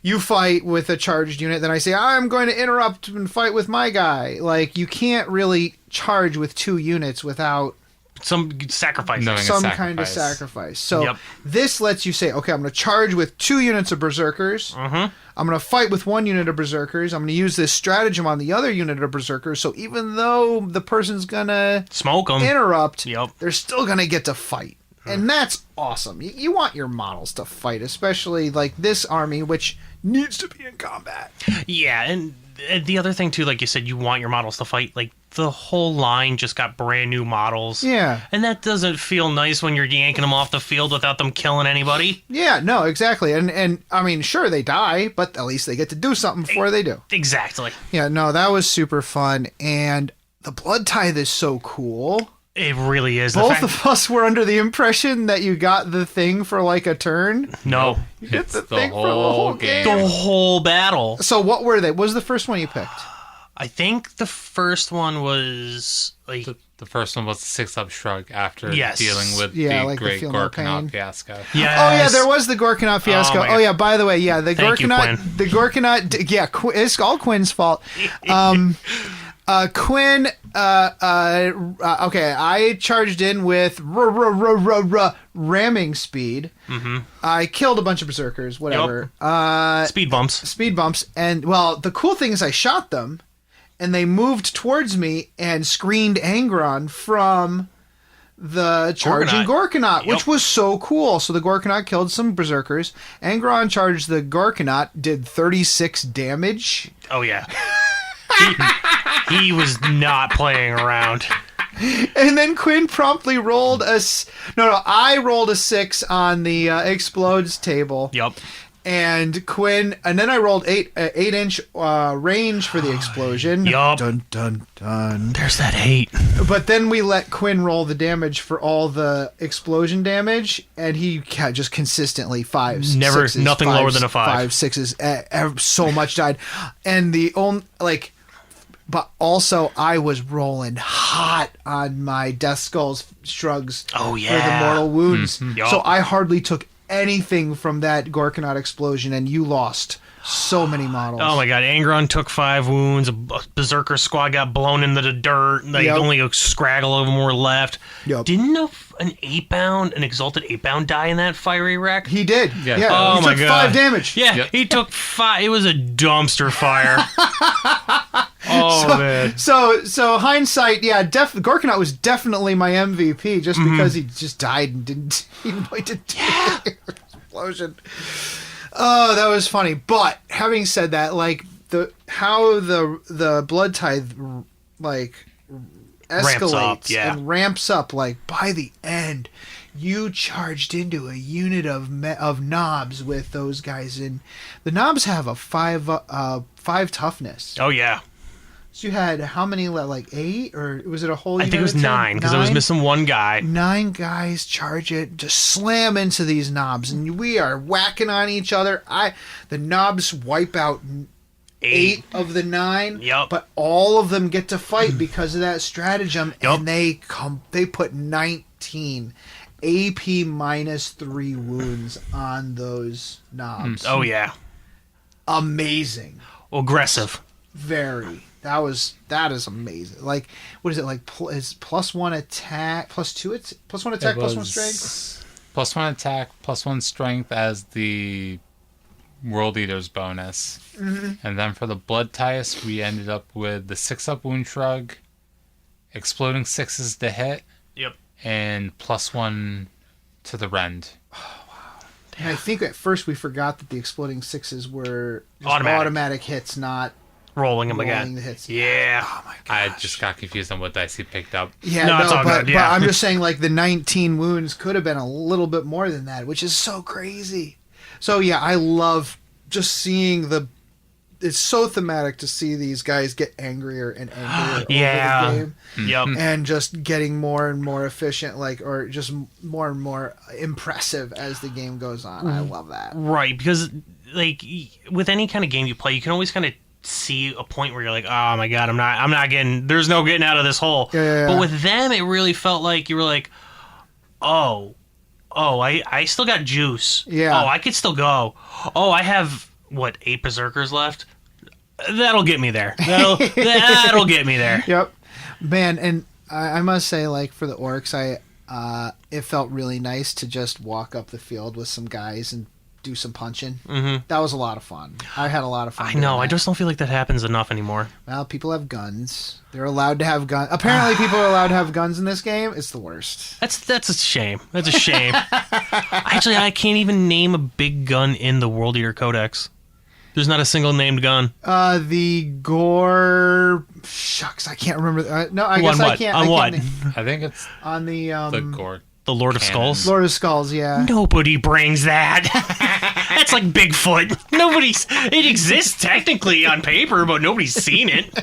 A: you fight with a charged unit, then I say, I'm going to interrupt and fight with my guy. Like, you can't really charge with 2 units without
H: some sacrifice.
A: Some kind of sacrifice. So this lets you say, okay, I'm going to charge with 2 units of berserkers. I'm going to fight with 1 unit of berserkers. I'm going to use this stratagem on the other unit of berserkers. So even though the person's going to
H: smoke them,
A: interrupt, they're still going to get to fight. And that's awesome. You want your models to fight, especially like this army, which needs to be in combat.
H: Yeah, and the other thing too, like you said, you want your models to fight. Like the whole line just got brand new models.
A: Yeah.
H: And that doesn't feel nice when you're yanking them off the field without them killing anybody.
A: Yeah, no, exactly. And I mean, sure, they die, but at least they get to do something before they do.
H: Exactly.
A: Yeah, no, that was super fun. And the blood tithe is so cool.
H: It really is.
A: Both of us were under the impression that you got the thing for like a turn.
H: No.
A: You get
I: It's
A: the
I: the
A: thing for the
I: whole
A: whole
I: game.
A: game.
H: The whole battle.
A: So what were they? What was the first one you picked?
H: I think the first one was like
I: The first one was the 6-up shrug after
H: Yes.
I: dealing with
A: Yeah,
I: the
A: like the
I: great
A: feel no pain.
I: Gorkanaut fiasco.
H: yes.
A: Oh yeah, there was the Gorkanaut fiasco.
H: Oh, my
A: Oh,
H: God.
A: yeah, by the way, yeah, the
H: Thank you,
A: Gorkanaut,
H: Quinn.
A: the Gorkanaut, yeah, it's all Quinn's fault. Quinn, okay, I charged in with ramming speed. Mm-hmm. I killed a bunch of berserkers, whatever.
H: Speed bumps.
A: Speed bumps, and well, the cool thing is I shot them, and they moved towards me and screened Angron from the charging Gorkanaut, which was so cool. So the Gorkanaut killed some berserkers. Angron charged the Gorkanaut, did 36 damage.
H: Oh yeah. He was not playing around.
A: And then Quinn promptly rolled I rolled a 6 on the explodes table.
H: Yep.
A: And then I rolled 8-inch range for the explosion.
H: Yup.
A: Dun dun dun.
H: There's that 8.
A: But then we let Quinn roll the damage for all the explosion damage, and he just consistently 5s.
H: Never
A: 6s,
H: nothing
A: 5s,
H: lower than a 5.
A: 6s. So much died, and the only But also, I was rolling hot on my Death Skulls shrugs
H: Oh,
A: for
H: yeah.
A: the mortal wounds.
H: Yup.
A: So I hardly took anything from that Gorkanaut explosion, and you lost so many models.
H: Oh my god, Angron took 5 wounds, a Berserker squad got blown into the dirt, like only a scraggle of them were left.
A: Yep.
H: Didn't an Exalted 8-bound die in that fiery wreck?
A: He did.
I: Yeah.
A: Yeah,
H: Oh
A: he
H: my
A: took
H: God.
A: 5 damage.
H: Yeah,
I: Yep.
H: he took 5. It was a dumpster fire. Man.
A: So hindsight, yeah, Gorkanaut was definitely my MVP just because he just died and didn't even know he did the explosion. Oh, that was funny. But having said that, like how the blood tithe like escalates and ramps up, like by the end, you charged into a unit of knobs with those guys, and the knobs have a 5 toughness.
H: Oh yeah.
A: So you had how many? Like 8, or was it a whole?
H: I think it was 9 because I was missing one guy.
A: 9 guys charge it, just slam into these knobs, and we are whacking on each other. The knobs wipe out 8 of the 9.
H: Yep.
A: But all of them get to fight because of that stratagem,
H: Yep.
A: and they put 19 AP minus 3 wounds on those knobs.
H: Oh yeah.
A: Amazing.
H: Aggressive.
A: Very. That is amazing. Like, what is it like? Is +1 attack, +2 +1 attack, +1 strength?
I: +1 attack, +1 strength as the World Eater's bonus. Mm-hmm. And then for the Blood Tice, we ended up with the 6-up wound shrug, exploding 6s to hit.
H: Yep.
I: And +1 to the rend.
A: Oh, wow. And I think at first we forgot that the exploding 6s were just
H: Automatic.
A: automatic hits, not
H: rolling them
A: rolling
H: again.
A: the hits.
H: Yeah.
A: Oh my gosh.
I: I just got confused on what dice he picked up.
A: Yeah,
H: No, it's all
A: but,
H: good, yeah.
A: but I'm just saying, like, the 19 wounds could have been a little bit more than that, which is so crazy. So, yeah, I love just seeing it's so thematic to see these guys get angrier and angrier
H: Yeah.
A: over the game.
H: Yep.
A: And just getting more and more efficient, or just more and more impressive as the game goes on. I love that.
H: Right, because like with any kind of game you play, you can always kind of see a point where you're like, oh my god, I'm not getting, there's no getting out of this hole.
A: Yeah.
H: But with them, it really felt like you were like, oh, I still got juice.
A: Yeah.
H: Oh, I could still go. Oh, I have 8 berserkers left. That'll get me there. That'll get me there.
A: Yep, man, and I must say, like, for the orcs, it felt really nice to just walk up the field with some guys and do some punching. Mm-hmm. That was a lot of fun. I had a lot of fun.
H: I know.
A: doing
H: I
A: that.
H: just don't feel like that happens enough anymore.
A: Well, people have guns. They're allowed to have guns. Apparently, people are allowed to have guns in this game. It's the worst.
H: That's a shame. That's a shame. Actually, I can't even name a big gun in the World Eater Codex. There's not a single named gun.
A: The gore. Shucks, I can't remember. No, I guess I can't.
H: On what?
I: I think it's
A: On the
I: the Gork.
H: The Lord of
I: Cannon.
H: Skulls?
A: Lord of Skulls. Yeah.
H: Nobody brings that. That's like Bigfoot. It exists technically on paper, but nobody's seen it.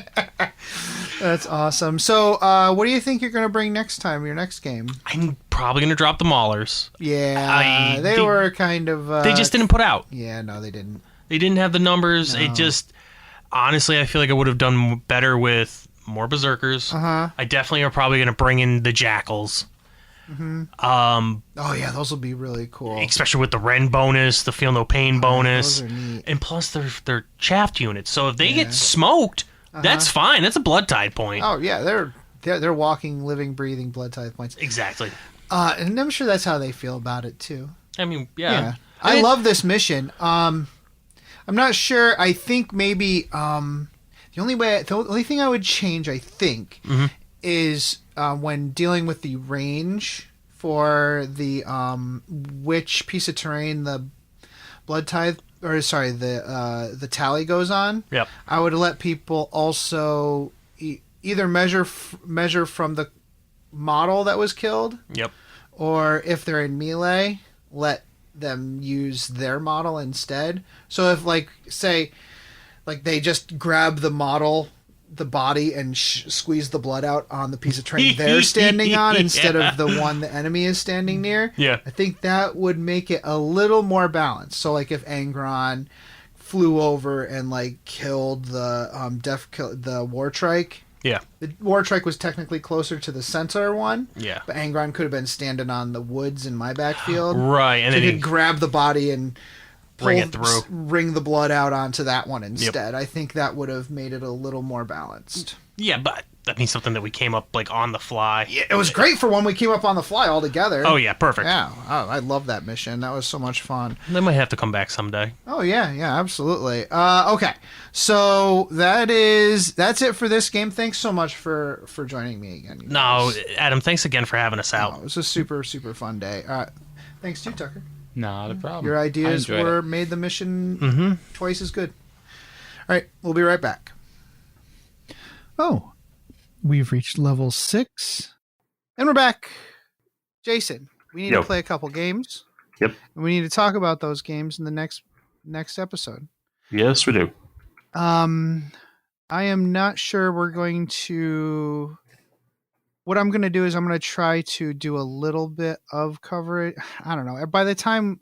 A: That's awesome. So, what do you think you're going to bring next time? Your next game?
H: I'm probably going to drop the Maulers.
A: Yeah, they were kind of.
H: They just didn't put out.
A: Yeah, no, they didn't.
H: They didn't have the numbers.
A: No.
H: It just, honestly, I feel like I would have done better with more Berserkers. I definitely are probably going to bring in the Jackals.
A: Oh yeah, those will be really cool.
H: Especially with the Ren bonus, the Feel No Pain bonus,
A: those are neat.
H: and plus they're chaffed units. So if they get smoked, that's fine. That's a blood tide point.
A: Oh yeah, they're walking, living, breathing blood type points.
H: Exactly.
A: And I'm sure that's how they feel about it too.
H: I mean, yeah.
A: I love this mission. I'm not sure. I think maybe the only thing I would change, I think, is when dealing with the range for the which piece of terrain the blood tithe the tally goes on.
H: Yep.
A: I would let people also either measure from the model that was killed.
H: Yep.
A: Or if they're in melee, let them use their model instead. So if say they just grab the model, the body, and squeeze the blood out on the piece of terrain they're standing on instead of the one the enemy is standing near.
H: Yeah.
A: I think that would make it a little more balanced. So if Angron flew over and killed the War Trike.
H: Yeah.
A: The War Trike was technically closer to the centaur one.
H: Yeah.
A: But Angron could have been standing on the woods in my backfield.
H: Right. And
A: so
H: then
A: he could grab the body and wring the blood out onto that one instead. I think that would have made it a little more balanced.
H: Yeah, but that means something that we came up on the fly.
A: Yeah, it was great for when we came up on the fly all together.
H: Oh yeah, perfect.
A: Yeah, I love that mission. That was so much fun.
H: They might have to come back someday.
A: Oh yeah, absolutely. Okay, so that's it for this game. Thanks so much for joining me again.
H: No, Adam, thanks again for having us out.
A: It was a super fun day. All right, thanks too, Tucker.
I: Not a problem.
A: Your ideas made the mission twice as good. All right, we'll be right back. Oh, we've reached level 6. And we're back. Jason, we need to play a couple games.
B: Yep.
A: And we need to talk about those games in the next episode.
B: Yes, we do.
A: I am not sure we're going to... What I'm going to do is I'm going to try to do a little bit of coverage. I don't know. By the time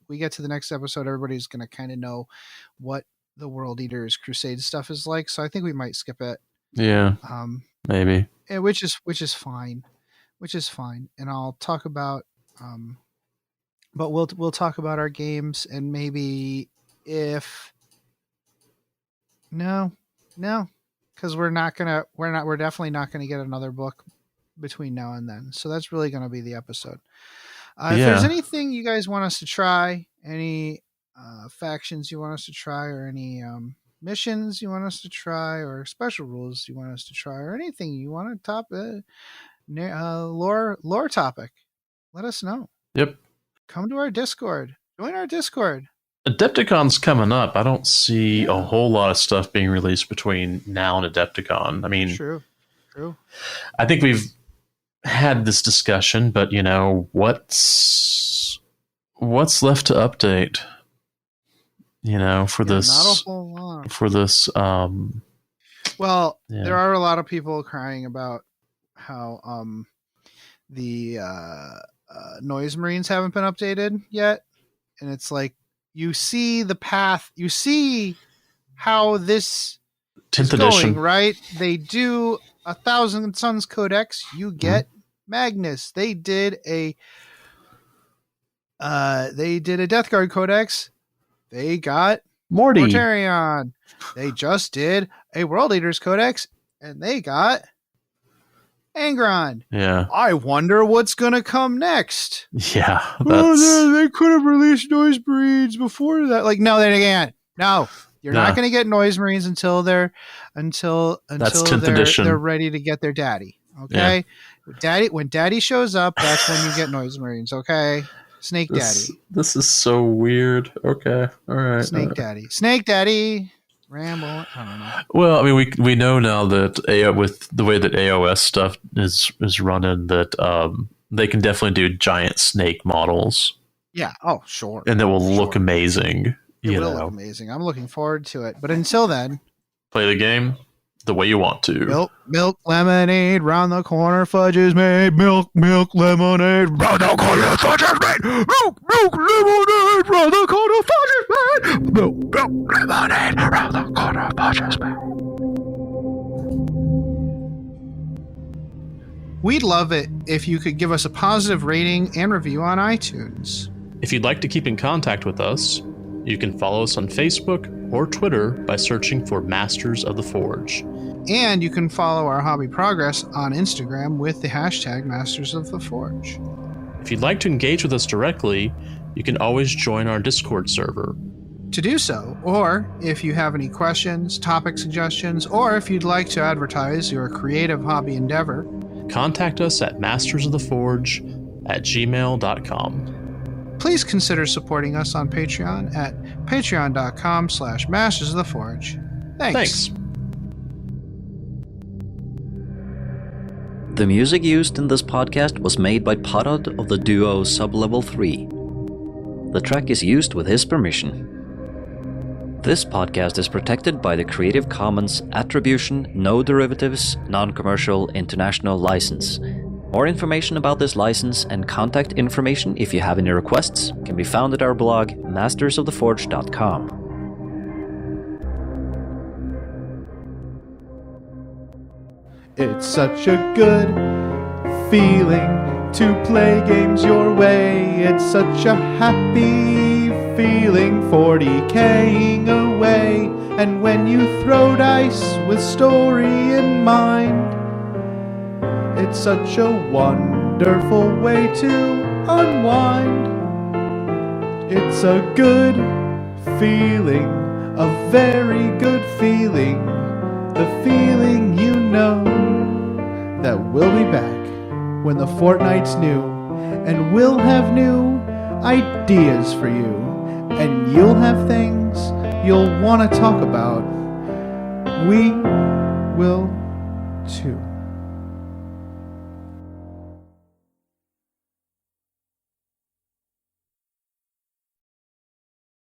A: we get to the next episode, everybody's going to kind of know what the World Eaters Crusade stuff is like. So I think we might skip it.
B: Yeah. Maybe.
A: Which is fine. And I'll talk about but we'll talk about our games, and maybe because we're definitely not gonna get another book between now and then. So that's really gonna be the episode. If there's anything you guys want us to try, any factions you want us to try, or any missions you want us to try, or special rules you want us to try, or anything you want to lore topic, let us know.
B: Yep.
A: Come to our Discord. Join our Discord.
B: Adepticon's coming up. I don't see a whole lot of stuff being released between now and Adepticon. I mean,
A: True.
B: I think we've had this discussion, but what's left to update? For this,
A: not a whole lot.
B: For this,
A: well, there are a lot of people crying about how the noise marines haven't been updated yet, and it's like you see the path, you see how this
B: 10th
A: is
B: edition,
A: going, right? They do 1,000 Suns Codex, you get Magnus. They did a Death Guard Codex. They got Mortarion. They just did a World Eaters Codex, and they got Angron.
B: Yeah.
A: I wonder what's going to come next.
B: Yeah.
A: They could have released Noise Marines before that. No, they can't. No. You're not going to get Noise Marines until that's 10th edition. They're ready to get their daddy. Okay? Yeah. When daddy shows up, that's when you get Noise Marines. Okay? Snake Daddy.
B: This is so weird. Okay. All right.
A: Snake Daddy. Ramble. I don't know.
B: Well, I mean, we know now that with the way that AOS stuff is running, that they can definitely do giant snake models.
A: Yeah. Oh, sure.
B: And that will look amazing.
A: It will look amazing. I'm looking forward to it. But until then,
B: play the game, the way you want to.
A: Milk, lemonade, round the corner, fudge is made. Milk, lemonade, round the corner, fudge is made. Milk, lemonade, round the corner, fudge is made. Milk, lemonade, round the corner, fudge is made. We'd love it if you could give us a positive rating and review on iTunes.
B: If you'd like to keep in contact with us, you can follow us on Facebook or Twitter by searching for Masters of the Forge.
A: And you can follow our hobby progress on Instagram with the hashtag Masters of the Forge.
B: If you'd like to engage with us directly, you can always join our Discord server.
A: To do so, or if you have any questions, topic suggestions, or if you'd like to advertise your creative hobby endeavor,
B: contact us at mastersoftheforge@gmail.com.
A: Please consider supporting us on Patreon at patreon.com/mastersoftheforge. Thanks.
D: The music used in this podcast was made by Parad of the duo Sublevel 3. The track is used with his permission. This podcast is protected by the Creative Commons Attribution, No Derivatives, Non-Commercial International License. More information about this license and contact information if you have any requests can be found at our blog, mastersoftheforge.com.
G: It's such a good feeling to play games your way. It's such a happy feeling 40K'ing away. And when you throw dice with story in mind, it's such a wonderful way to unwind. It's a good feeling, a very good feeling. The feeling you know that we'll be back when the fortnight's new, and we'll have new ideas for you, and you'll have things you'll want to talk about. We will